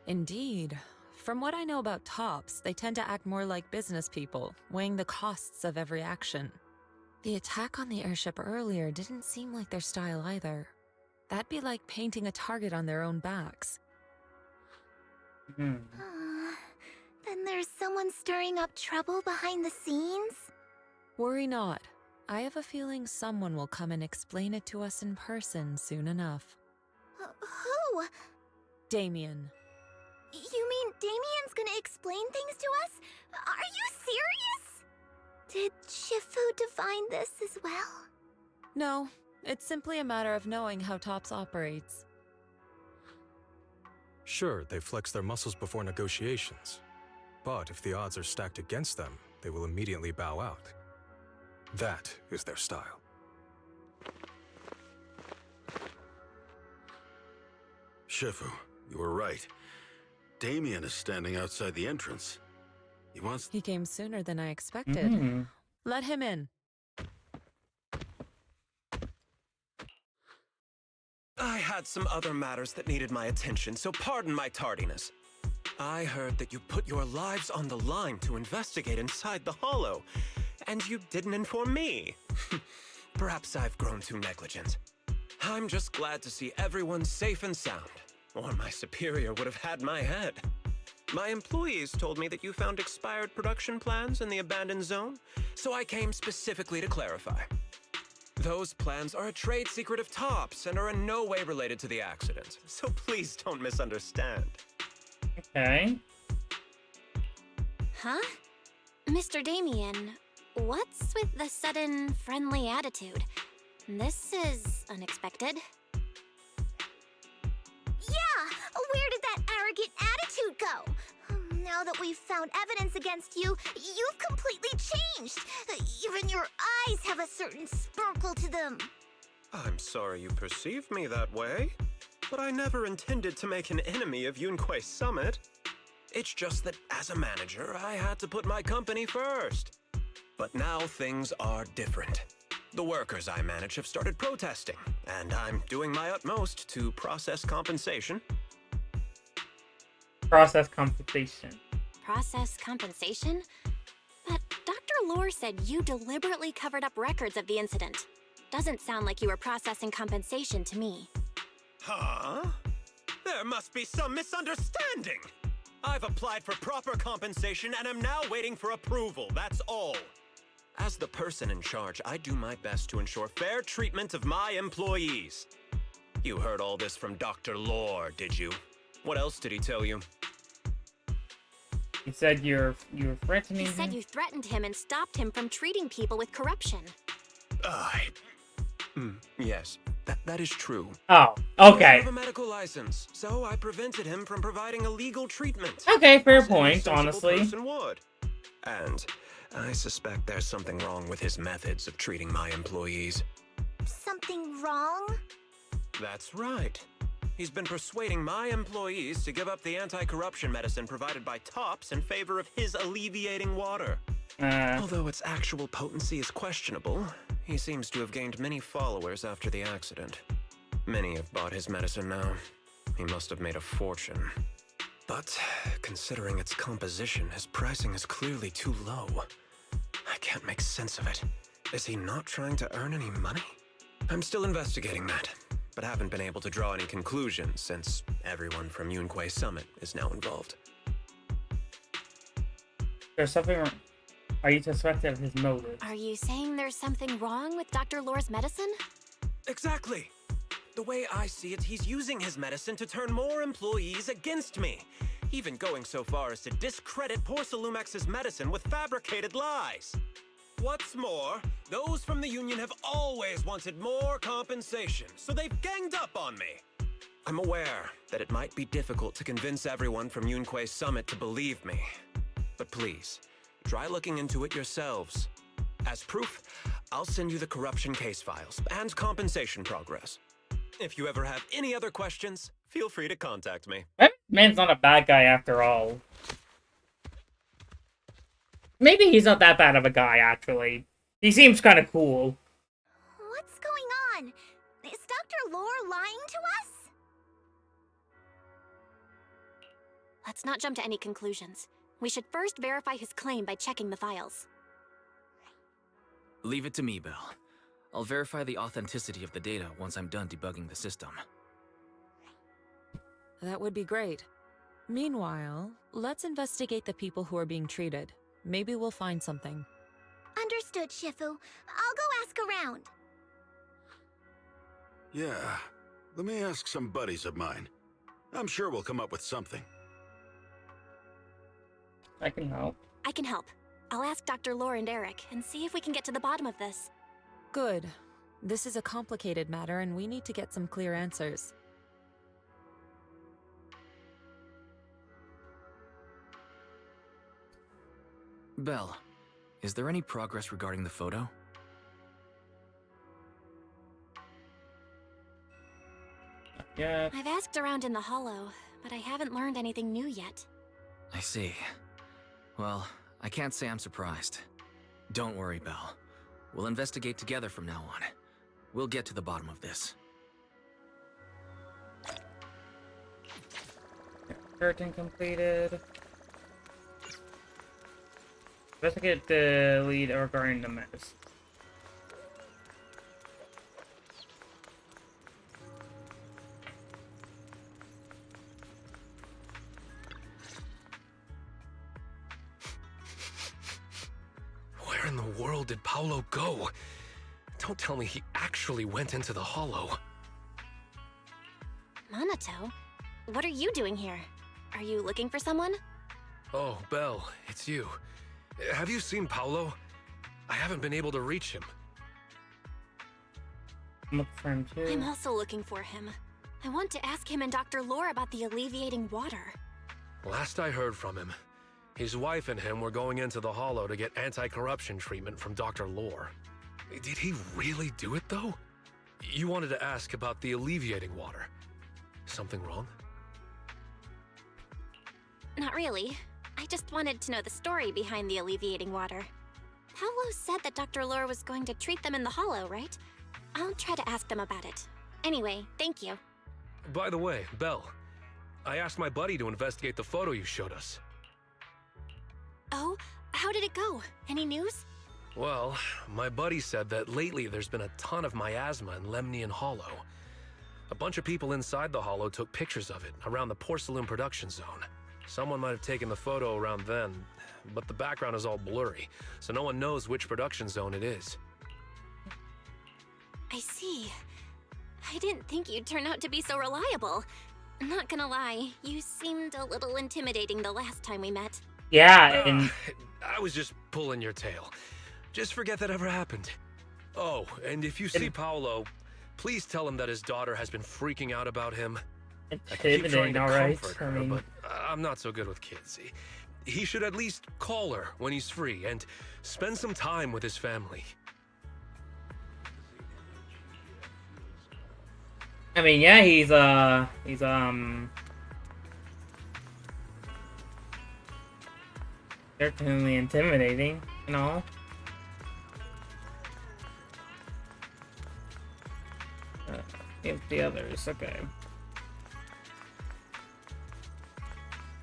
Indeed. From what I know about Topps, they tend to act more like business people, weighing the costs of every action. The attack on the airship earlier didn't seem like their style either. That'd be like painting a target on their own backs. Then there's someone stirring up trouble behind the scenes? Worry not. I have a feeling someone will come and explain it to us in person soon enough. Who? Damien. You mean Damien's gonna explain things to us? Are you serious? Did Shifu divine this as well? No, it's simply a matter of knowing how Topps operates. Sure, they flex their muscles before negotiations. But if the odds are stacked against them, they will immediately bow out. That is their style. Shifu, you were right. Damien is standing outside the entrance. He came sooner than I expected. Mm-hmm. Let him in. I had some other matters that needed my attention, so pardon my tardiness. I heard that you put your lives on the line to investigate inside the Hollow, and you didn't inform me. Perhaps I've grown too negligent. I'm just glad to see everyone safe and sound, or my superior would have had my head. My employees told me that you found expired production plans in the abandoned zone, so I came specifically to clarify. Those plans are a trade secret of Topps and are in no way related to the accident, so please don't misunderstand. Okay. Huh? Mr. Damien, what's with the sudden friendly attitude? This is unexpected. Yeah! Where did that arrogant attitude go? Now that we've found evidence against you, you've completely changed. Even your eyes have a certain sparkle to them. I'm sorry you perceive me that way, but I never intended to make an enemy of Yunquei Summit. It's just that as a manager, I had to put my company first. But now things are different. The workers I manage have started protesting, and I'm doing my utmost to process compensation. Process compensation. Process compensation? But Dr. Lore said you deliberately covered up records of the incident. Doesn't sound like you were processing compensation to me. Huh? There must be some misunderstanding. I've applied for proper compensation and am now waiting for approval, that's all. As the person in charge, I do my best to ensure fair treatment of my employees. You heard all this from Dr. Lore, did you? What else did he tell you? He said you're threatening He said him? you threatened him and stopped him from treating people with corruption. Yes, that is true. Oh, He doesn't okay. have a medical license, so I prevented him from providing a legal treatment. Okay, fair As any point, sensible honestly. person would. And I suspect there's something wrong with his methods of treating my employees. Something wrong? That's right. He's been persuading my employees to give up the anti-corruption medicine provided by Topps in favor of his alleviating water. Although its actual potency is questionable, he seems to have gained many followers after the accident. Many have bought his medicine now. He must have made a fortune. But considering its composition, his pricing is clearly too low. I can't make sense of it. Is he not trying to earn any money? I'm still investigating that, but haven't been able to draw any conclusions since everyone from Yunquei Summit is now involved. There's something wrong. Are you suspected of his motive? Are you saying there's something wrong with Dr. Lore's medicine? Exactly. The way I see it, he's using his medicine to turn more employees against me. Even going so far as to discredit Porcelumex's medicine with fabricated lies. What's more, those from the Union have always wanted more compensation, so they've ganged up on me. I'm aware that it might be difficult to convince everyone from Yunquei Summit to believe me. But please, try looking into it yourselves. As proof, I'll send you the corruption case files and compensation progress. If you ever have any other questions, feel free to contact me. That man's not a bad guy after all. Maybe he's not that bad of a guy, actually. He seems kind of cool. What's going on? Is Dr. Lore lying to us? Let's not jump to any conclusions. We should first verify his claim by checking the files. Leave it to me, Belle. I'll verify the authenticity of the data once I'm done debugging the system. That would be great. Meanwhile, let's investigate the people who are being treated. Maybe we'll find something. Understood, Shifu. I'll go ask around. Yeah, let me ask some buddies of mine. I'm sure we'll come up with something. I can help. I can help. I'll ask Dr. Lore and Eric and see if we can get to the bottom of this. Good. This is a complicated matter and we need to get some clear answers. Belle, is there any progress regarding the photo? Yeah. I've asked around in the Hollow, but I haven't learned anything new yet. I see. Well, I can't say I'm surprised. Don't worry, Belle. We'll investigate together from now on. We'll get to the bottom of this. Curtain completed. Investigate the lead regarding the mess. Where in the world did Paolo go? Don't tell me he actually went into the Hollow. Minato? What are you doing here? Are you looking for someone? Oh, Belle, it's you. Have you seen Paolo? I haven't been able to reach him. I'm looking for him too. I'm also looking for him. I want to ask him and Dr. Lore about the alleviating water. Last I heard from him, his wife and him were going into the Hollow to get anti-corruption treatment from Dr. Lore. Did he really do it, though? You wanted to ask about the alleviating water. Something wrong? Not really. I just wanted to know the story behind the alleviating water. Paolo said that Dr. Lore was going to treat them in the Hollow, right? I'll try to ask them about it. Anyway, thank you. By the way, Belle, I asked my buddy to investigate the photo you showed us. Oh, how did it go? Any news? Well, my buddy said that lately there's been a ton of miasma in Lemnian Hollow. A bunch of people inside the Hollow took pictures of it around the porcelain production zone. Someone might have taken the photo around then, but the background is all blurry, so no one knows which production zone it is. I see. I didn't think you'd turn out to be so reliable. Not gonna lie, you seemed a little intimidating the last time we met. Yeah, and I was just pulling your tail. Just forget that ever happened. Oh, and if you see Paolo, please tell him that his daughter has been freaking out about him. I keep trying to comfort her, but I'm not so good with kids. He should at least call her when he's free and spend some time with his family. I mean, yeah, he's certainly intimidating, you know. Give the others, okay.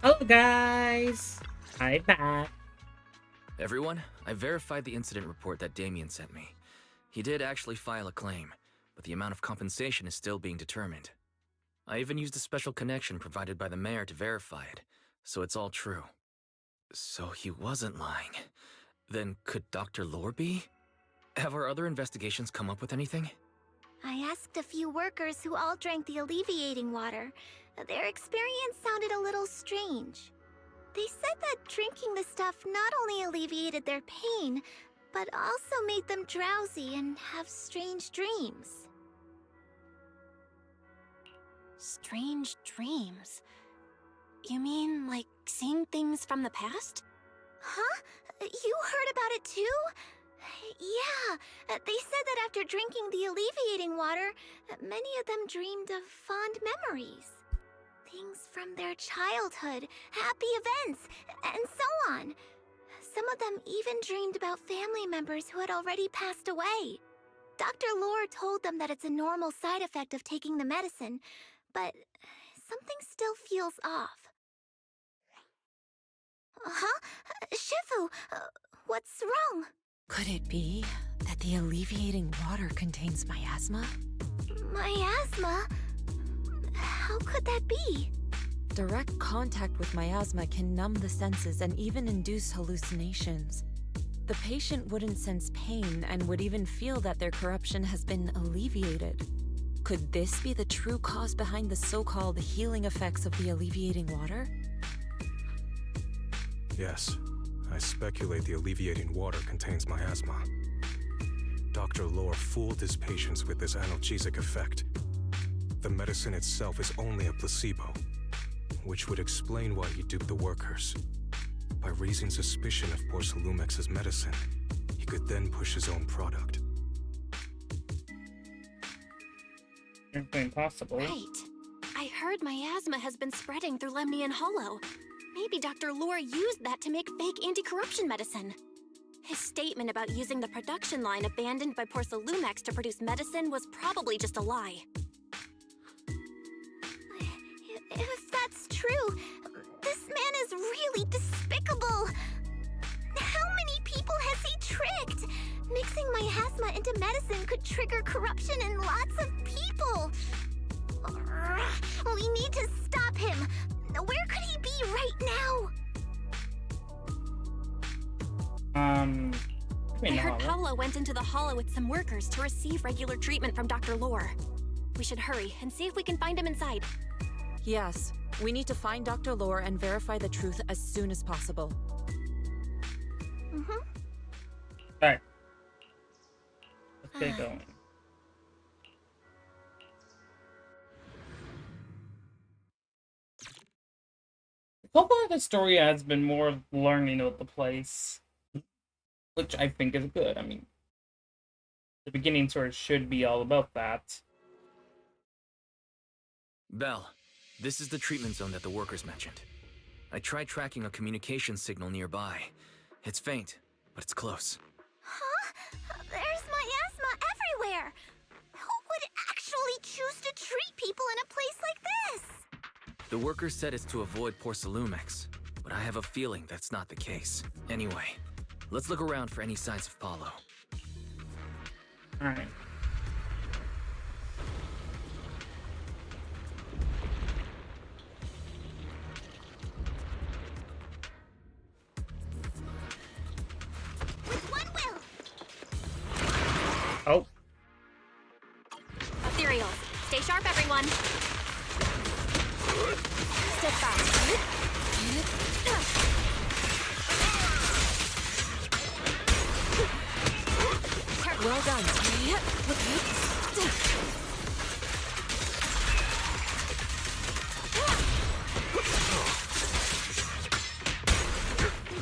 Hello, guys. Hi, back. Everyone, I verified the incident report that Damien sent me. He did actually file a claim, but the amount of compensation is still being determined. I even used a special connection provided by the mayor to verify it, so it's all true. So he wasn't lying. Then could Dr. Lore be? Have our other investigations come up with anything? I asked a few workers who all drank the alleviating water. Their experience sounded a little strange. They said that drinking the stuff not only alleviated their pain, but also made them drowsy and have strange dreams. Strange dreams? You mean, like, seeing things from the past? Huh? You heard about it too? Yeah, they said that after drinking the alleviating water, many of them dreamed of fond memories. Things from their childhood, happy events, and so on. Some of them even dreamed about family members who had already passed away. Dr. Lore told them that it's a normal side effect of taking the medicine, but something still feels off. Huh? Shifu, what's wrong? Could it be that the alleviating water contains miasma? Miasma? How could that be? Direct contact with miasma can numb the senses and even induce hallucinations. The patient wouldn't sense pain and would even feel that their corruption has been alleviated. Could this be the true cause behind the so-called healing effects of the alleviating water? Yes, I speculate the alleviating water contains miasma. Dr. Lore fooled his patients with this analgesic effect. The medicine itself is only a placebo, which would explain why he duped the workers. By raising suspicion of Porcelumex's medicine, he could then push his own product. Everything possible. Right. I heard miasma has been spreading through Lemnian Hollow. Maybe Dr. Lore used that to make fake anti-corruption medicine. His statement about using the production line abandoned by Porcelumex to produce medicine was probably just a lie. If that's true, this man is really despicable. How many people has he tricked? Mixing miasma into medicine could trigger corruption in lots of people. We need to stop him. Where could he be right now? I heard Paolo went into the hollow with some workers to receive regular treatment from Dr. Lore. We should hurry and see if we can find him inside. Yes, we need to find Dr. Lore and verify the truth as soon as possible. Alright. Let's get going. So far, the story has been more of learning about the place, which I think is good. I mean, the beginning sort of should be all about that. Belle, this is the treatment zone that the workers mentioned. I tried tracking a communication signal nearby. It's faint, but it's close. Huh? There's miasma everywhere. Who would actually choose to treat people in a place like this? The workers said it's to avoid Porcelumex, but I have a feeling that's not the case. Anyway, let's look around for any signs of Paolo. Alright. Oh. Ethereal, stay sharp, everyone. Step fast. Well done.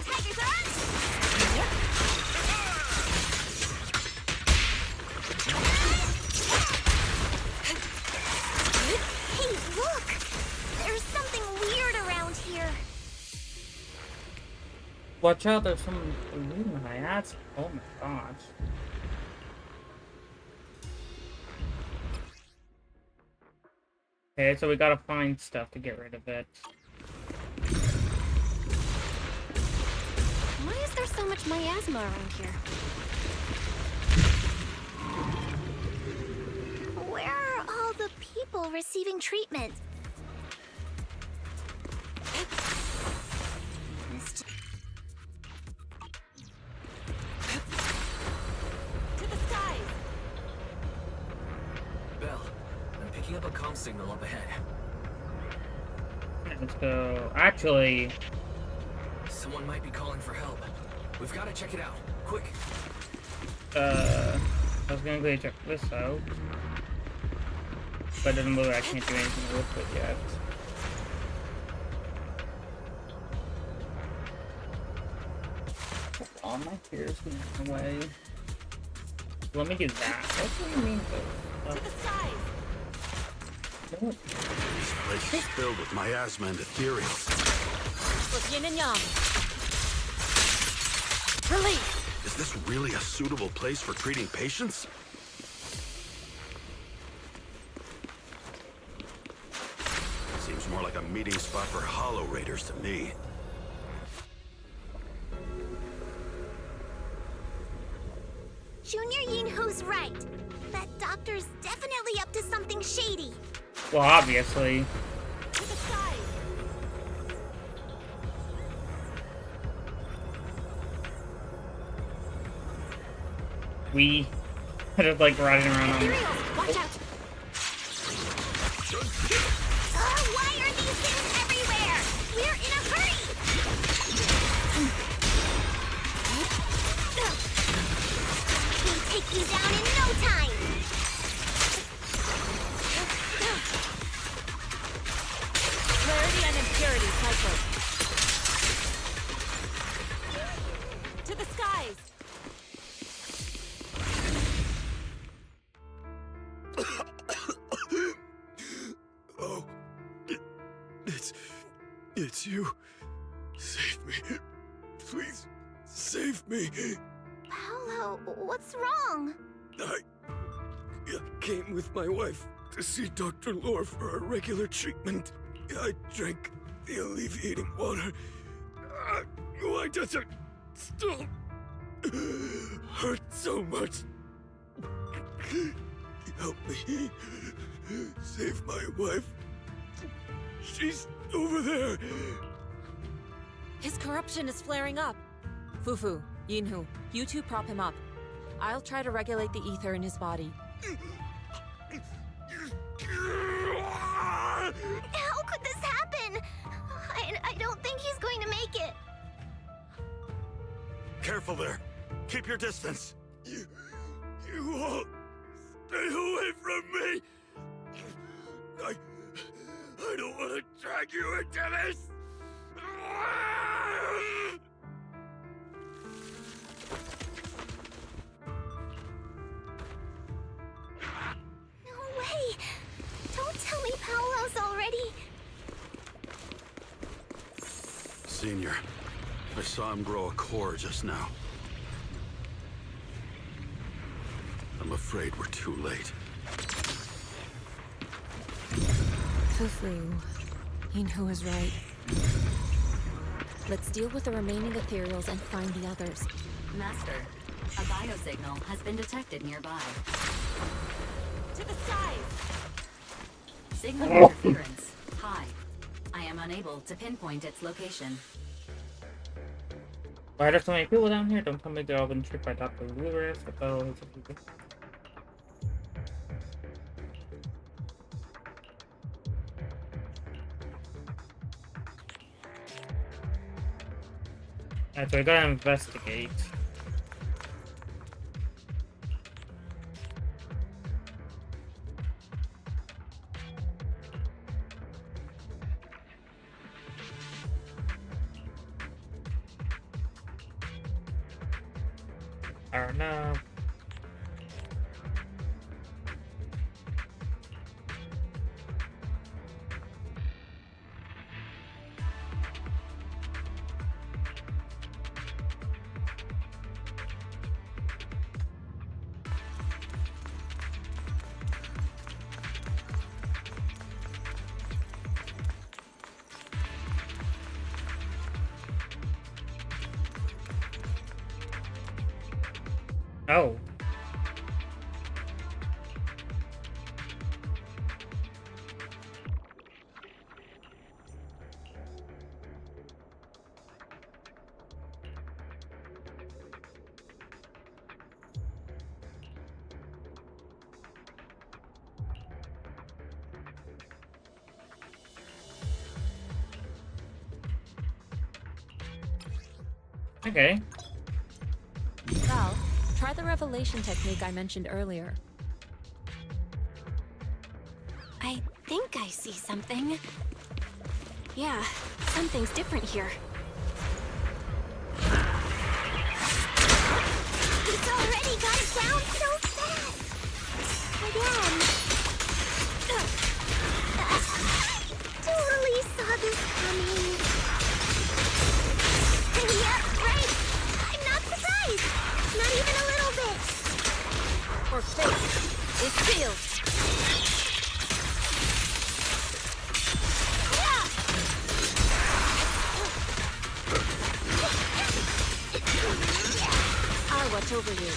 Tigers are up! Hey, look! There's something weird around here. Watch out, there's someone leaving my ass. Oh my gosh. Okay, so we gotta find stuff to get rid of it. Why is there so much miasma around here? Where are all the people receiving treatment? up a comm signal up ahead. Let's go. Actually, Someone might be calling for help. We've got to check it out. Quick. I was gonna go check this out. But it doesn't look like I can't do anything with it yet. All my fears getting away. Let me do that. What do you mean? To the side. This place is filled with miasma and ethereals. With yin and yang. Release! Is this really a suitable place for treating patients? Seems more like a meeting spot for Hollow Raiders to me. Junior Yinhu's right. That doctor's definitely up to something shady. Well, obviously. To the side. We are just like riding around on. Watch out! Why are these things everywhere? We're in a hurry! We'll take you down in no time! Clarity and impurity cycle. To the skies! Oh, it's you. Save me. Please, save me. Paolo, what's wrong? I came with my wife to see Dr. Lore for a regular treatment. I drank the alleviating water. Why does it still hurt so much? Help me. Save my wife. She's over there. His corruption is flaring up. Fufu, Yinhu, you two prop him up. I'll try to regulate the ether in his body. How could this happen? I don't think he's going to make it. Careful there. Keep your distance. You all stay away from me. I don't want to drag you into this. No way! Don't tell me Paolo's already... Senior, I saw him grow a core just now. I'm afraid we're too late. Fufu, Yinhu is right. Let's deal with the remaining ethereals and find the others. Master, a biosignal has been detected nearby. To the side! Signal interference. High. I am unable to pinpoint its location. Why are there so many people down here? Don't tell me they've all been tricked by Dr. Lewis. Alright, so we gotta investigate. I don't know. Oh. Okay. Val, try the revelation technique I mentioned earlier. I think I see something. Yeah, something's different here. He's already got it down so fast! Again. Totally saw this coming. Yep, right. I'm not surprised. Not even a little bit. Or fate is sealed. I'll watch over you.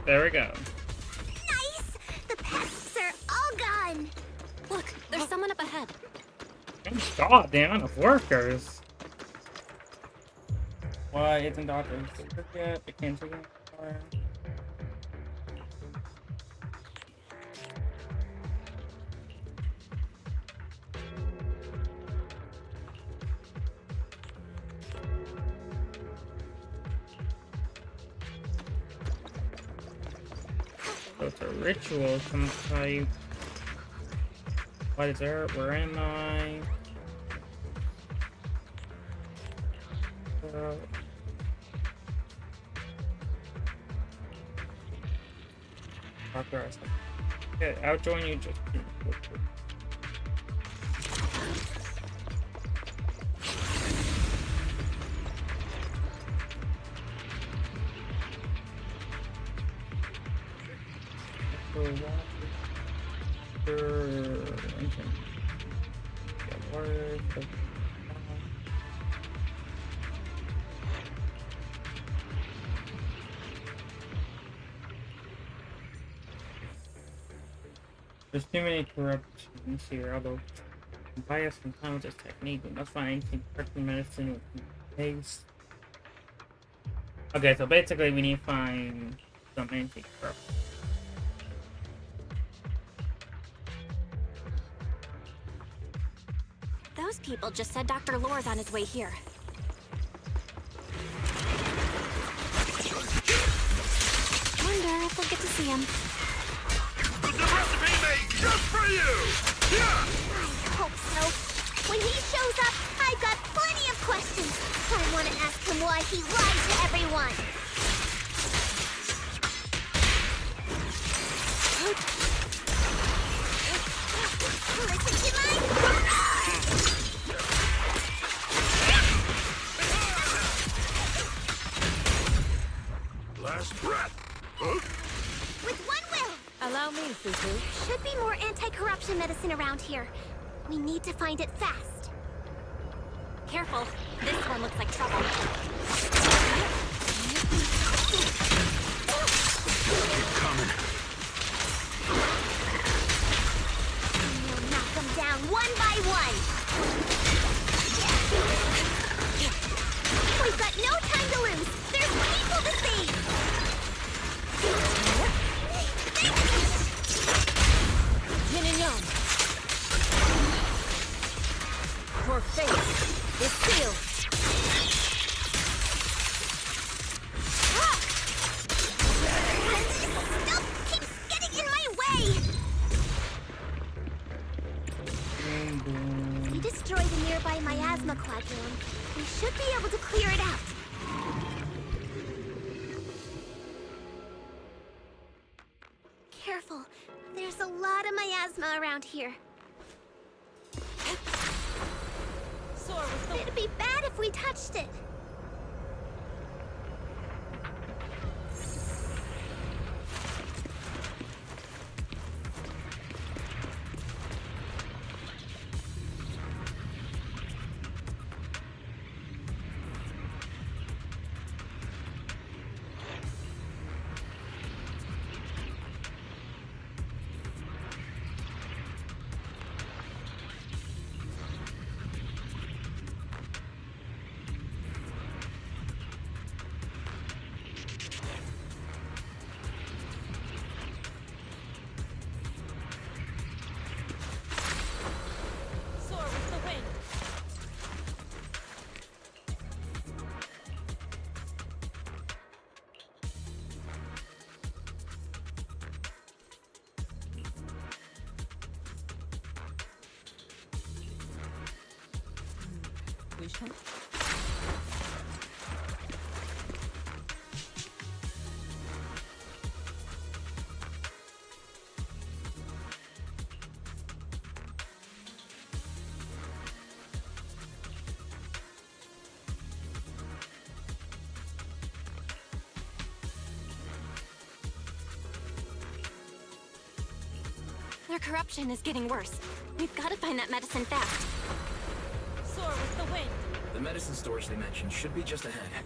There we go. Nice! The pests are all gone. Look, there's someone up ahead. God, the amount of workers. Why isn't Dr. yet? I can't take it anymore. So it's a ritual some type. What is there? Where am I? Okay, I'll join you just. There's too many corruptions here, although bias sometimes this technique, but that's not anything correcting medicine with pace. Okay, so basically we need to find some anti-corruption. Those people just said Dr. Lore's on his way here. Wonder if we'll get to see him. There's a recipe made just for you! Yeah! I hope so. When he shows up, I've got plenty of questions. I want to ask him why he lied to everyone. Listen to my... Last breath! Huh? With one will! Allow me, Fufu. Should be more anti-corruption medicine around here. We need to find it fast. Careful, this one looks like trouble. Keep coming. We'll knock them down one by one. We've got no time to lose. There's people to save. Yin and Yang. Your fate is sealed. Stuff keeps getting in my way. We destroy the nearby miasma quadrillion. We should be able to clear it out. Careful. There's a lot of miasma around here. It'd be bad if we touched it. solution? Their corruption is getting worse. We've got to find that medicine fast. Soar with the wind. The medicine storage they mentioned should be just ahead.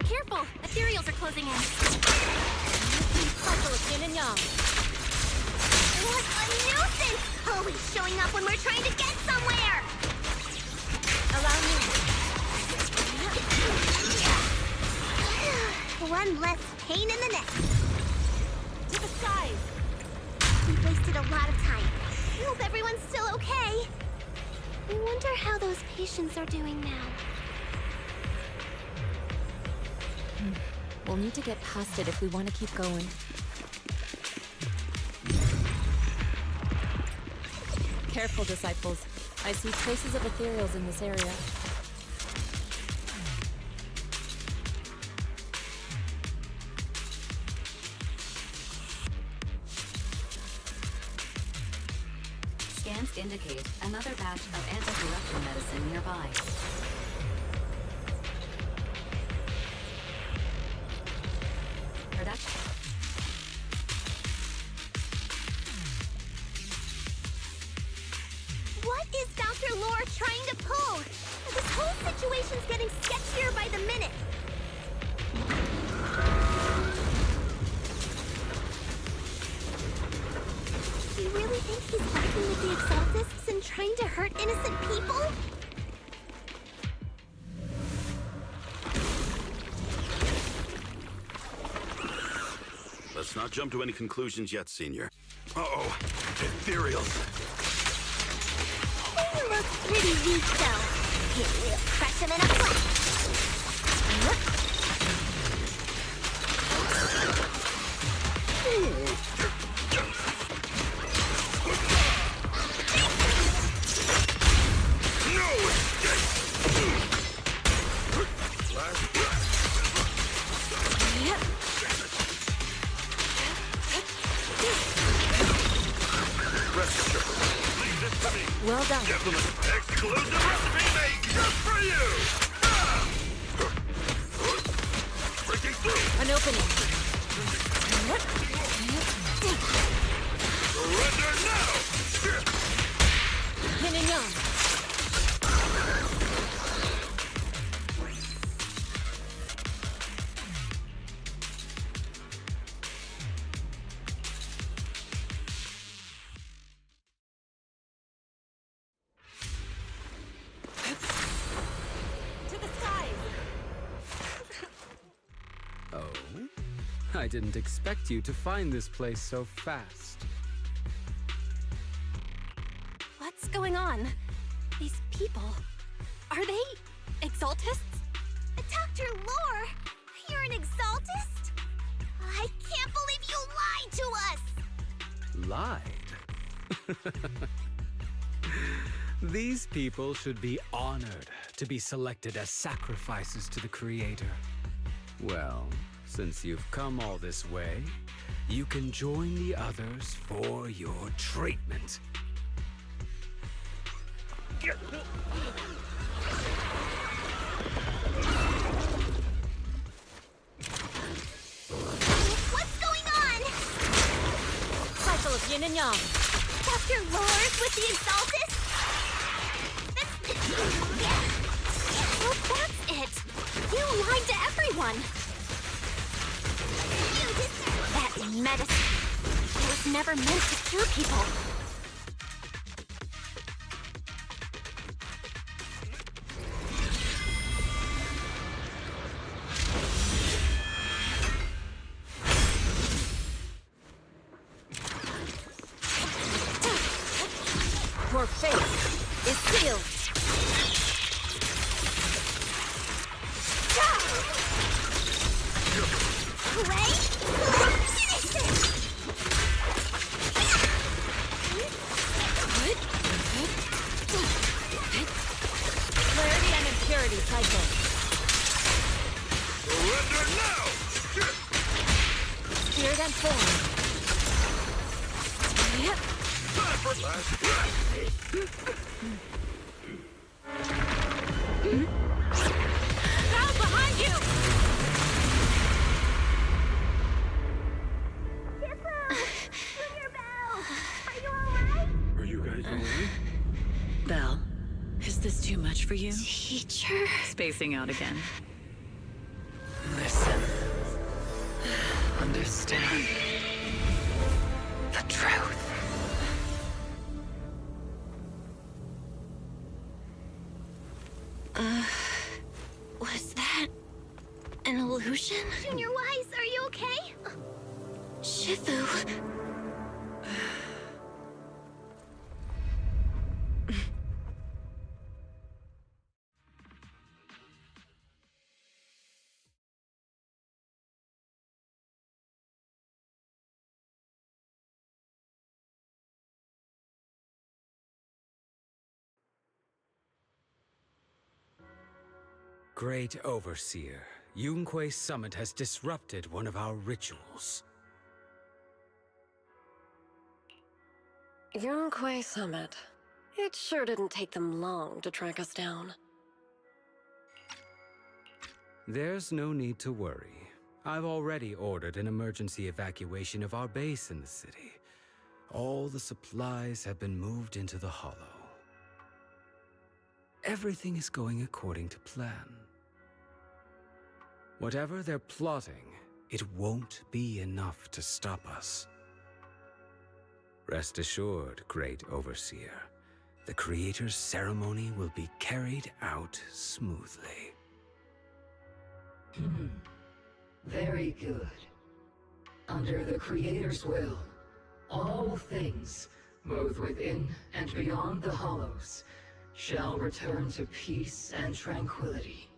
Careful! Ethereals are closing in. Cycle of yin and yang. What a nuisance! Always showing up when we're trying to get somewhere! Allow me. One less pain in the neck. To the skies. We wasted a lot of time. I hope everyone's still okay. I wonder how those patients are doing now. We'll need to get past it if we want to keep going. Careful, disciples. I see traces of ethereals in this area. Scans indicate another batch of anti-corruption medicine nearby. Production. What is Dr. Lore trying to pull? This whole situation's getting sketchier by the minute. Do you really think he's working with the Exaltists and trying to hurt innocent people? Let's not jump to any conclusions yet, Senior. Uh-oh, ethereals. He looks pretty weak, though. Here, we'll crush him in a flash. Well done. Gentlemen, exclusive recipe made just for you! Breaking through! An opening. Surrender now! Yin and yang. I didn't expect you to find this place so fast. What's going on? These people... Are they... Exaltists? Dr. Lore! You're an Exaltist? I can't believe you lied to us! Lied? These people should be honored to be selected as sacrifices to the Creator. Well, since you've come all this way, you can join the others for your treatment. What's going on? Cycle of yin and yang. Dr. Lore's with the Exaltists? Oh, that's it! You lied to everyone! That medicine... It was never meant to cure people. Your fate is sealed. Finish this! Clarity and impurity cycle. Surrender now! Steer them forward. Yep. Time for last breath! Now behind you! Junior Bell! Are you alright? Are you guys alright? Belle, is this too much for you? Teacher. Spacing out again. Listen. Understand. The truth. Was that an illusion? Junior Wise, are you okay? Shifu. Great Overseer, Yunquei Summit has disrupted one of our rituals. Yunquei Summit. It sure didn't take them long to track us down. There's no need to worry. I've already ordered an emergency evacuation of our base in the city. All the supplies have been moved into the Hollow. Everything is going according to plan. Whatever they're plotting, it won't be enough to stop us. Rest assured, Great Overseer, the Creator's ceremony will be carried out smoothly. Very good. Under the Creator's will, all things, both within and beyond the Hollows, shall return to peace and tranquility.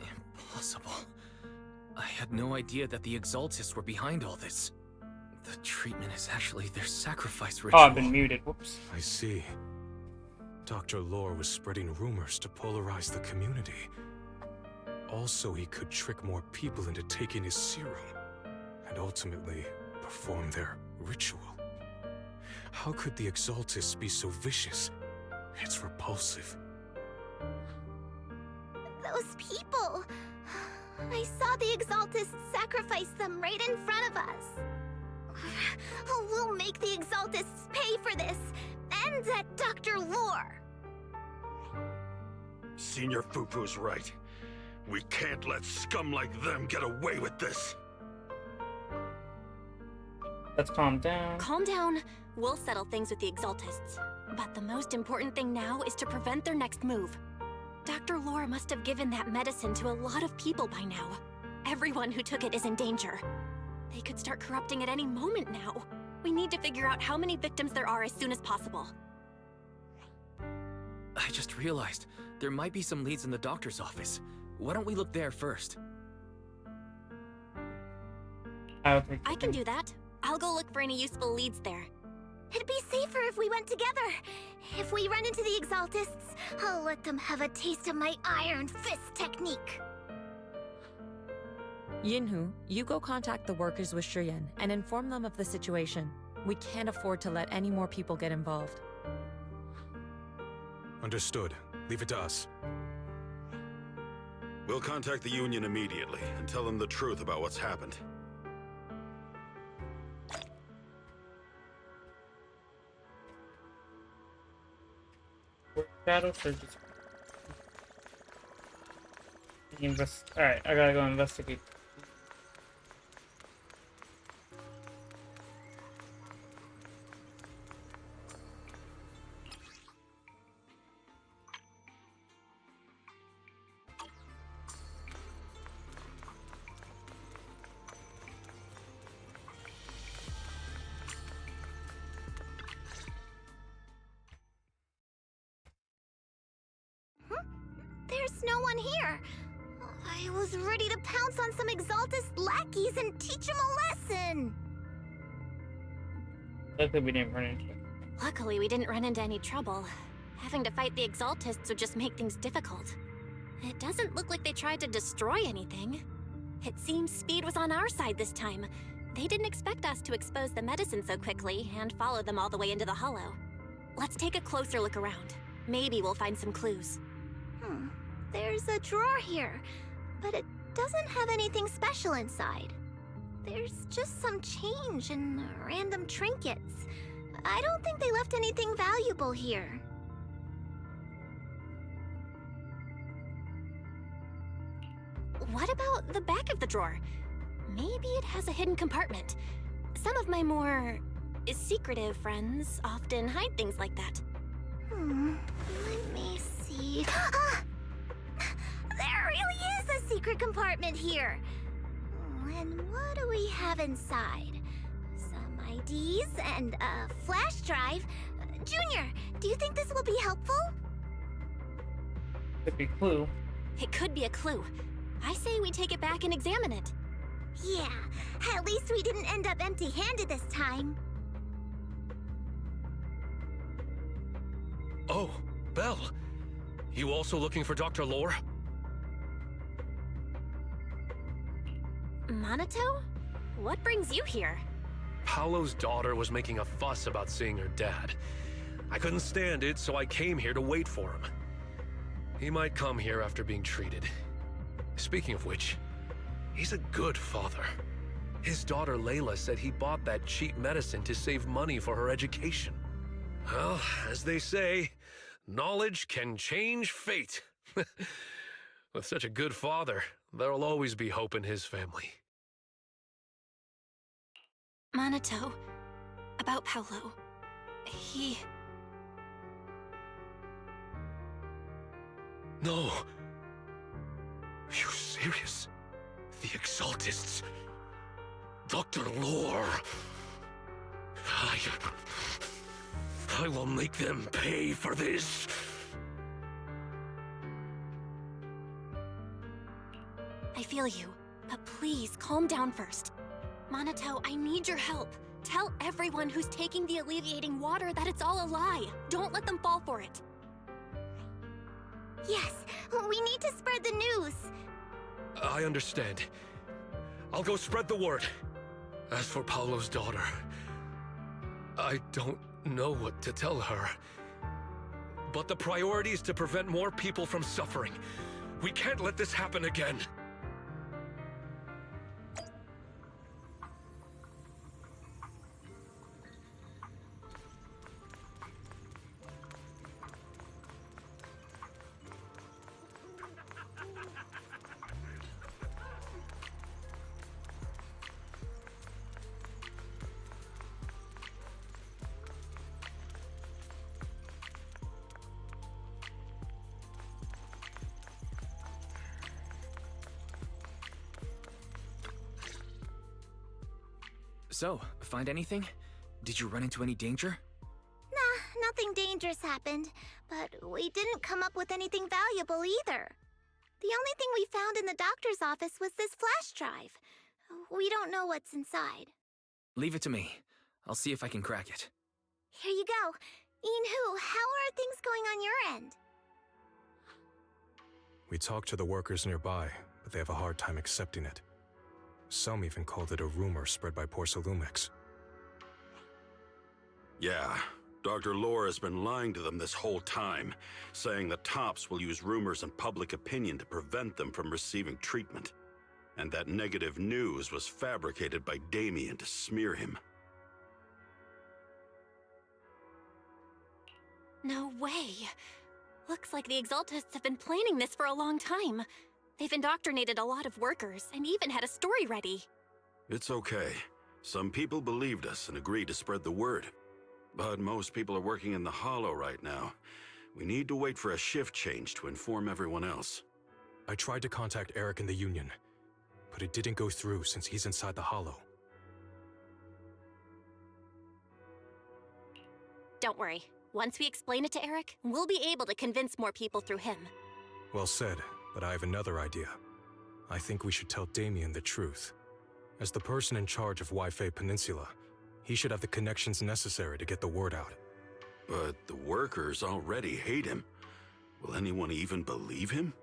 Impossible. I had no idea that the Exaltists were behind all this. The treatment is actually their sacrifice ritual. Oh, I've been muted. Whoops. I see. Dr. Lore was spreading rumors to polarize the community. Also, he could trick more people into taking his serum, and ultimately perform their ritual. How could the Exaltists be so vicious? It's repulsive. Those people! I saw the Exaltists sacrifice them right in front of us. We'll make the Exaltists pay for this, and that Dr. Lore. Senior Fufu's right. We can't let scum like them get away with this. Let's calm down. Calm down. We'll settle things with the Exaltists. But the most important thing now is to prevent their next move. Dr. Lore must have given that medicine to a lot of people by now. Everyone who took it is in danger. They could start corrupting at any moment now. We need to figure out how many victims there are as soon as possible. I just realized there might be some leads in the doctor's office. Why don't we look there first? I can do that. I'll go look for any useful leads there. It'd be safer if we went together. If we run into the Exaltists, I'll let them have a taste of my Iron Fist technique. Yinhu, you go contact the workers with Shiyan and inform them of the situation. We can't afford to let any more people get involved. Understood. Leave it to us. We'll contact the Union immediately and tell them the truth about what's happened. Shadow surges. Alright, I gotta go investigate. anyone here. I was ready to pounce on some Exaltus lackeys and teach them a lesson. Luckily, we didn't run into it. Luckily, we didn't run into any trouble. Having to fight the Exaltists would just make things difficult. It doesn't look like they tried to destroy anything. It seems speed was on our side this time. They didn't expect us to expose the medicine so quickly and follow them all the way into the hollow. Let's take a closer look around. Maybe we'll find some clues. There's a drawer here, but it doesn't have anything special inside. There's just some change and random trinkets. I don't think they left anything valuable here. What about the back of the drawer? Maybe it has a hidden compartment. Some of my more secretive friends often hide things like that. Let me see. There really is a secret compartment here. And what do we have inside? Some IDs and a flash drive. Junior, do you think this will be helpful? Could be a clue. It could be a clue. I say we take it back and examine it. Yeah, at least we didn't end up empty-handed this time. Oh, Belle. You also looking for Dr. Lore? Minato? What brings you here? Paolo's daughter was making a fuss about seeing her dad. I couldn't stand it, so I came here to wait for him. He might come here after being treated. Speaking of which, he's a good father. His daughter Layla said he bought that cheap medicine to save money for her education. Well, as they say, knowledge can change fate. With such a good father, there'll always be hope in his family. Minato, about Paolo. He... No. You serious? The Exaltists? Dr. Lore? I will make them pay for this. I feel you, but please calm down first. Minato, I need your help. Tell everyone who's taking the alleviating water that it's all a lie. Don't let them fall for it. Yes, we need to spread the news. I understand. I'll go spread the word. As for Paolo's daughter, I don't know what to tell her. But the priority is to prevent more people from suffering. We can't let this happen again. So, find anything? Did you run into any danger? Nah, nothing dangerous happened, but we didn't come up with anything valuable either. The only thing we found in the doctor's office was this flash drive. We don't know what's inside. Leave it to me. I'll see if I can crack it. Here you go. Inhu, how are things going on your end? We talked to the workers nearby, but they have a hard time accepting it. Some even called it a rumor spread by Porcelumex. Yeah, Dr. Lore has been lying to them this whole time, saying that Tops will use rumors and public opinion to prevent them from receiving treatment. And that negative news was fabricated by Damien to smear him. No way. Looks like the Exaltists have been planning this for a long time. They've indoctrinated a lot of workers and even had a story ready. It's okay. Some people believed us and agreed to spread the word. But most people are working in the Hollow right now. We need to wait for a shift change to inform everyone else. I tried to contact Eric in the Union, but it didn't go through since he's inside the Hollow. Don't worry. Once we explain it to Eric, we'll be able to convince more people through him. Well said. but I have another idea. I think we should tell Damien the truth. As the person in charge of Waifei Peninsula, he should have the connections necessary to get the word out. But the workers already hate him. Will anyone even believe him?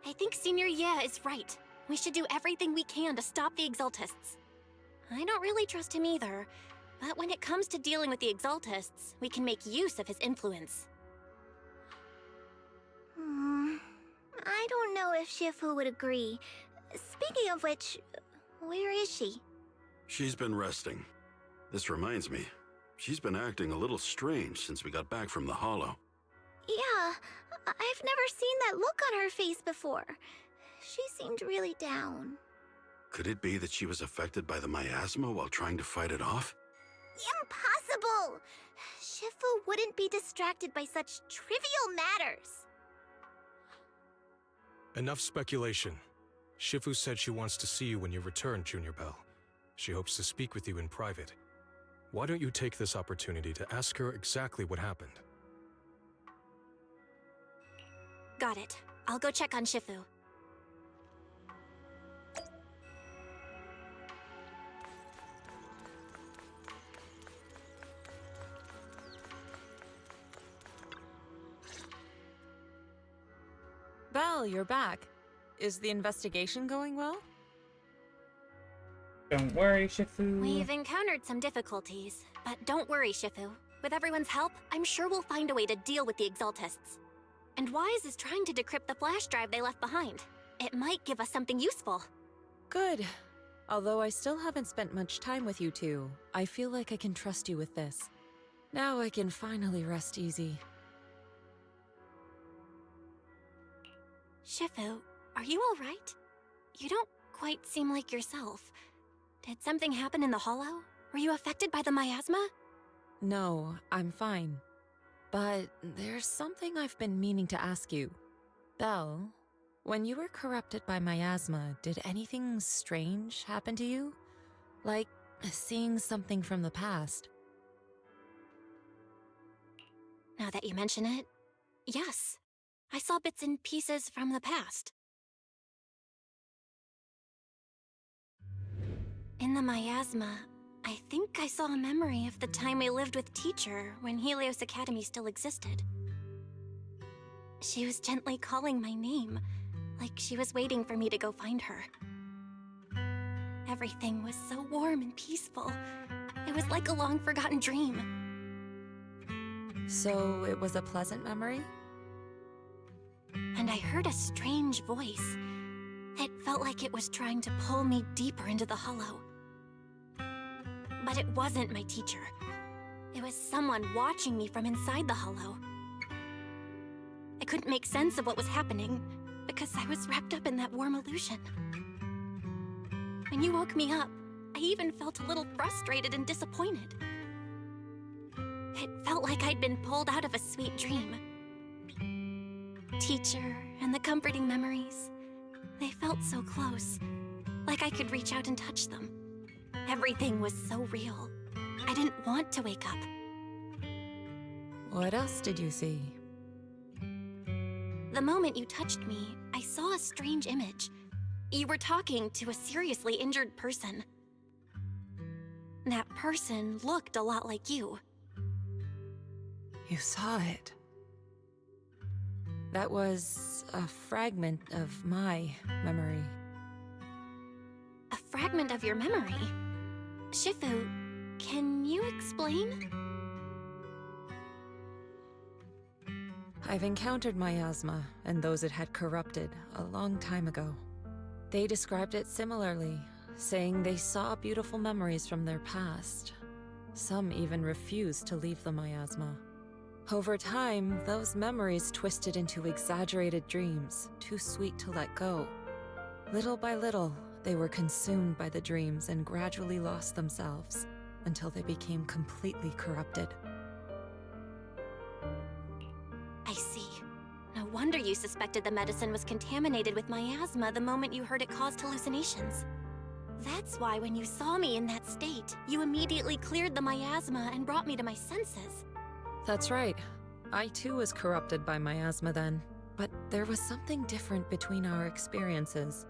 I think Senior Ye is right. We should do everything we can to stop the Exaltists. I don't really trust him either, but when it comes to dealing with the Exaltists, we can make use of his influence. I don't know if Shifu would agree. Speaking of which, where is she? She's been resting. This reminds me, she's been acting a little strange since we got back from the Hollow. Yeah, I've never seen that look on her face before. She seemed really down. Could it be that she was affected by the miasma while trying to fight it off? Impossible! Shifu wouldn't be distracted by such trivial matters. Enough speculation. Shifu said she wants to see you when you return, Junior Bell. She hopes to speak with you in private. Why don't you take this opportunity to ask her exactly what happened? Got it. I'll go check on Shifu. Belle, you're back. Is the investigation going well? Don't worry, Shifu. We've encountered some difficulties, but don't worry, Shifu. With everyone's help, I'm sure we'll find a way to deal with the Exaltists. And Wise is trying to decrypt the flash drive they left behind. It might give us something useful. Good. Although I still haven't spent much time with you two, I feel like I can trust you with this. Now I can finally rest easy. Shifu, are you all right? You don't quite seem like yourself. Did something happen in the Hollow? Were you affected by the miasma? No, I'm fine. But there's something I've been meaning to ask you. Belle, when you were corrupted by miasma, did anything strange happen to you? Like seeing something from the past? Now that you mention it, yes. I saw bits and pieces from the past. In the miasma, I think I saw a memory of the time I lived with Teacher when Helios Academy still existed. She was gently calling my name, like she was waiting for me to go find her. Everything was so warm and peaceful. It was like a long-forgotten dream. So it was a pleasant memory? And I heard a strange voice. It felt like it was trying to pull me deeper into the Hollow. But it wasn't my teacher. It was someone watching me from inside the Hollow. I couldn't make sense of what was happening, because I was wrapped up in that warm illusion. When you woke me up, I even felt a little frustrated and disappointed. It felt like I'd been pulled out of a sweet dream. Teacher and the comforting memories, they felt so close, like I could reach out and touch them. Everything was so real. I didn't want to wake up. What else did you see? The moment you touched me, I saw a strange image. You were talking to a seriously injured person. That person looked a lot like you. You saw it. That was a fragment of my memory. A fragment of your memory? Shifu, can you explain? I've encountered miasma and those it had corrupted a long time ago. They described it similarly, saying they saw beautiful memories from their past. Some even refused to leave the miasma. Over time, those memories twisted into exaggerated dreams, too sweet to let go. Little by little, they were consumed by the dreams and gradually lost themselves, until they became completely corrupted. I see. No wonder you suspected the medicine was contaminated with miasma the moment you heard it caused hallucinations. That's why when you saw me in that state, you immediately cleared the miasma and brought me to my senses. That's right. I too was corrupted by miasma then, but there was something different between our experiences.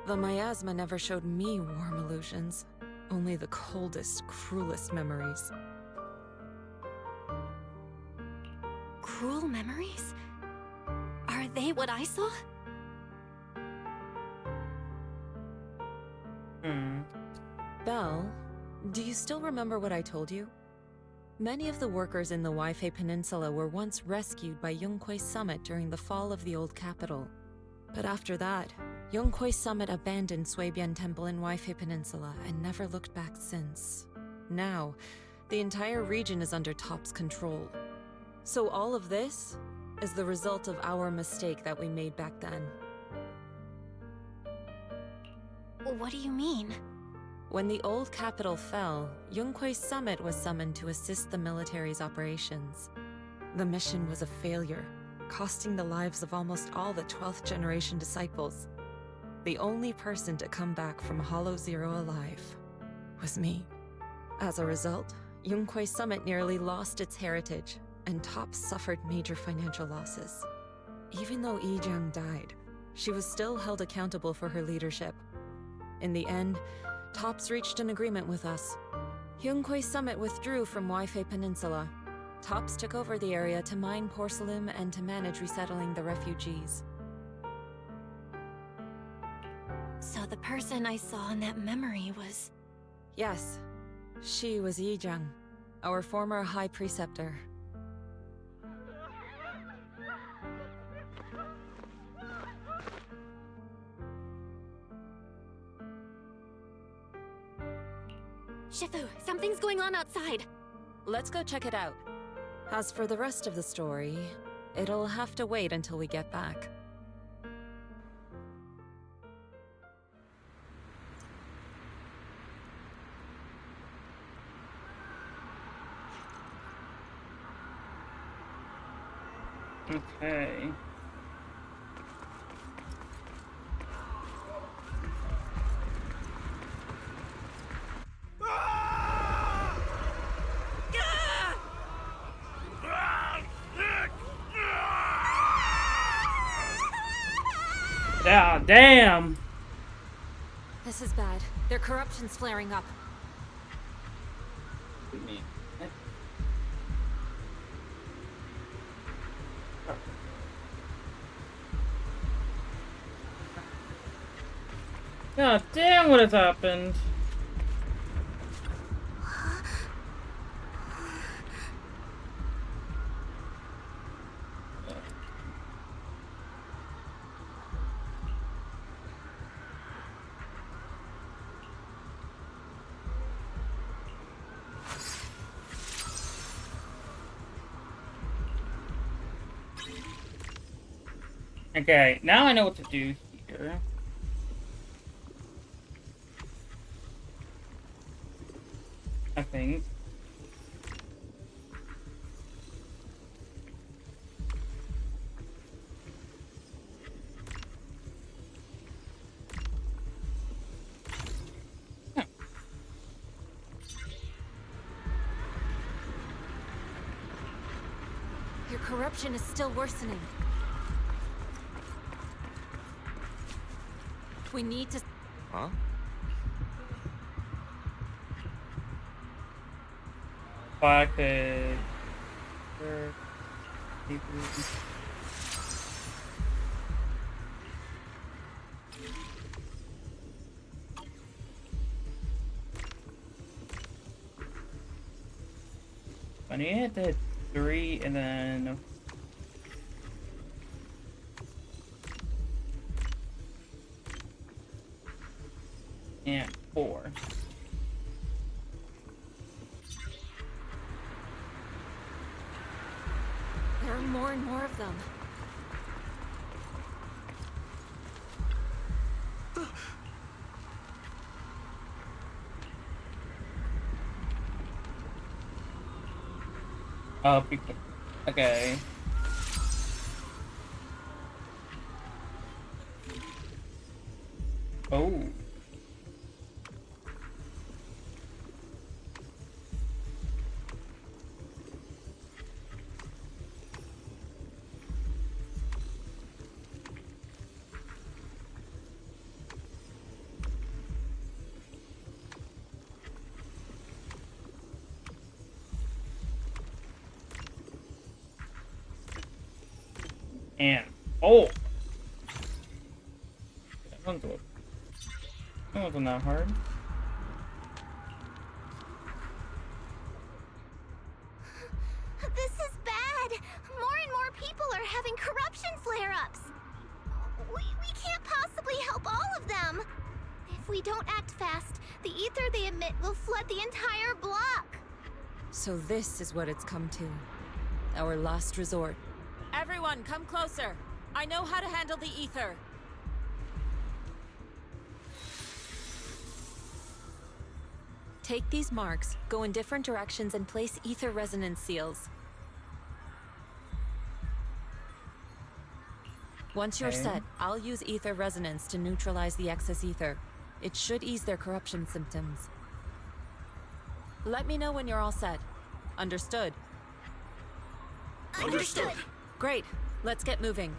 The miasma never showed me warm illusions, only the coldest, cruelest memories. Cruel memories? Are they what I saw? Belle, do you still remember what I told you? Many of the workers in the Waifei Peninsula were once rescued by Yunquei Summit during the fall of the old capital. But after that, Yunquei Summit abandoned Suibian Temple in Waifei Peninsula and never looked back since. Now, the entire region is under Top's control. So all of this is the result of our mistake that we made back then. What do you mean? When the old capital fell, Yunquei Summit was summoned to assist the military's operations. The mission was a failure, costing the lives of almost all the 12th generation disciples. The only person to come back from Hollow Zero alive was me. As a result, Yunquei Summit nearly lost its heritage, and Top suffered major financial losses. Even though Yijiang died, she was still held accountable for her leadership. In the end, Tops reached an agreement with us. Yunquei Summit withdrew from Waifei Peninsula. Tops took over the area to mine porcelain and to manage resettling the refugees. So the person I saw in that memory was... Yes, she was Yijiang, our former High Preceptor. Shifu, something's going on outside. Let's go check it out. As for the rest of the story, it'll have to wait until we get back. Okay. Ah, damn! This is bad. Their corruption's flaring up. God damn, what has happened? Okay, now I know what to do here. I think. Your corruption is still worsening. We need to... Huh? If I could... I need to hit 3 and then... and 4. There are more and more of them. Oh, okay. Oh. And oh, that wasn't that hard. This is bad. More and more people are having corruption flare-ups. We can't possibly help all of them. If we don't act fast, the ether they emit will flood the entire block. So this is what it's come to. Our last resort. Everyone, come closer. I know how to handle the ether. Take these marks, go in different directions, and place ether resonance seals. Once you're set, I'll use ether resonance to neutralize the excess ether. It should ease their corruption symptoms. Let me know when you're all set. Understood? Understood. Great. Let's get moving.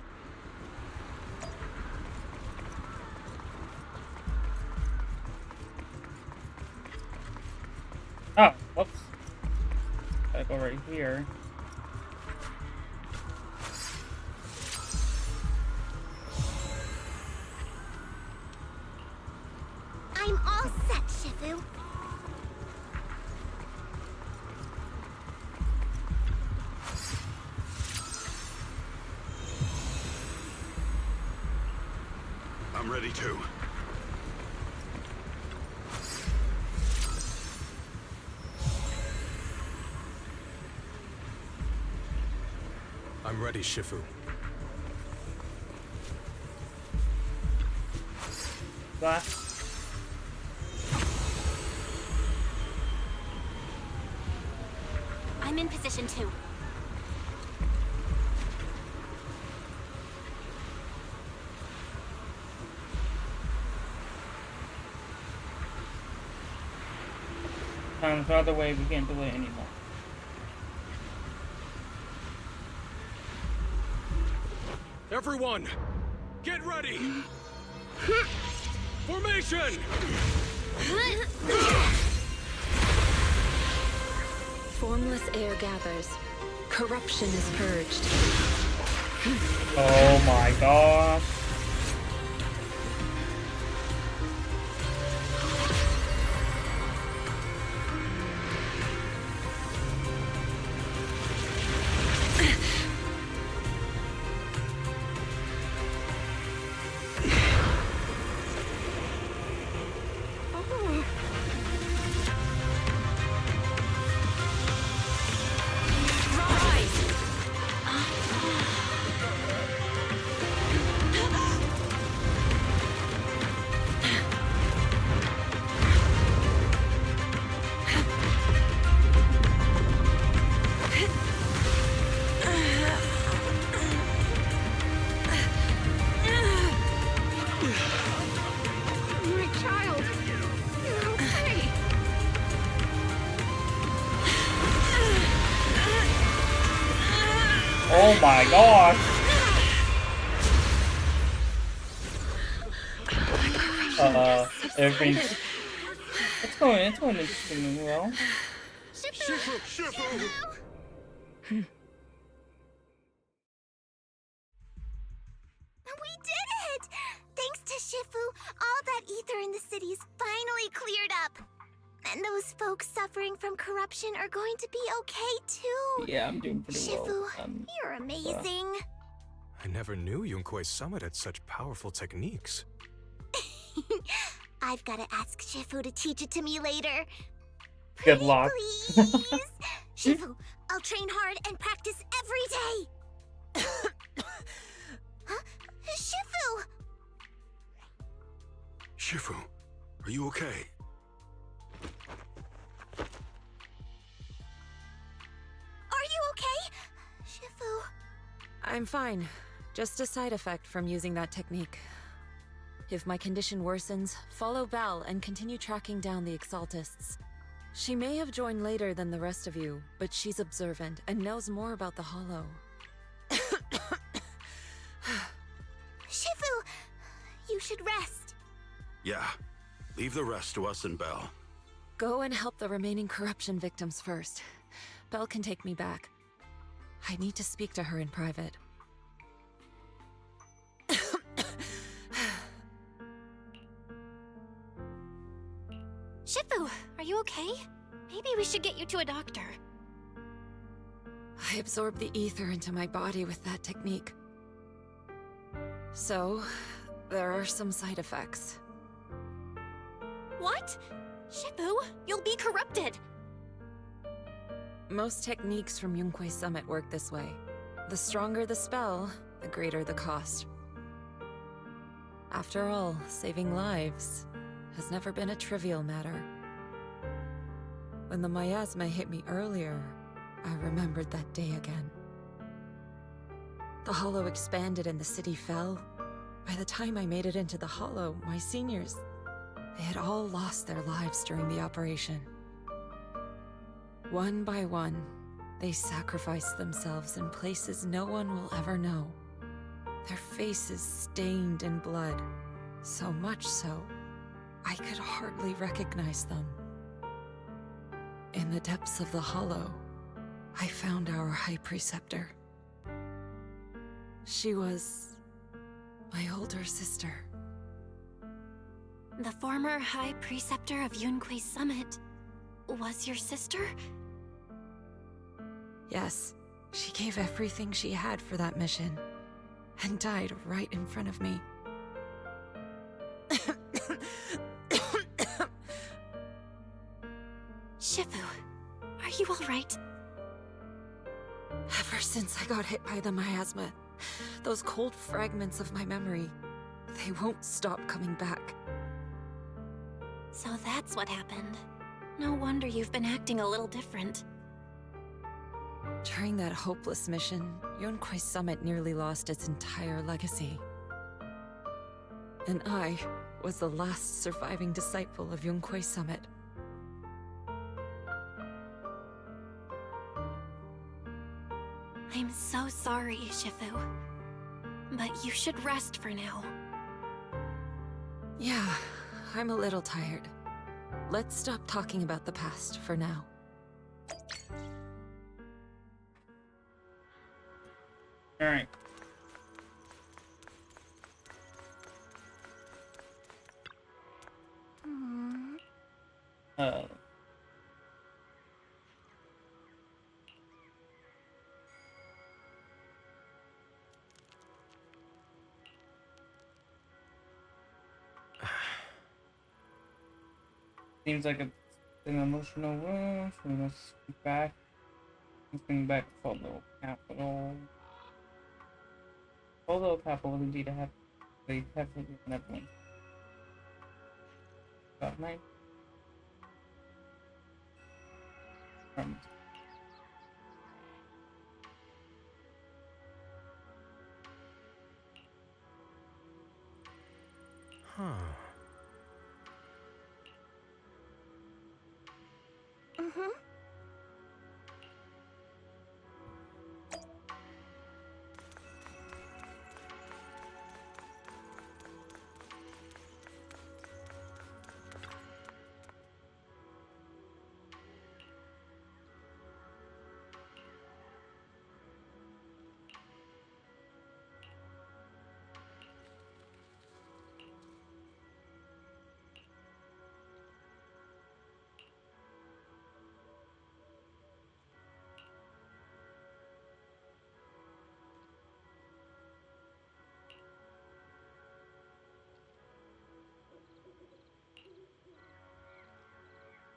Oh, whoops. Gotta go right here. I'm all set, Shifu. I'm ready too. I'm ready, Shifu. Blah. I'm in position 2. Time's the other way, we can't do it anymore. Everyone, get ready! Formation! Formless air gathers. Corruption is purged. Oh my gosh. Oh my gosh! Everything's... It's going interesting well. Shifu! We did it! Thanks to Shifu, all that ether in the city's finally cleared up. And those folks suffering from corruption are going to be okay too. Yeah, I'm doing pretty Shifu, well. you're amazing. I never knew Yunque's summit had such powerful techniques. I've got to ask Shifu to teach it to me later. Good luck. Please. Shifu, I'll train hard and practice every day. Huh? Shifu! Shifu, are you okay? Are you okay? Shifu. I'm fine. Just a side effect from using that technique. If my condition worsens, follow Val and continue tracking down the Exaltists. She may have joined later than the rest of you, but she's observant and knows more about the Hollow. Shifu, you should rest. Yeah. Leave the rest to us and Belle. Go and help the remaining corruption victims first. Belle can take me back. I need to speak to her in private. Shifu, are you okay? Maybe we should get you to a doctor. I absorbed the ether into my body with that technique. So, there are some side effects. What? Shifu, you'll be corrupted! Most techniques from Yunquei Summit work this way. The stronger the spell, the greater the cost. After all, saving lives has never been a trivial matter. When the miasma hit me earlier, I remembered that day again. The hollow expanded and the city fell. By the time I made it into the hollow, my seniors, they had all lost their lives during the operation. One by one, they sacrificed themselves in places no one will ever know. Their faces stained in blood, so much so, I could hardly recognize them. In the depths of the hollow, I found our High Preceptor. She was my older sister. The former High Preceptor of Yunquei Summit was your sister? Yes, she gave everything she had for that mission, and died right in front of me. Shifu, are you all right? Ever since I got hit by the miasma, those cold fragments of my memory, they won't stop coming back. So that's what happened. No wonder you've been acting a little different. During that hopeless mission, Yunquei Summit nearly lost its entire legacy. And I was the last surviving disciple of Yunquei Summit. I'm so sorry, Shifu. But you should rest for now. Yeah, I'm a little tired. Let's stop talking about the past for now. Alright. Seems like an emotional wound. So we must be back. Let's bring back Photo Capital. Photo Capital was indeed a heavily benevolent. About 9. Huh. Mm-hmm.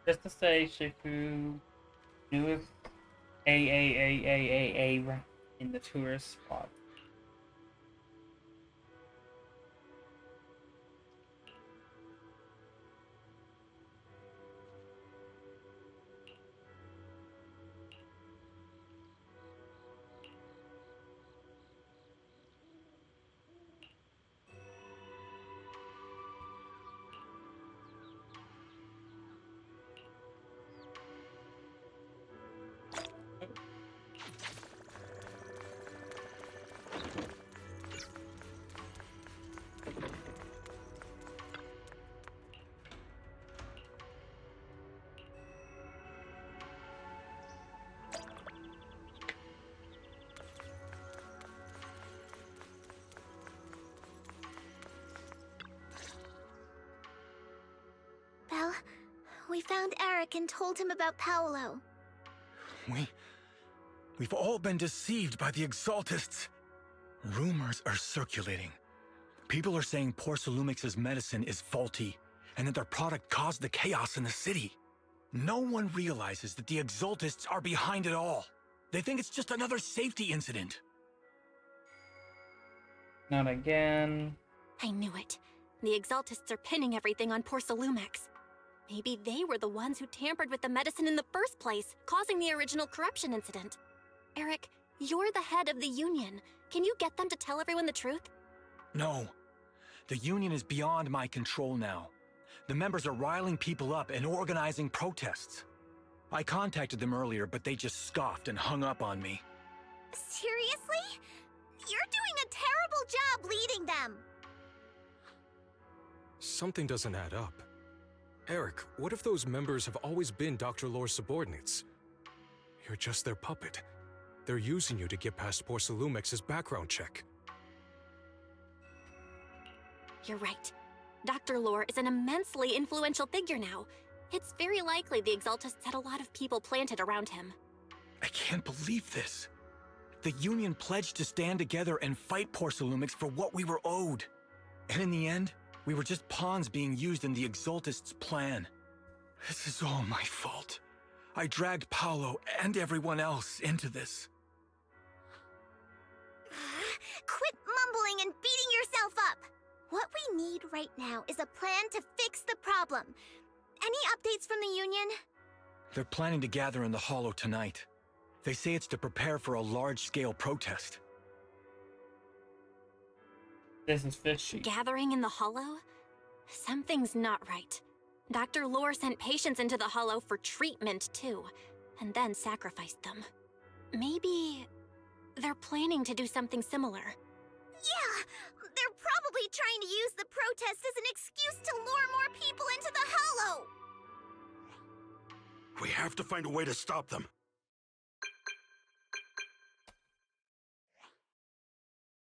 Just to say, Shifu knew A in the tourist spot. We found Eric and told him about Paolo. We've all been deceived by the Exaltists. Rumors are circulating. People are saying Porcelumix's medicine is faulty, and that their product caused the chaos in the city. No one realizes that the Exaltists are behind it all. They think it's just another safety incident. Not again. I knew it. The Exaltists are pinning everything on Porcelumix. Maybe they were the ones who tampered with the medicine in the first place, causing the original corruption incident. Eric, you're the head of the Union. Can you get them to tell everyone the truth? No. The Union is beyond my control now. The members are riling people up and organizing protests. I contacted them earlier, but they just scoffed and hung up on me. Seriously? You're doing a terrible job leading them. Something doesn't add up. Eric, what if those members have always been Dr. Lore's subordinates? You're just their puppet. They're using you to get past Porcelumix's background check. You're right. Dr. Lore is an immensely influential figure now. It's very likely the Exaltists had a lot of people planted around him. I can't believe this. The Union pledged to stand together and fight Porcelumix for what we were owed. And in the end, we were just pawns being used in the Exaltists' plan. This is all my fault. I dragged Paolo and everyone else into this. Quit mumbling and beating yourself up! What we need right now is a plan to fix the problem. Any updates from the Union? They're planning to gather in the Hollow tonight. They say it's to prepare for a large-scale protest. This is fishy. Gathering in the Hollow? Something's not right. Dr. Lore sent patients into the Hollow for treatment, too, and then sacrificed them. Maybe they're planning to do something similar. Yeah! They're probably trying to use the protest as an excuse to lure more people into the Hollow! We have to find a way to stop them.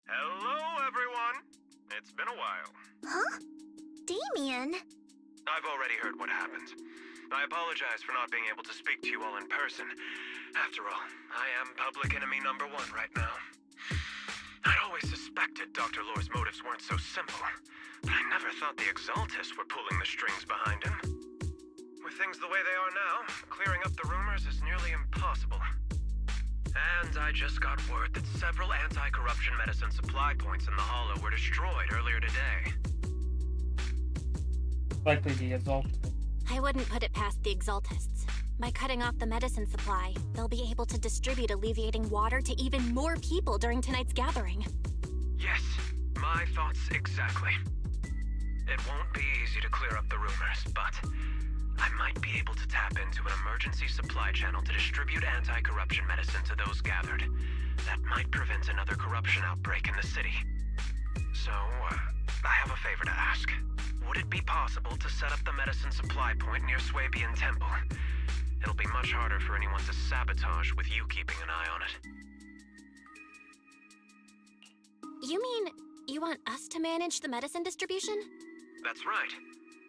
Hello, everyone! It's been a while. Huh? Damien? I've already heard what happened. I apologize for not being able to speak to you all in person. After all, I am public enemy #1 right now. I'd always suspected Dr. Lore's motives weren't so simple, but I never thought the Exaltists were pulling the strings behind him. With things the way they are now, clearing up the rumors is nearly impossible. And I just got word that several anti-corruption medicine supply points in the Hollow were destroyed earlier today. Likely the Exaltists. I wouldn't put it past the Exaltists. By cutting off the medicine supply, they'll be able to distribute alleviating water to even more people during tonight's gathering. Yes, my thoughts exactly. It won't be easy to clear up the rumors, but I might be able to tap into an emergency supply channel to distribute anti-corruption medicine to those gathered. That might prevent another corruption outbreak in the city. So, I have a favor to ask. Would it be possible to set up the medicine supply point near Swabian Temple? It'll be much harder for anyone to sabotage with you keeping an eye on it. You mean you want us to manage the medicine distribution? That's right.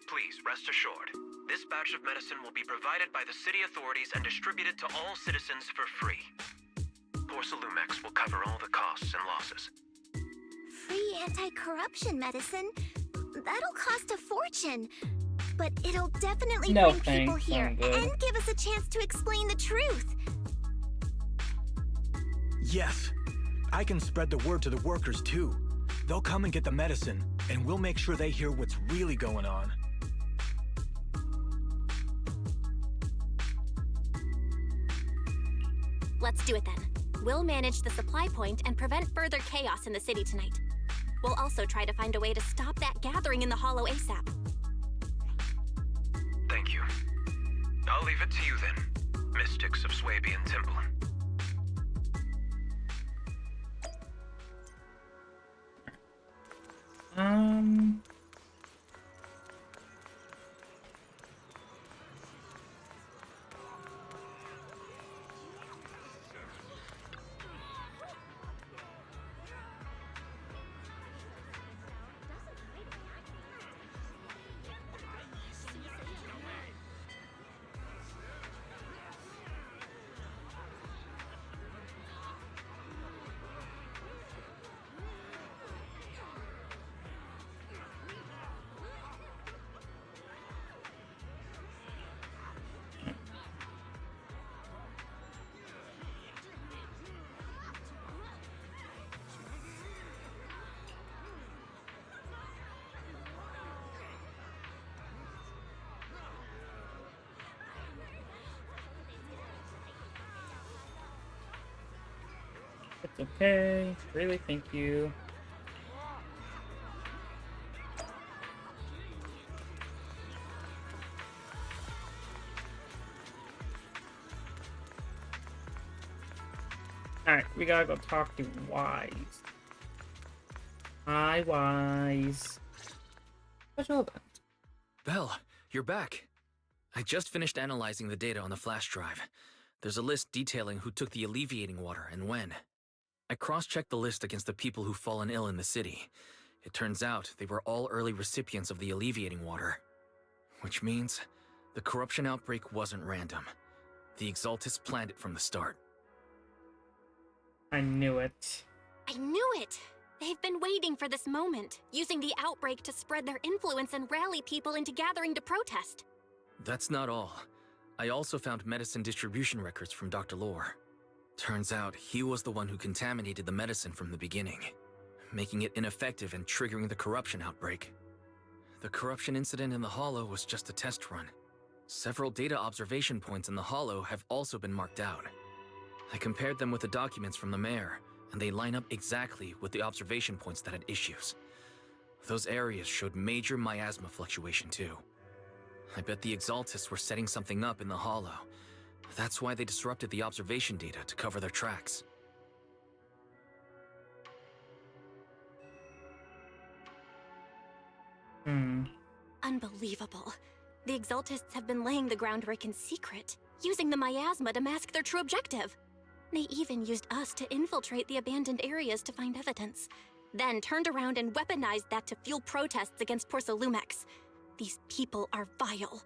Please, rest assured. This batch of medicine will be provided by the city authorities and distributed to all citizens for free. Porcelumix will cover all the costs and losses. Free anti-corruption medicine? That'll cost a fortune. But it'll definitely bring people here and give us a chance to explain the truth. Yes. I can spread the word to the workers, too. They'll come and get the medicine, and we'll make sure they hear what's really going on. Let's do it then. We'll manage the supply point and prevent further chaos in the city tonight. We'll also try to find a way to stop that gathering in the Hollow ASAP. Thank you. I'll leave it to you then, Mystics of Swabian Temple. It's okay. Really, thank you. Alright, we gotta go talk to Wise. Hi, Wise. Special event. Belle, you're back. I just finished analyzing the data on the flash drive. There's a list detailing who took the alleviating water and when. I cross-checked the list against the people who've fallen ill in the city. It turns out they were all early recipients of the alleviating water. Which means the corruption outbreak wasn't random. The Exaltists planned it from the start. I knew it. I knew it! They've been waiting for this moment, using the outbreak to spread their influence and rally people into gathering to protest. That's not all. I also found medicine distribution records from Dr. Lore. Turns out he was the one who contaminated the medicine from the beginning, making it ineffective and triggering the corruption outbreak. The corruption incident in the Hollow was just a test run. Several data observation points in the Hollow have also been marked out. I compared them with the documents from the mayor, and they line up exactly with the observation points that had issues. Those areas showed major miasma fluctuation too. I bet the Exaltists were setting something up in the Hollow. That's why they disrupted the observation data to cover their tracks. Unbelievable. The Exaltists have been laying the groundwork in secret, using the miasma to mask their true objective. They even used us to infiltrate the abandoned areas to find evidence, then turned around and weaponized that to fuel protests against Porsalumex. These people are vile.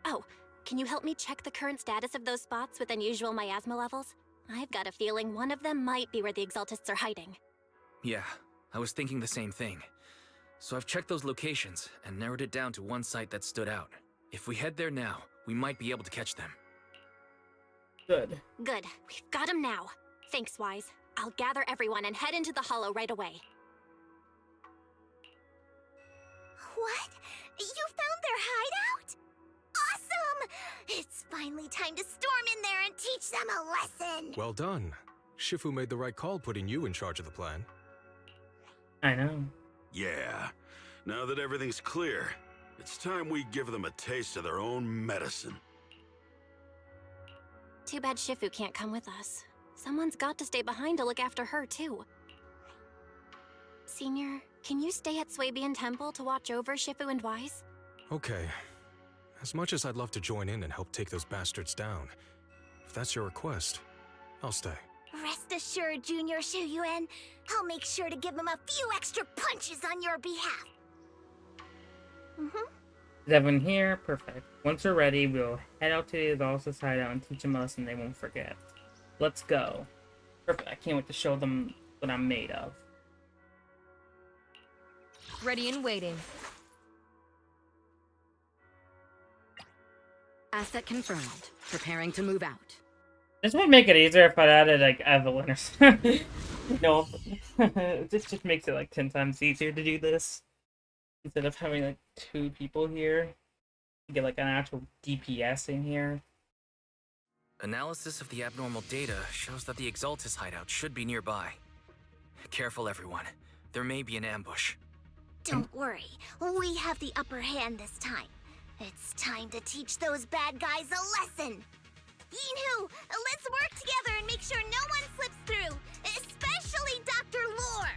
Oh, can you help me check the current status of those spots with unusual miasma levels? I've got a feeling one of them might be where the Exaltists are hiding. Yeah, I was thinking the same thing. So I've checked those locations and narrowed it down to one site that stood out. If we head there now, we might be able to catch them. Good. Good. We've got him now. Thanks, Wise. I'll gather everyone and head into the Hollow right away. What? You found their hideout? Awesome! It's finally time to storm in there and teach them a lesson! Well done. Shifu made the right call putting you in charge of the plan. I know. Yeah. Now that everything's clear, it's time we give them a taste of their own medicine. Too bad Shifu can't come with us. Someone's got to stay behind to look after her, too. Senior, can you stay at Swabian Temple to watch over Shifu and Wise? Okay. As much as I'd love to join in and help take those bastards down, if that's your request, I'll stay. Rest assured, Junior Shuyuan, I'll make sure to give them a few extra punches on your behalf. Is everyone here? Perfect. Once we're ready, we'll head out to the Exalted hideout and teach them a lesson they won't forget. Let's go. Perfect. I can't wait to show them what I'm made of. Ready and waiting. Asset confirmed. Preparing to move out. This would make it easier if I added like Evelyn or something. No, this just makes it like 10 times easier to do this. Instead of having like 2 people here. You get like an actual DPS in here. Analysis of the abnormal data shows that the Exaltis hideout should be nearby. Careful, everyone. There may be an ambush. Don't worry, we have the upper hand this time. It's time to teach those bad guys a lesson. Yinhu, let's work together and make sure no one slips through, especially Dr. Lore.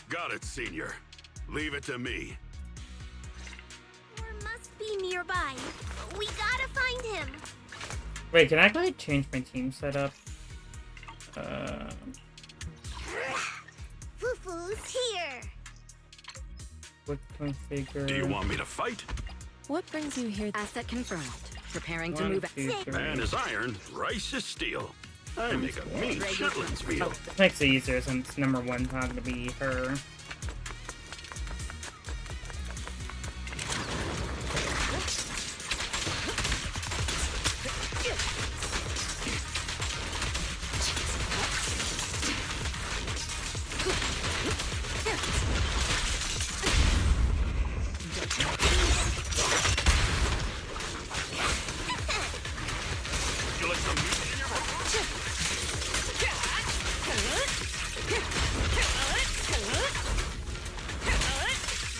Got it, Senior. Leave it to me. Lore must be nearby. We gotta find him. Wait, can I actually change my team setup? Fufu's here. What configure? Do you want me to fight? What brings you here? Asset confirmed. Preparing to 1, move out. 2, 3. Man is iron, rice is steel. I make a mean chitlins meal. This makes it easier since number 1's not gonna be her.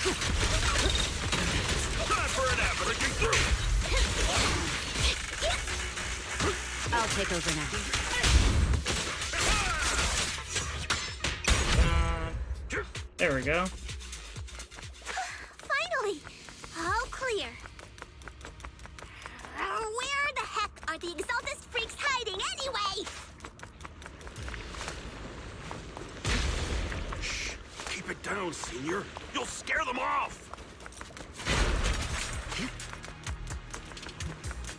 Time for an nap, breaking through! I'll take over now. There we go. Finally! All clear. Where the heck are the Exaltus freaks hiding anyway? Shh! Keep it down, Senior. You'll scare them off!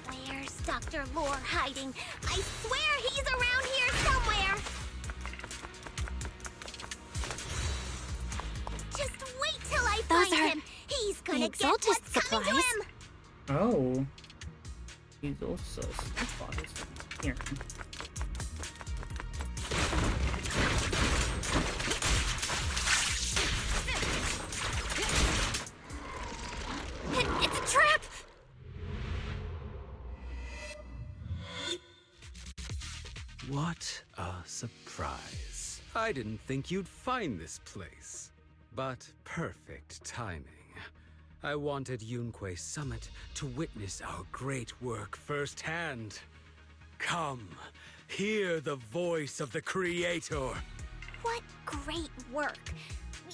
Where's Dr. Lore hiding? I swear he's around here somewhere! Just wait till I find him! He's gonna get what's coming to him! Oh. He's also supplies. Here. It's a trap! What a surprise. I didn't think you'd find this place. But perfect timing. I wanted Yunquei Summit to witness our great work firsthand. Come, hear the voice of the Creator. What great work!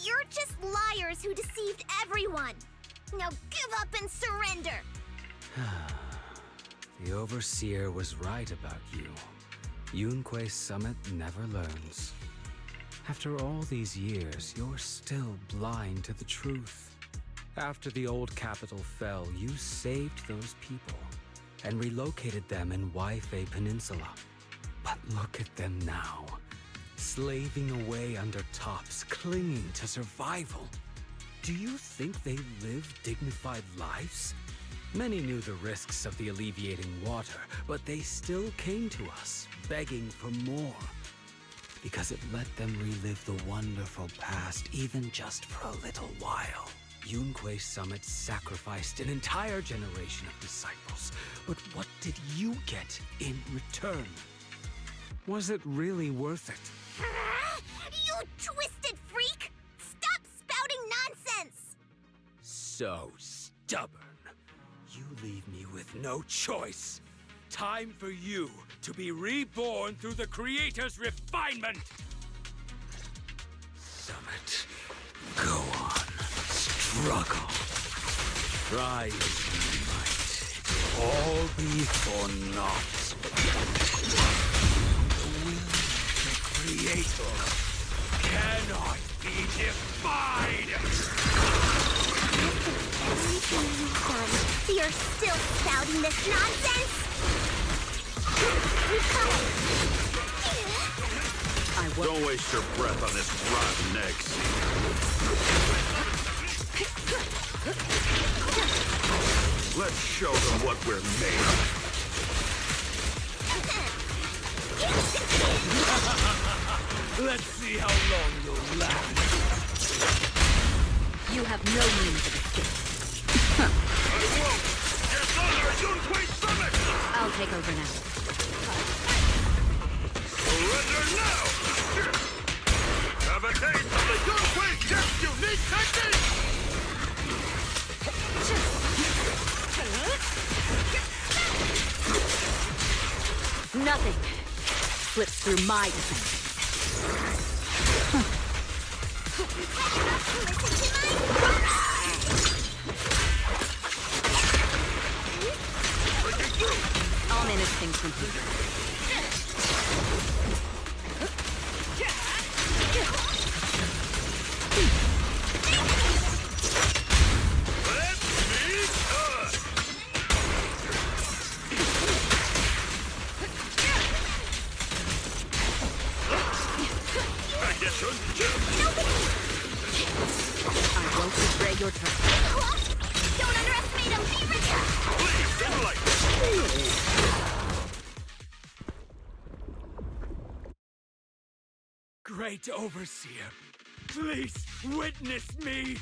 You're just liars who deceived everyone! Now give up and surrender! The Overseer was right about you. Yunquei Summit never learns. After all these years, you're still blind to the truth. After the old capital fell, you saved those people and relocated them in Waifei Peninsula. But look at them now, slaving away under tops, clinging to survival. Do you think they live dignified lives? Many knew the risks of the alleviating water, but they still came to us, begging for more. Because it let them relive the wonderful past, even just for a little while. Yunquei Summit sacrificed an entire generation of disciples, but what did you get in return? Was it really worth it? You twisted freak! Stop spouting nonsense! So stubborn. You leave me with no choice. Time for you to be reborn through the Creator's refinement! Summit, go on. Struggle. Try as you might. All be for naught. The will of the Creator cannot be defied! Everything you've done, you're still spouting this nonsense? Don't waste your breath on this rotten egg. Let's show them what we're made of. Let's see how long you'll last. You have no means of escape. I won't! It's under Yunquei Summit! I'll take over now. Surrender now! Have a taste of the Yunquei Jet's unique technique! Nothing slips through my defense. I'll manage things from here. I won't betray your trust. Don't underestimate him! Be rich! Please, enlighten! Great Overseer, please witness me!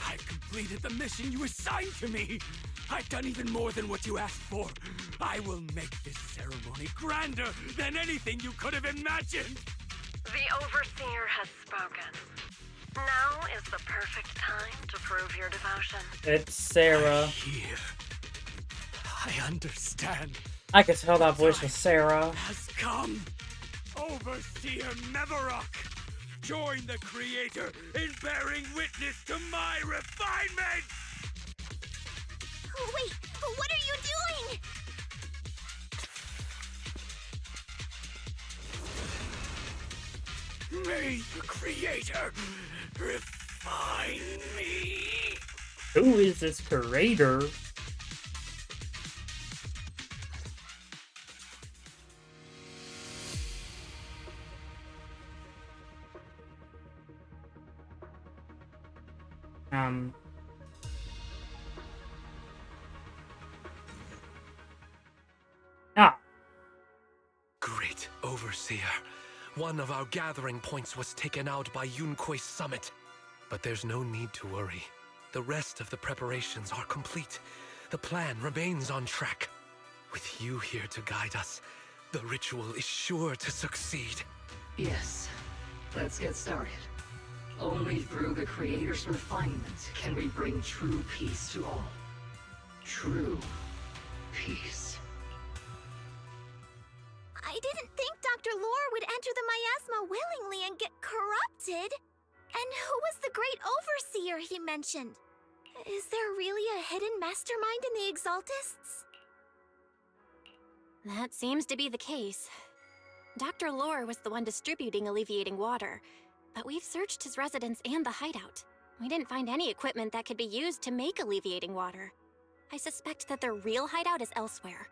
I've completed the mission you assigned to me! I've done even more than what you asked for! I will make this ceremony grander than anything you could have imagined! The Overseer has spoken. Now is the perfect time to prove prove your devotion? It's Sarah. Here. I understand. I could tell that voice was Sarah. Has come. Overseer Mevarok, join the Creator in bearing witness to my refinement! Wait, what are you doing? May the Creator refine me. Who is this creator? Great Overseer. One of our gathering points was taken out by Yunque's summit. But there's no need to worry. The rest of the preparations are complete. The plan remains on track. With you here to guide us, the ritual is sure to succeed. Yes. Let's get started. Only through the Creator's refinement can we bring true peace to all. True peace. I didn't think Dr. Lore would enter the miasma willingly and get corrupted. And who was the great overseer he mentioned? Is there really a hidden mastermind in the Exaltists? That seems to be the case. Dr. Lore was the one distributing alleviating water, but we've searched his residence and the hideout. We didn't find any equipment that could be used to make alleviating water. I suspect that their real hideout is elsewhere.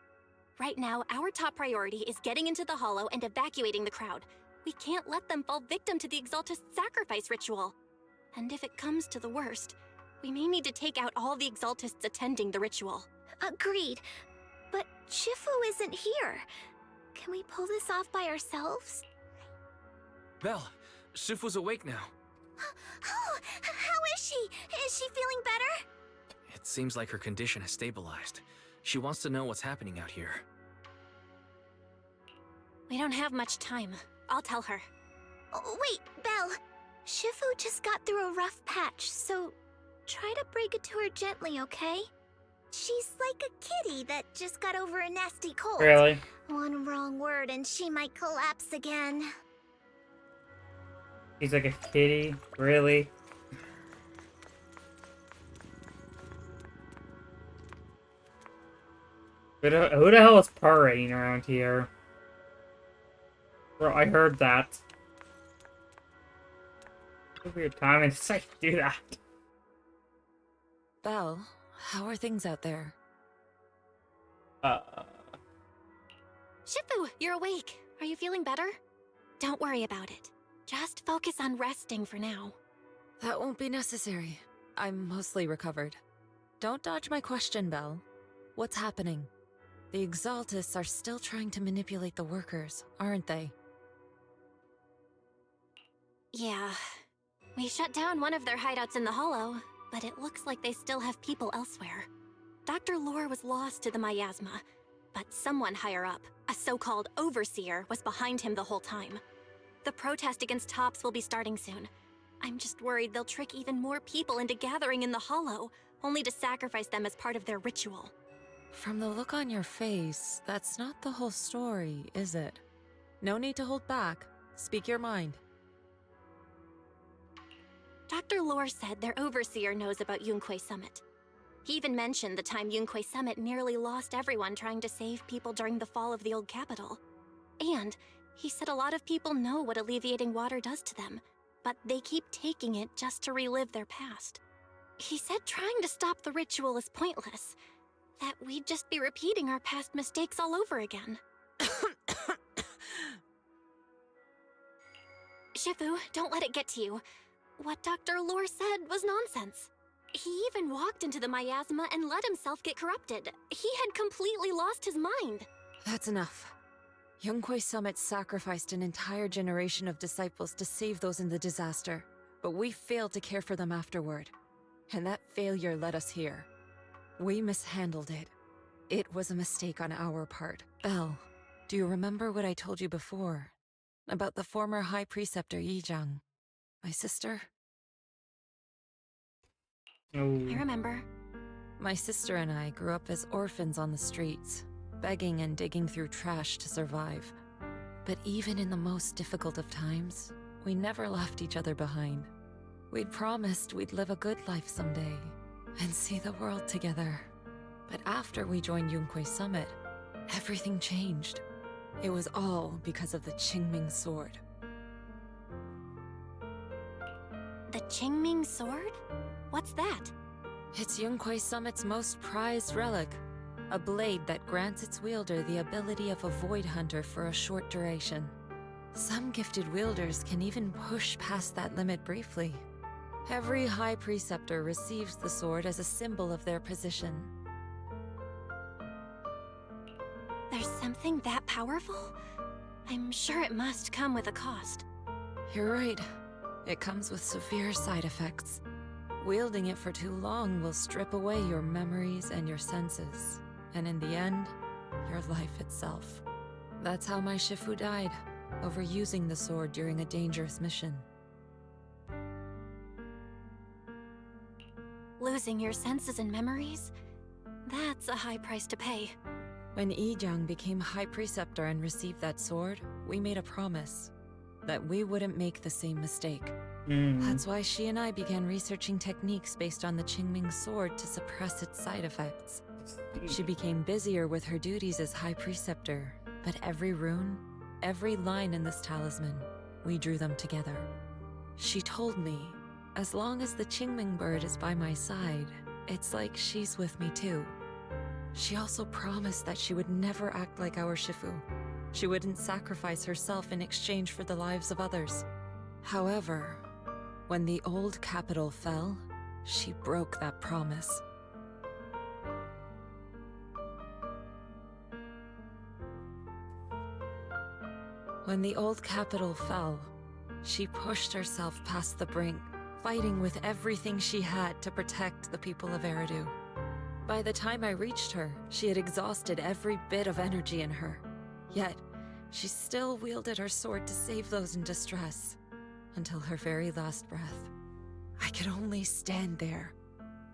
Right now, our top priority is getting into the Hollow and evacuating the crowd. We can't let them fall victim to the Exaltist sacrifice ritual. And if it comes to the worst, we may need to take out all the Exaltists attending the ritual. Agreed. But Shifu isn't here. Can we pull this off by ourselves? Belle, Shifu's awake now. Oh, how is she? Is she feeling better? It seems like her condition has stabilized. She wants to know what's happening out here. We don't have much time. I'll tell her. Oh, wait, Belle. Shifu just got through a rough patch, so try to break it to her gently, okay? She's like a kitty that just got over a nasty cold. Really? One wrong word and she might collapse again. He's like a kitty? Really? Who the hell is purring around here? Bro, I heard that. Over your time and say do that. Belle, how are things out there? Shifu, you're awake. Are you feeling better? Don't worry about it. Just focus on resting for now. That won't be necessary. I'm mostly recovered. Don't dodge my question, Belle. What's happening? The Exaltists are still trying to manipulate the workers, aren't they? Yeah. We shut down one of their hideouts in the Hollow, but it looks like they still have people elsewhere. Dr. Lore was lost to the miasma, but someone higher up, a so-called overseer, was behind him the whole time. The protest against Tops will be starting soon. I'm just worried they'll trick even more people into gathering in the Hollow, only to sacrifice them as part of their ritual. From the look on your face, that's not the whole story, is it? No need to hold back. Speak your mind. Dr. Lore said their overseer knows about Yunque's summit. He even mentioned the time Yunque's summit nearly lost everyone trying to save people during the fall of the old capital. And he said a lot of people know what alleviating water does to them, but they keep taking it just to relive their past. He said trying to stop the ritual is pointless, that we'd just be repeating our past mistakes all over again. Shifu, don't let it get to you. What Dr. Lore said was nonsense. He even walked into the miasma and let himself get corrupted. He had completely lost his mind. That's enough. Yunque's summit sacrificed an entire generation of disciples to save those in the disaster, but we failed to care for them afterward. And that failure led us here. We mishandled it. It was a mistake on our part. Belle, do you remember what I told you before? About the former High Preceptor Yizhang? My sister? Oh. I remember. My sister and I grew up as orphans on the streets, begging and digging through trash to survive. But even in the most difficult of times, we never left each other behind. We'd promised we'd live a good life someday and see the world together. But after we joined Yunquei Summit, everything changed. It was all because of the Qingming sword. The Qingming sword? What's that? It's Yunquei Summit's most prized relic, a blade that grants its wielder the ability of a void hunter for a short duration. Some gifted wielders can even push past that limit briefly. Every High Preceptor receives the sword as a symbol of their position. There's something that powerful? I'm sure it must come with a cost. You're right. It comes with severe side effects. Wielding it for too long will strip away your memories and your senses, and in the end, your life itself. That's how my Shifu died, overusing the sword during a dangerous mission. Losing your senses and memories? That's a high price to pay. When Yijiang became High Preceptor and received that sword, we made a promise that we wouldn't make the same mistake. That's why she and I began researching techniques based on the Qingming sword to suppress its side effects. She became busier with her duties as High Preceptor, but every rune, every line in this talisman, we drew them together. She told me, as long as the Qingming bird is by my side, it's like she's with me too. She also promised that she would never act like our Shifu. She wouldn't sacrifice herself in exchange for the lives of others. However, when the old capital fell, she broke that promise. When the old capital fell, she pushed herself past the brink, fighting with everything she had to protect the people of Eridu. By the time I reached her, she had exhausted every bit of energy in her. Yet, she still wielded her sword to save those in distress, until her very last breath. I could only stand there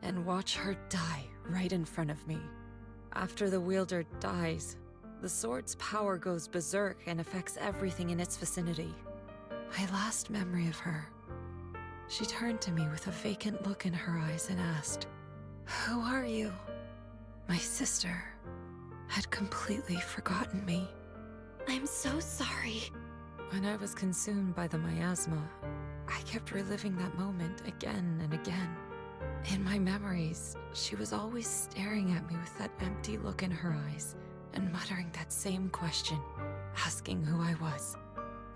and watch her die right in front of me. After the wielder dies, the sword's power goes berserk and affects everything in its vicinity. My last memory of her, she turned to me with a vacant look in her eyes and asked, "Who are you?" My sister had completely forgotten me. I'm so sorry. When I was consumed by the miasma, I kept reliving that moment again and again. In my memories, she was always staring at me with that empty look in her eyes and muttering that same question, asking who I was.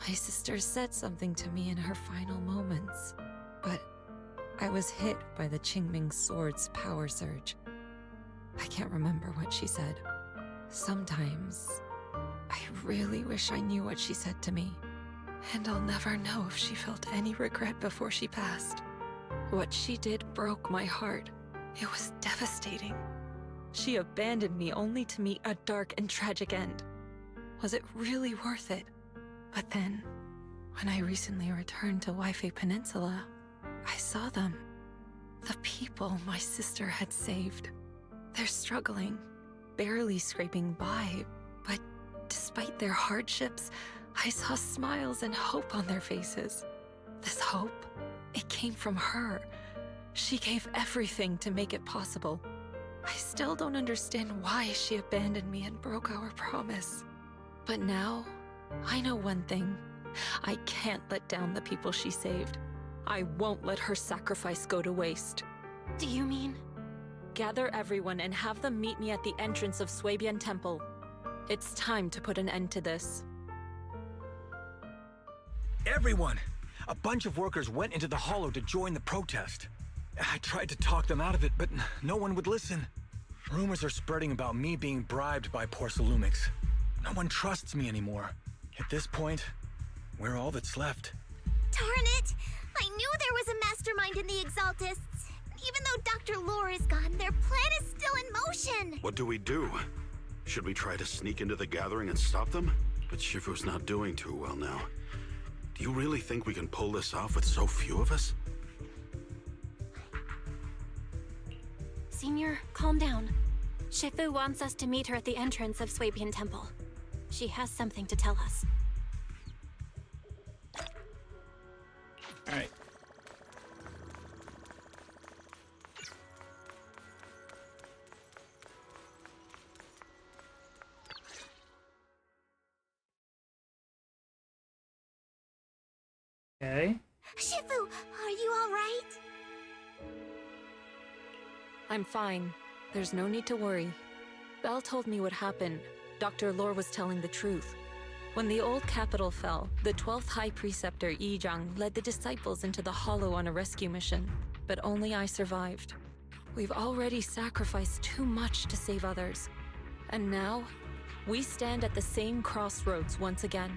My sister said something to me in her final moments, but I was hit by the Qingming sword's power surge. I can't remember what she said. Sometimes, I really wish I knew what she said to me, and I'll never know if she felt any regret before she passed. What she did broke my heart. It was devastating. She abandoned me only to meet a dark and tragic end. Was it really worth it? But then, when I recently returned to Waifei Peninsula, I saw them. The people my sister had saved. They're struggling, barely scraping by, but despite their hardships, I saw smiles and hope on their faces. This hope, it came from her. She gave everything to make it possible. I still don't understand why she abandoned me and broke our promise. But now, I know one thing. I can't let down the people she saved. I won't let her sacrifice go to waste. Do you mean? Gather everyone and have them meet me at the entrance of Suibian Temple. It's time to put an end to this. Everyone! A bunch of workers went into the hollow to join the protest. I tried to talk them out of it, but no one would listen. Rumors are spreading about me being bribed by Porcelumix. No one trusts me anymore. At this point, we're all that's left. Darn it! I knew there was a mastermind in the Exaltists. Even though Dr. Lore is gone, their plan is still in motion. What do we do? Should we try to sneak into the gathering and stop them? But Shifu's not doing too well now. Do you really think we can pull this off with so few of us? Senior, calm down. Shifu wants us to meet her at the entrance of Swabian Temple. She has something to tell us. Alright. Okay. Shifu, are you alright? I'm fine. There's no need to worry. Belle told me what happened. Dr. Lore was telling the truth. When the old capital fell, the 12th High Preceptor Yi Zhang led the disciples into the Hollow on a rescue mission, but only I survived. We've already sacrificed too much to save others. And now, we stand at the same crossroads once again.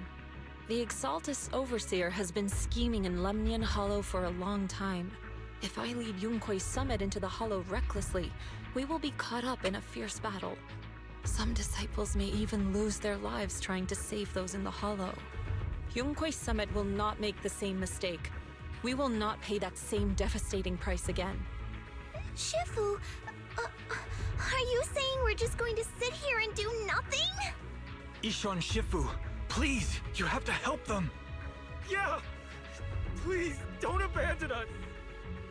The Exaltus Overseer has been scheming in Lemnian Hollow for a long time. If I lead Yunkuei's summit into the Hollow recklessly, we will be caught up in a fierce battle. Some disciples may even lose their lives trying to save those in the Hollow. Yunkuei's summit will not make the same mistake. We will not pay that same devastating price again. Shifu, are you saying we're just going to sit here and do nothing? Yixuan, Shifu, please, you have to help them. Yeah! Please, don't abandon us!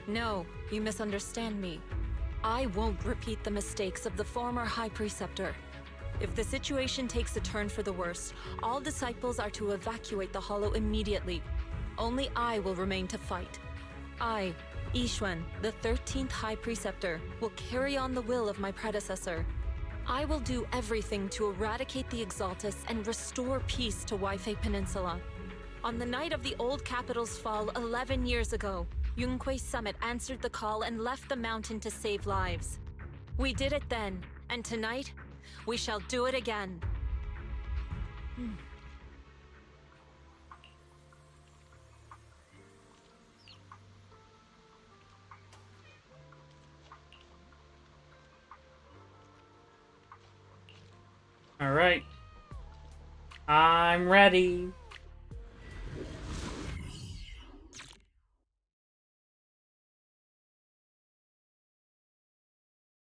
No, you misunderstand me. I won't repeat the mistakes of the former High Preceptor. If the situation takes a turn for the worse, all disciples are to evacuate the Hollow immediately. Only I will remain to fight. I, Yixuan, the 13th High Preceptor, will carry on the will of my predecessor. I will do everything to eradicate the Exaltus and restore peace to Waifei Peninsula. On the night of the old capital's fall 11 years ago, Yunkuei's summit answered the call and left the mountain to save lives. We did it then, and tonight, we shall do it again. Alright. I'm ready.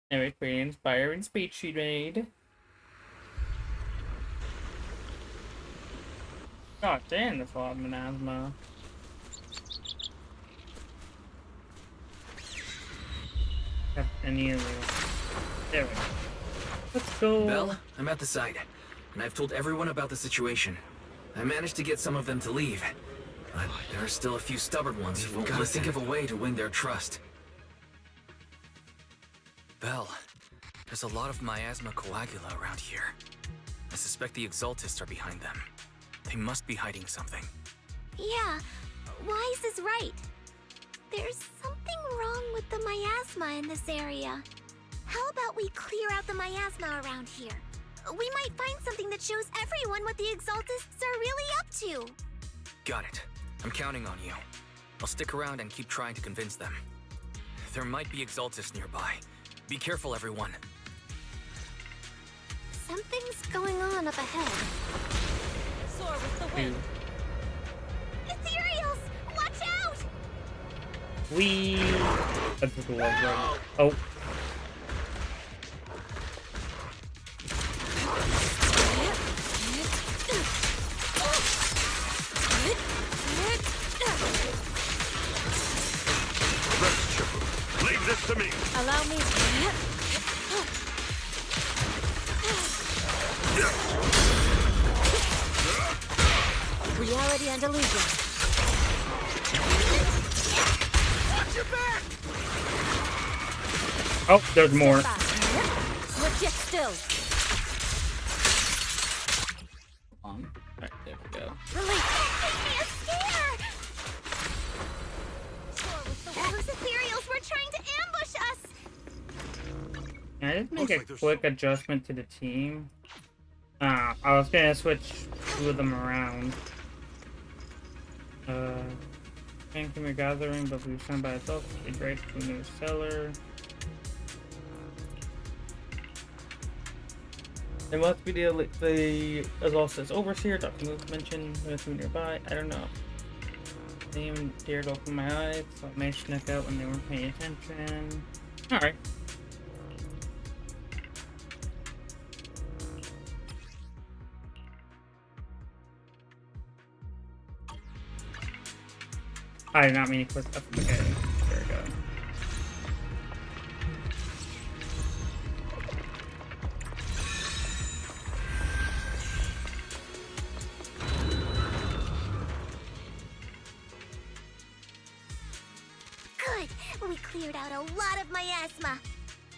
Anyway, pretty inspiring speech she made. God damn, that's a lot of miasma. Have any of those. There we go. Let's go. Belle, I'm at the site, and I've told everyone about the situation. I managed to get some of them to leave, but there are still a few stubborn ones who won't listen. Think of a way to win their trust. Belle, there's a lot of miasma coagula around here. I suspect the Exaltists are behind them. They must be hiding something. Yeah, Wise is right. There's something wrong with the miasma in this area. How about we clear out the miasma around here? We might find something that shows everyone what the Exaltists are really up to. Got it. I'm counting on you. I'll stick around and keep trying to convince them. There might be Exaltists nearby. Be careful, everyone. Something's going on up ahead. Soar with the wind. Ethereals! Watch out! That's just a love right. Oh. Leave this to me. Allow me. Reality and illusion. Watch your back! Oh, there's more. Switch it still. Alright, there we go. Release! Give me a scare! Those ethereals were trying to ambush us! Can I just make a quick adjustment to the team? I was gonna switch two of them around. Thank you for gathering, but we stand by itself. Be great to new seller. It must be the as well says overseer. Dr. Luke mentioned with me nearby. I don't know. They even dared open my eyes, so I may snuck out when they weren't paying attention. Alright. I did not mean to click up. Okay, there we go. Good. We cleared out a lot of miasma.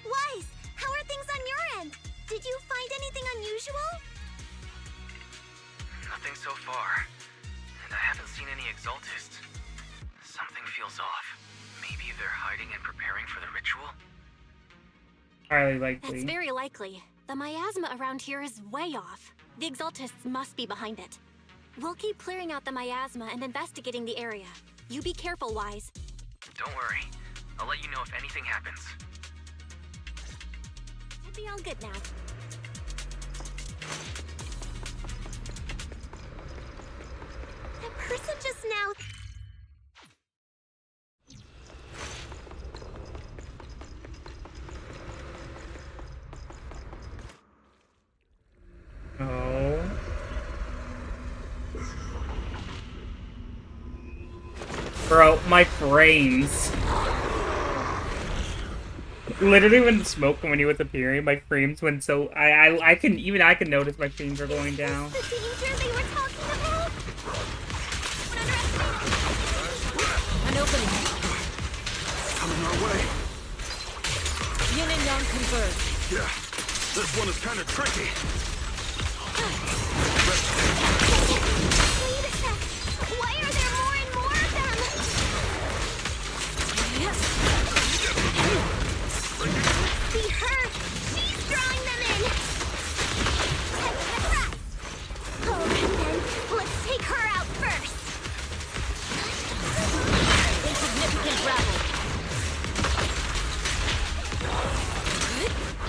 Wise, how are things on your end? Did you find anything unusual? Nothing so far. And I haven't seen any exaltists. Something feels off. Maybe they're hiding and preparing for the ritual? Highly likely. That's very likely. The miasma around here is way off. The exaltists must be behind it. We'll keep clearing out the miasma and investigating the area. You be careful, Wise. Don't worry. I'll let you know if anything happens. Should be all good now. That person just now... Oh. Bro, my frames. Literally when smoke when he was appearing, my frames went so I can notice my frames are going down. The danger they were talking about? An opening. Coming our way. Yin and Yang converge. Yeah, this one is kind of tricky. Wait a sec. Why are there more and more of them? See her? She's drawing them in. Oh, and then let's take her out first. Insignificant rabble.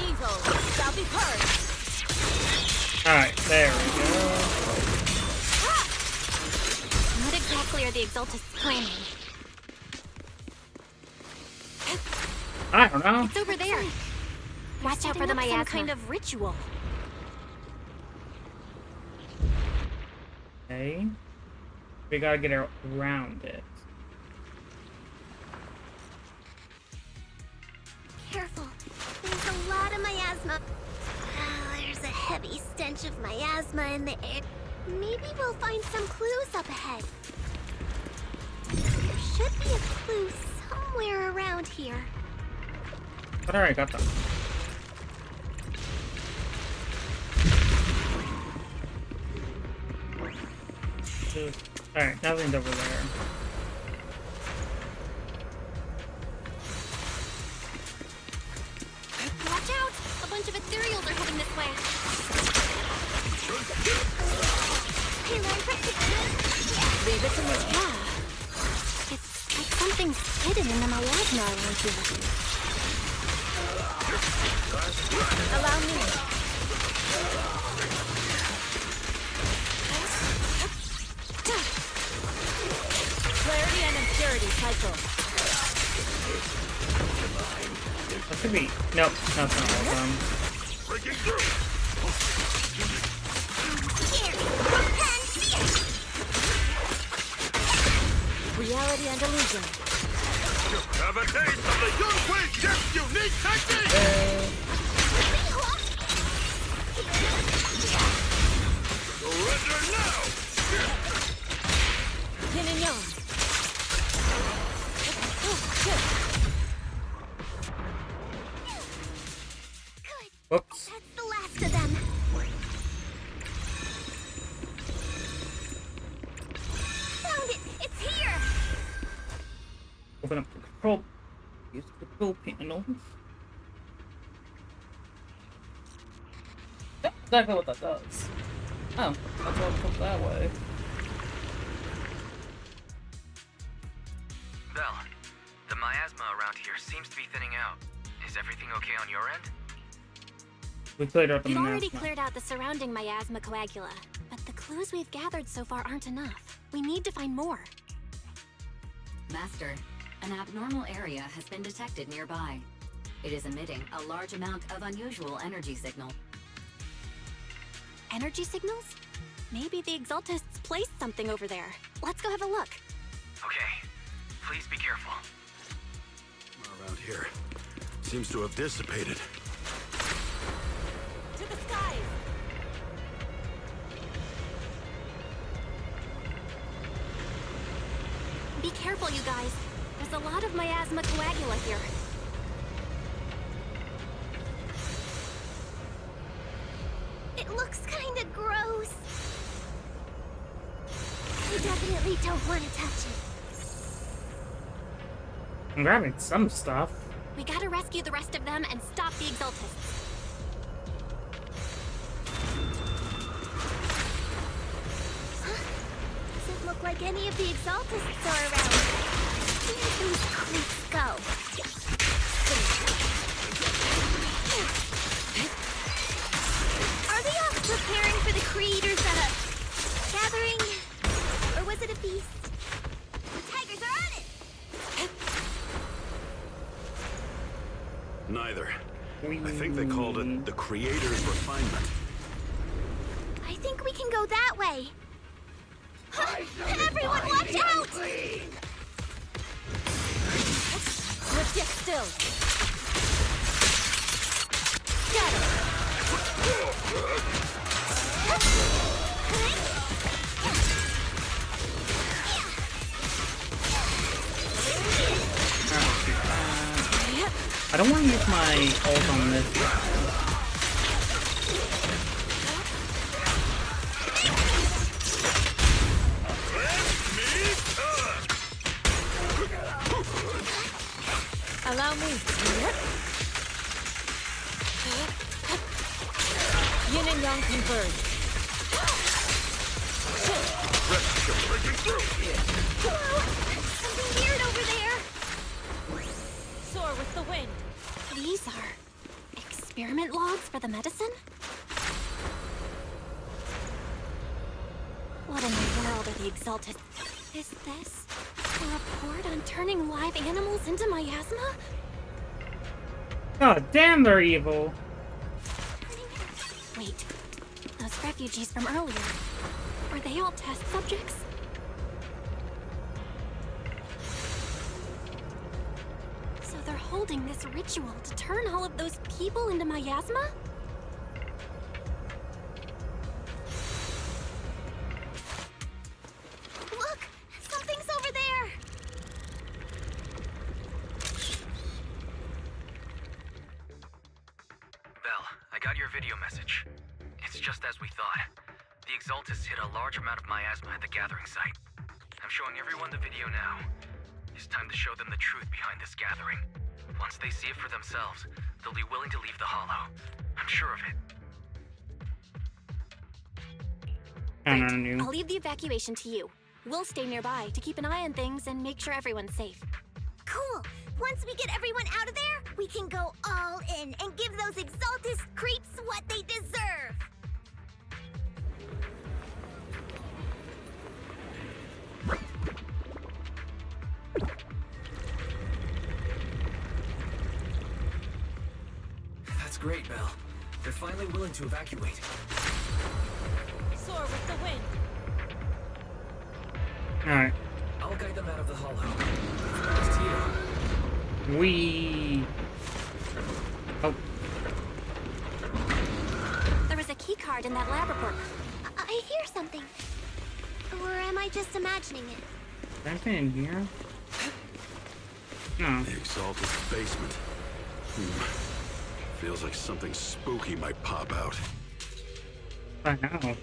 Evil shall be purged. Alright, there we go. What exactly are the exaltists planning? I don't know. It's over there. Watch out for the miasma. Some kind of ritual. Okay. We gotta get around it. Careful. There's a lot of miasma. There's a heavy stench of miasma in the air. Maybe we'll find some clues up ahead. There should be a clue somewhere around here. But alright, got them. Alright, nothing's over there. Watch out! A bunch of ethereals are heading this way. Leave it to me. Yeah. It's like something's hidden in the miasma around here. Allow me. Clarity and impurity cycle. That could be. Nope, that's not all of them. Breaking through. Reality and illusion. Have a taste of the Yunhui Ship's unique technique! Surrender now! Yin and Yang. Whoops. That's the last of them. Found it! It's here! Open up the control. Use the control panel. That's exactly what that does. Oh, that's why it comes that way. Belle, the miasma around here seems to be thinning out. Is everything okay on your end? We cleared out the We've miasma. already cleared out the surrounding miasma coagula, but the clues we've gathered so far aren't enough. We need to find more. Master, an abnormal area has been detected nearby. It is emitting a large amount of unusual energy signal. Energy signals? Maybe the exaltists placed something over there. Let's go have a look. Okay. Please be careful. Around here. Seems to have dissipated. To the skies! Be careful, you guys. There's a lot of miasma coagula here. It looks kinda gross. I definitely don't want to touch it. I'm grabbing some stuff. We gotta rescue the rest of them and stop the Exaltists. Doesn't look like any of the Exaltists are around. Where do those creeps go? Are they off preparing for the creators at a gathering? Or was it a feast? The tigers are on it! Neither. I think they called it the Creator's Refinement. I think we can go that way. Everyone watch out! Let's get still. Got I don't want to use my ult on this guy. Allow me. Yin and Yang converge. Whoa! Something weird over there! Soar with the wind. These are experiment logs for the medicine? What in the world are the Exalted? Is this a report on turning live animals into miasma? God damn, they're evil. Wait, those refugees from earlier, were they all test subjects? So they're holding this ritual to turn all of those people into miasma? Look! Something's over there! Belle, I got your video message. It's just as we thought. The Exaltists hit a large amount of miasma at the gathering site. I'm showing everyone the video now. It's time to show them the truth behind this gathering. Once they see it for themselves, they'll be willing to leave the Hollow. I'm sure of it. I'll leave the evacuation to you. We'll stay nearby to keep an eye on things and make sure everyone's safe. Cool! Once we get everyone out of there, we can go all in and give those Exaltist creeps what they deserve! That's great, Belle. They're finally willing to evacuate. Soar with the wind. Alright. I'll guide them out of the Hollow. It's to you. Oh. There was a key card in that lab report. I hear something. Or am I just imagining it? Anything in here? No. The Exaltist basement. Feels like something spooky might pop out. I know.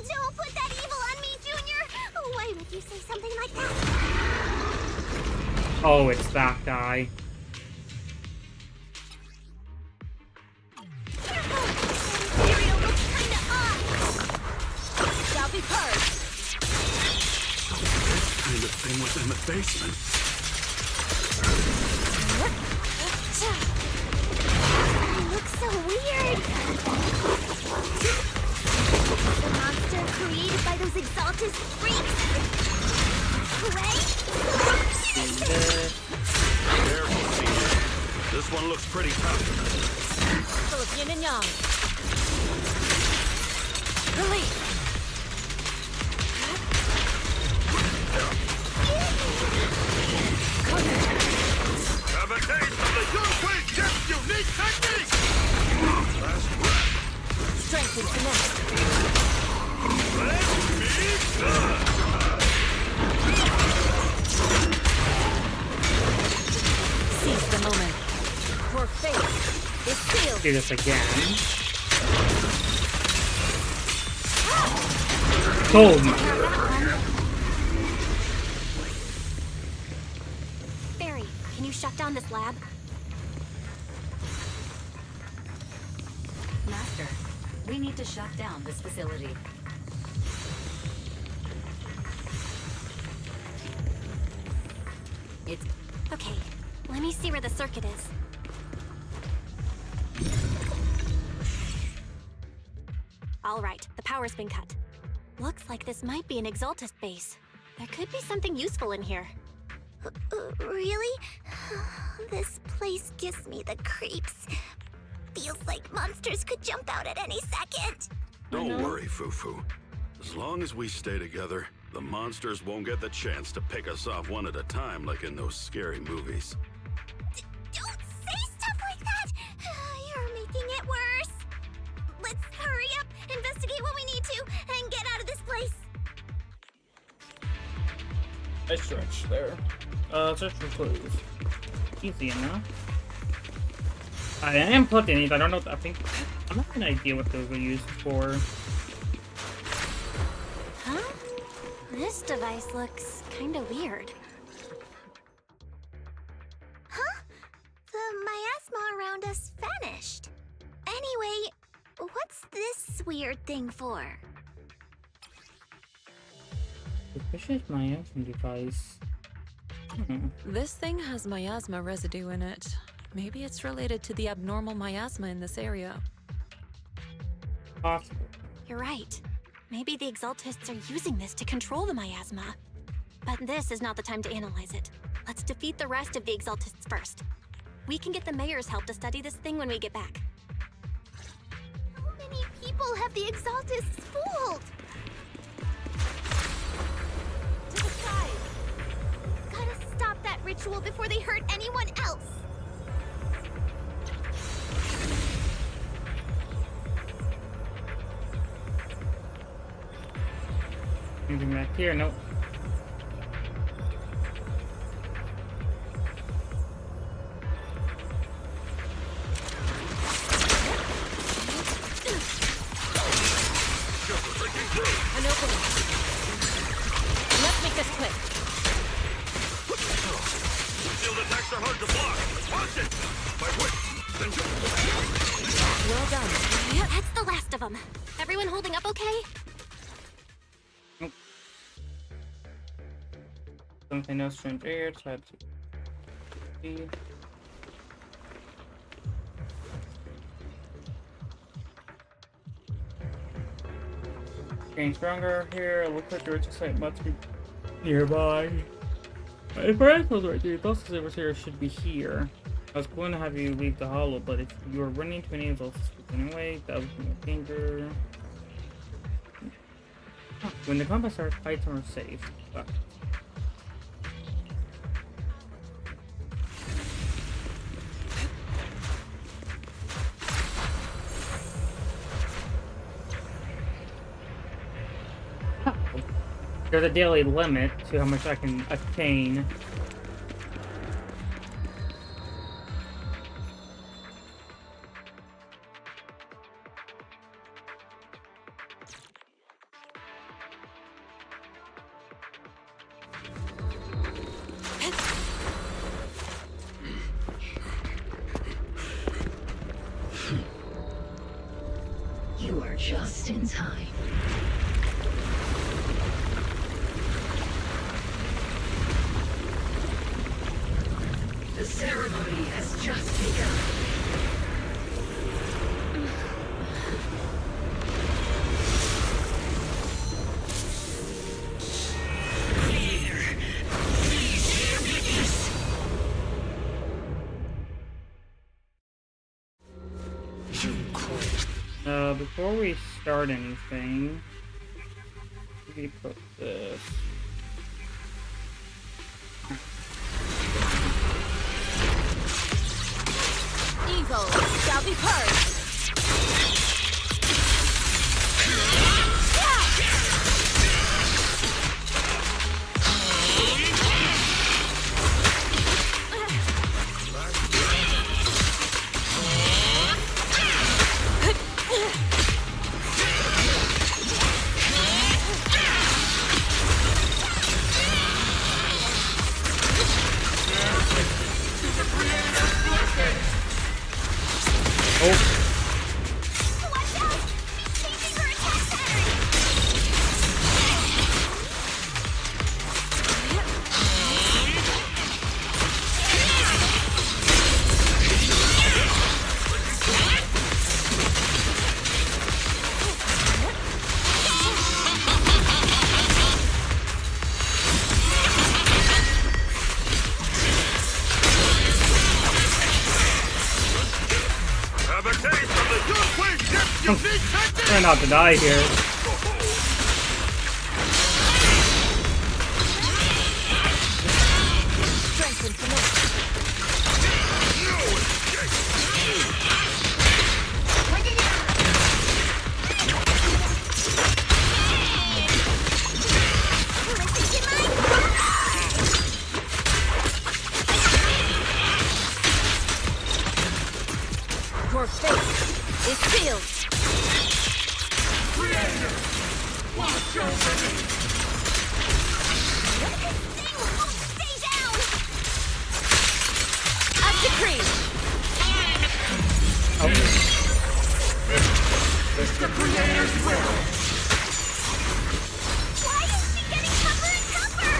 Don't put that evil on me, Junior! Why would you say something like that? Oh, it's that guy. Material looks kinda off! Shall be purged! This kind of thing was in the basement. It looks so weird! The monster created by those Exaltist freaks! Clay? Careful, CJ. This one looks pretty tough. Full of yin and yang. Release. Have a taste of the Yunhui Chef's unique technique! Last breath. Strength and finesse. Let me Seize the moment. Your fate is sealed. Do this again. Told me. Barry, can you shut down this lab? Master, we need to shut down this facility. It's... Okay, let me see where the circuit is. All right, the power's been cut. Looks like this might be an Exaltist base. There could be something useful in here. Really? This place gives me the creeps. Feels like monsters could jump out at any second. Don't worry, Fufu. As long as we stay together, the monsters won't get the chance to pick us off one at a time like in those scary movies. Don't say stuff like that! You're making it worse. Let's hurry up, investigate what we need to, and get out of this place. I stretched there. Search for clues. Easy enough. I am plugging these. I don't know. I think I'm not an idea what those were used for. Huh? This device looks kinda weird. Huh? The miasma around us vanished. Anyway, what's this weird thing for? Suspicious miasma device. This thing has miasma residue in it. Maybe it's related to the abnormal miasma in this area. Possible. You're right. Maybe the Exaltists are using this to control the miasma. But this is not the time to analyze it. Let's defeat the rest of the Exaltists first. We can get the mayor's help to study this thing when we get back. How many people have the Exaltists fooled? To the side! Gotta stop that ritual before they hurt anyone else! Anything back here? Nope. An opening. Let's make this quick. Shield attacks are hard to block. Watch it! My wit! Then Well done. That's the last of them. Everyone holding up okay? Something else strange here. Try to see. Getting stronger here. Looks like the richest site must be nearby. If our echoes right there, those servers here should be here. I was going to have you leave the hollow, but if you are running into any of those anyway, that would be a danger. When the combat starts, fights are safe. But there's a daily limit to how much I can attain. You are just in time. The ceremony has just begun. Creator, please bear witness. Before we start anything, let me put this. Mighty Purge! Try not to die here. Your fate is sealed. Watch over me! Stay down! As decreed! It's the Creator's will! Why is she getting tougher and tougher?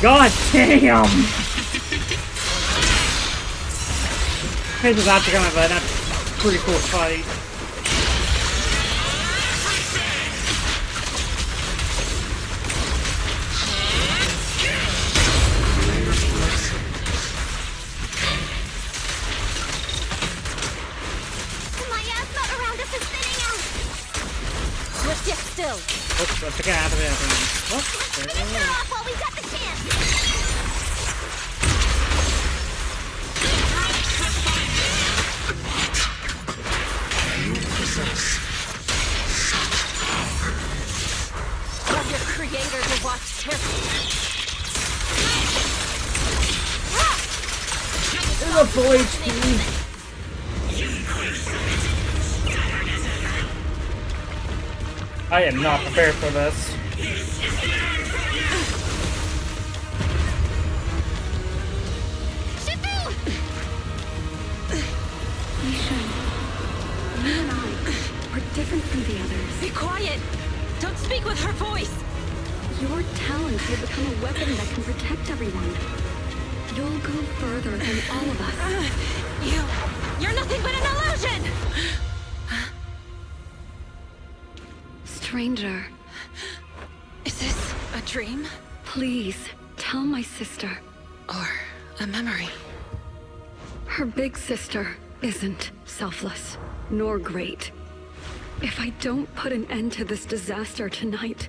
God damn! This is actually kind of a pretty cool fight. My asthma around us is thinning out! Let's get still. Oops, that's the cat. What? Finish her off while we got the chance! Tell your creator to watch carefully. There's a full HP. I am not prepared for this. Yixuan, you and I are different from the others. Be quiet! Don't speak with her voice! Your talent will become a weapon that can protect everyone. You'll go further than all of us. You're nothing but an illusion! Stranger. Is this a dream? Please, tell my sister. Or a memory? Her big sister isn't selfless, nor great. If I don't put an end to this disaster tonight,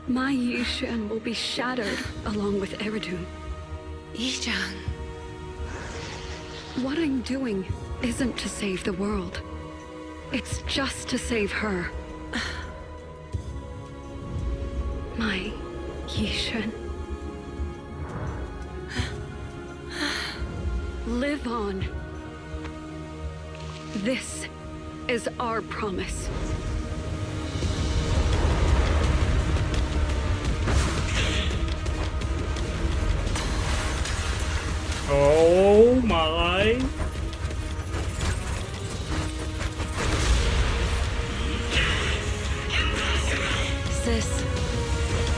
my Yixuan will be shattered along with Eridu. Yixuan. What I'm doing isn't to save the world. It's just to save her. My Yixuan. Live on. This is our promise. Oh my. Sis,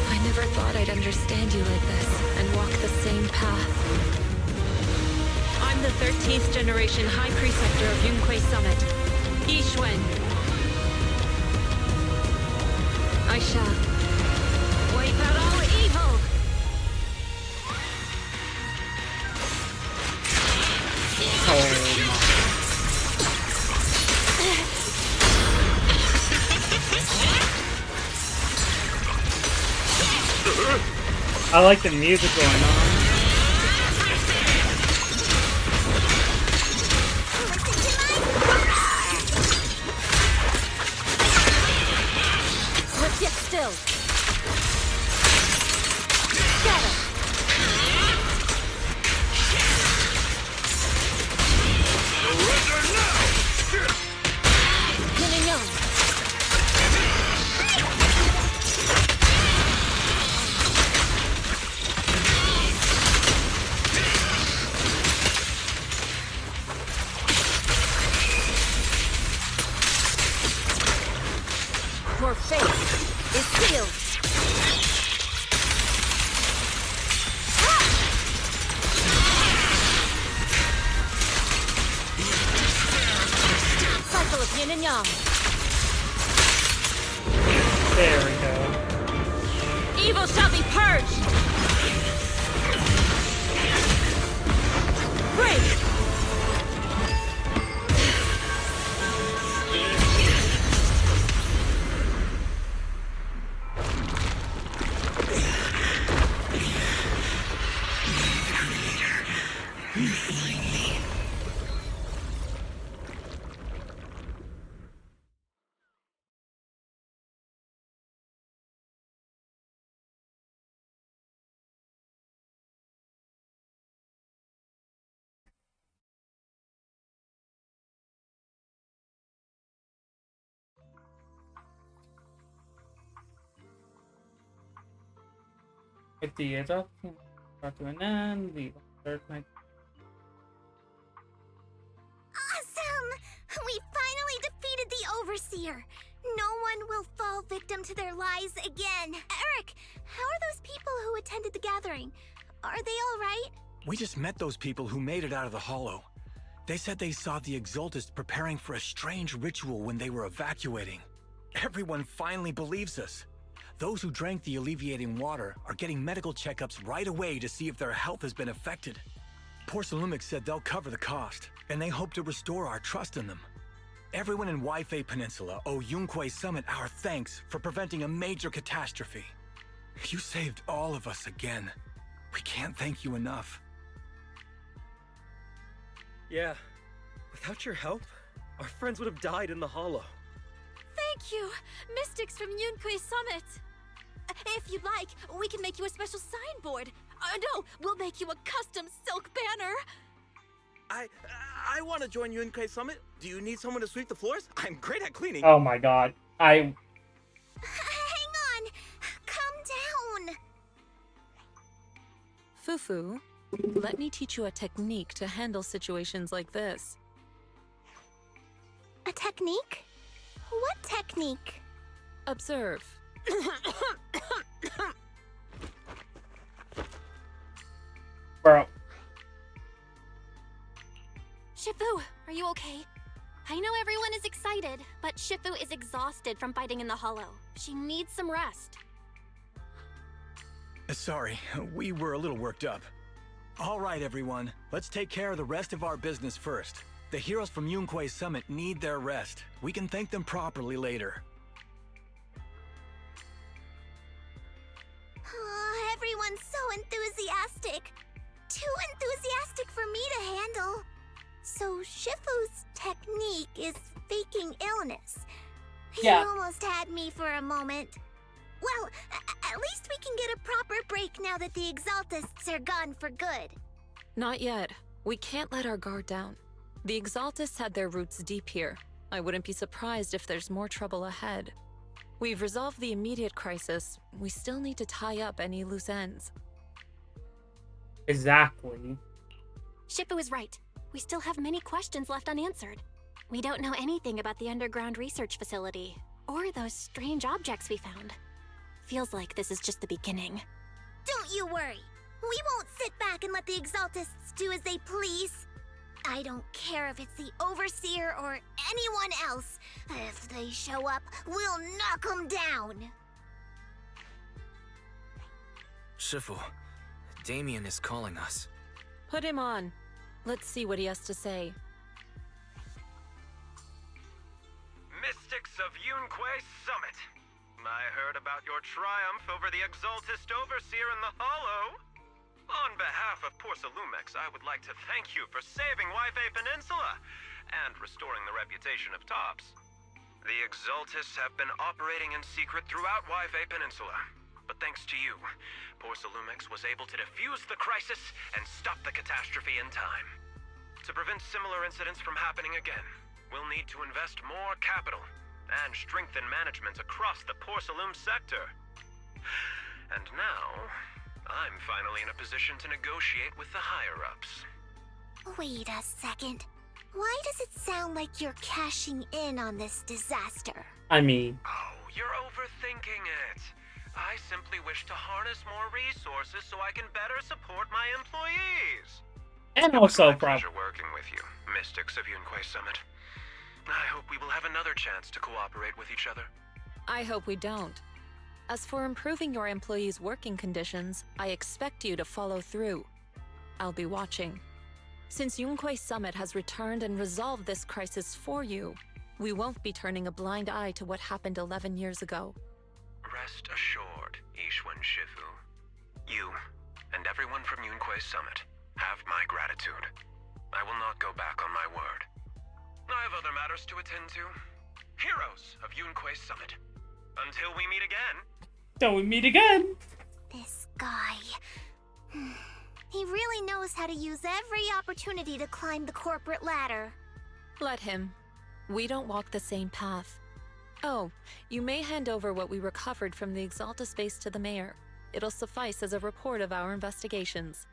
I never thought I'd understand you like this and walk the same path. I'm the 13th generation High Preceptor of Yunquei Summit, Yixuan. I shall wipe out all evil! I like the music going on. Let's get still. Scatter. Surrender now! Yin and yang. Your fate is sealed. Cycle of yin and yang. There we go. Evil shall be purged. Break. With the adoption brought to an end, the third night. Awesome! We finally defeated the Overseer. No one will fall victim to their lies again. Eric, how are those people who attended the gathering? Are they all right? We just met those people who made it out of the Hollow. They said they saw the Exaltists preparing for a strange ritual when they were evacuating. Everyone finally believes us. Those who drank the alleviating water are getting medical checkups right away to see if their health has been affected. Porcelumic said they'll cover the cost, and they hope to restore our trust in them. Everyone in Waifei Peninsula owe Yunquay Summit our thanks for preventing a major catastrophe. You saved all of us again. We can't thank you enough. Yeah. Without your help, our friends would have died in the Hollow. Thank you, Mystics from Yunquay Summit. If you'd like, we can make you a special signboard. No, we'll make you a custom silk banner. I want to join Yunquay Summit. Do you need someone to sweep the floors? I'm great at cleaning. Oh my god. Hang on! Calm down! Fufu, let me teach you a technique to handle situations like this. A technique? What technique? Observe. Bro. Shifu, are you okay? I know everyone is excited, but Shifu is exhausted from fighting in the Hollow. She needs some rest. Sorry, we were a little worked up. All right, everyone. Let's take care of the rest of our business first. The heroes from Yunquay Summit need their rest. We can thank them properly later. Oh, everyone's so enthusiastic. Too enthusiastic for me to handle. So Shifu's technique is faking illness. Yeah. You almost had me for a moment. Well, at least we can get a proper break now that the Exaltists are gone for good. Not yet. We can't let our guard down. The Exaltists had their roots deep here. I wouldn't be surprised if there's more trouble ahead. We've resolved the immediate crisis. We still need to tie up any loose ends. Exactly. Shifu is right. We still have many questions left unanswered. We don't know anything about the underground research facility, or those strange objects we found. Feels like this is just the beginning. Don't you worry. We won't sit back and let the Exaltists do as they please. I don't care if it's the Overseer or anyone else. If they show up, we'll knock them down. Shifu, Damien is calling us. Put him on. Let's see what he has to say. Mystics of Yunquay Summit. I heard about your triumph over the Exaltist Overseer in the Hollow. On behalf of Porcelumex, I would like to thank you for saving Wi-Fi Peninsula and restoring the reputation of Tops. The Exaltists have been operating in secret throughout Wi-Fi Peninsula, but thanks to you, Porcelumex was able to defuse the crisis and stop the catastrophe in time. To prevent similar incidents from happening again, we'll need to invest more capital and strengthen management across the Porcelume sector. And now, I'm finally in a position to negotiate with the higher-ups. Wait a second. Why does it sound like you're cashing in on this disaster? I mean... Oh, you're overthinking it. I simply wish to harness more resources so I can better support my employees. And also, it was my pleasure working with you, Mystics of Yunquay Summit. I hope we will have another chance to cooperate with each other. I hope we don't. As for improving your employees' working conditions, I expect you to follow through. I'll be watching. Since Yunquay Summit has returned and resolved this crisis for you, we won't be turning a blind eye to what happened 11 years ago. Rest assured, Yixuan Shifu. You, and everyone from Yunquay Summit, have my gratitude. I will not go back on my word. I have other matters to attend to. Heroes of Yunquay Summit. Until we meet again. Till we meet again. This guy... He really knows how to use every opportunity to climb the corporate ladder. Let him. We don't walk the same path. Oh, you may hand over what we recovered from the Exalta space to the mayor. It'll suffice as a report of our investigations.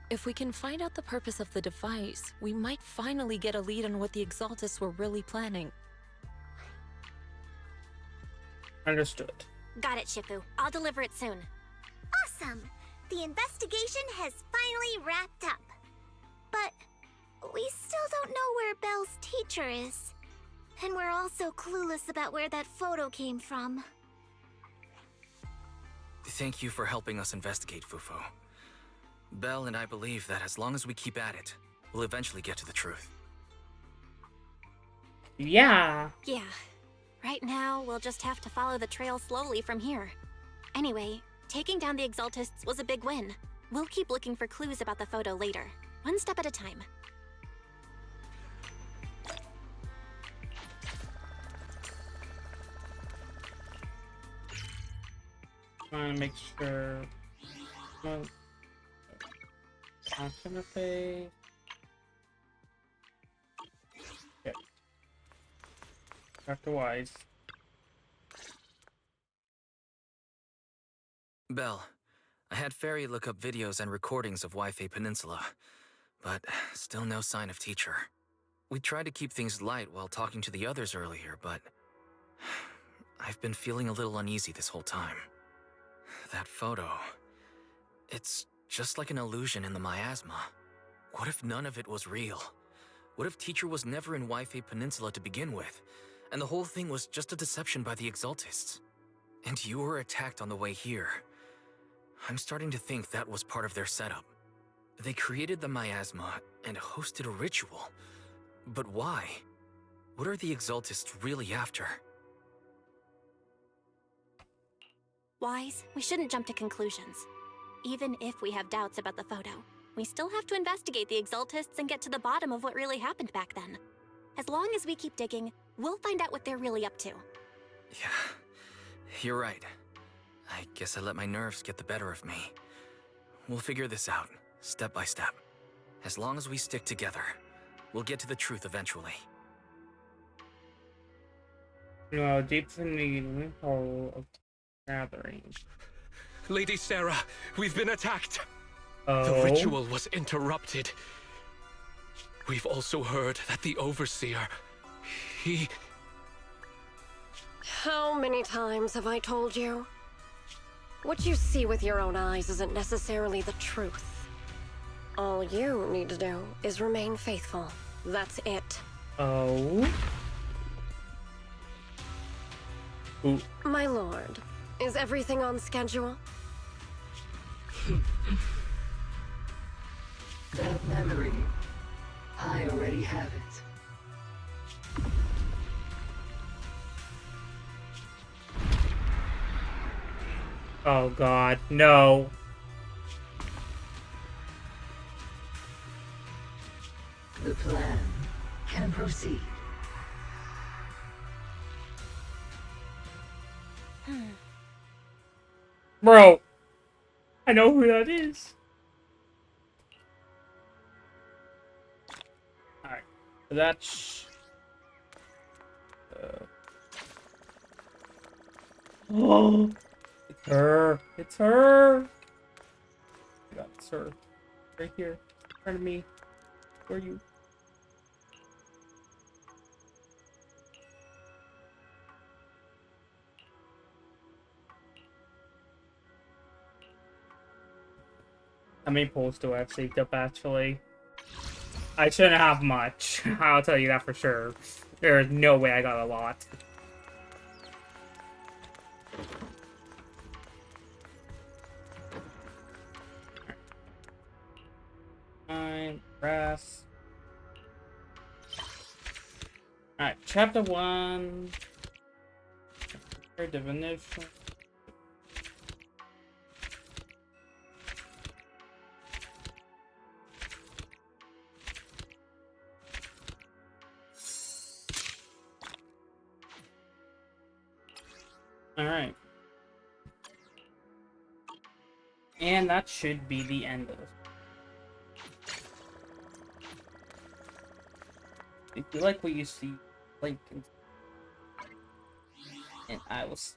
If we can find out the purpose of the device, we might finally get a lead on what the Exaltists were really planning. Understood. Got it, Shifu. I'll deliver it soon. Awesome! The investigation has finally wrapped up. But we still don't know where Belle's teacher is. And we're also clueless about where that photo came from. Thank you for helping us investigate, Fufu. Belle and I believe that as long as we keep at it, we'll eventually get to the truth. Yeah. Yeah. Right now, we'll just have to follow the trail slowly from here. Anyway, taking down the Exaltists was a big win. We'll keep looking for clues about the photo later, one step at a time. Trying to make sure. Interface. Yep. Dr. Wise. Belle, I had Fairy look up videos and recordings of Wi-Fi Peninsula, but still no sign of teacher. We tried to keep things light while talking to the others earlier, but I've been feeling a little uneasy this whole time. That photo, it's just like an illusion in the miasma. What if none of it was real? What if teacher was never in Wi-Fi Peninsula to begin with, and the whole thing was just a deception by the Exaltists? And you were attacked on the way here. I'm starting to think that was part of their setup. They created the miasma and hosted a ritual. But why? What are the Exaltists really after? Wise, we shouldn't jump to conclusions. Even if we have doubts about the photo, we still have to investigate the Exaltists and get to the bottom of what really happened back then. As long as we keep digging, we'll find out what they're really up to. Yeah, you're right. I guess I let my nerves get the better of me. We'll figure this out, step by step. As long as we stick together, we'll get to the truth eventually. Deep in the loophole of gathering. Lady Sarah, we've been attacked. Oh. The ritual was interrupted. We've also heard that the Overseer, he... How many times have I told you? What you see with your own eyes isn't necessarily the truth. All you need to do is remain faithful. That's it. Oh? Ooh. My lord, is everything on schedule? That memory, I already have it. Oh god, no. The plan can proceed. Bro, I know who that is. Alright, so that's... Oh, it's her. It's her. I got it's her. Right here. In front of me. Where are you? How many pulls do I have saved up, actually? I shouldn't have much. I'll tell you that for sure. There's no way I got a lot. Fine. Grass. Alright, chapter 1. Divination. Alright. And that should be the end of this. If you like what you see, like, and I will see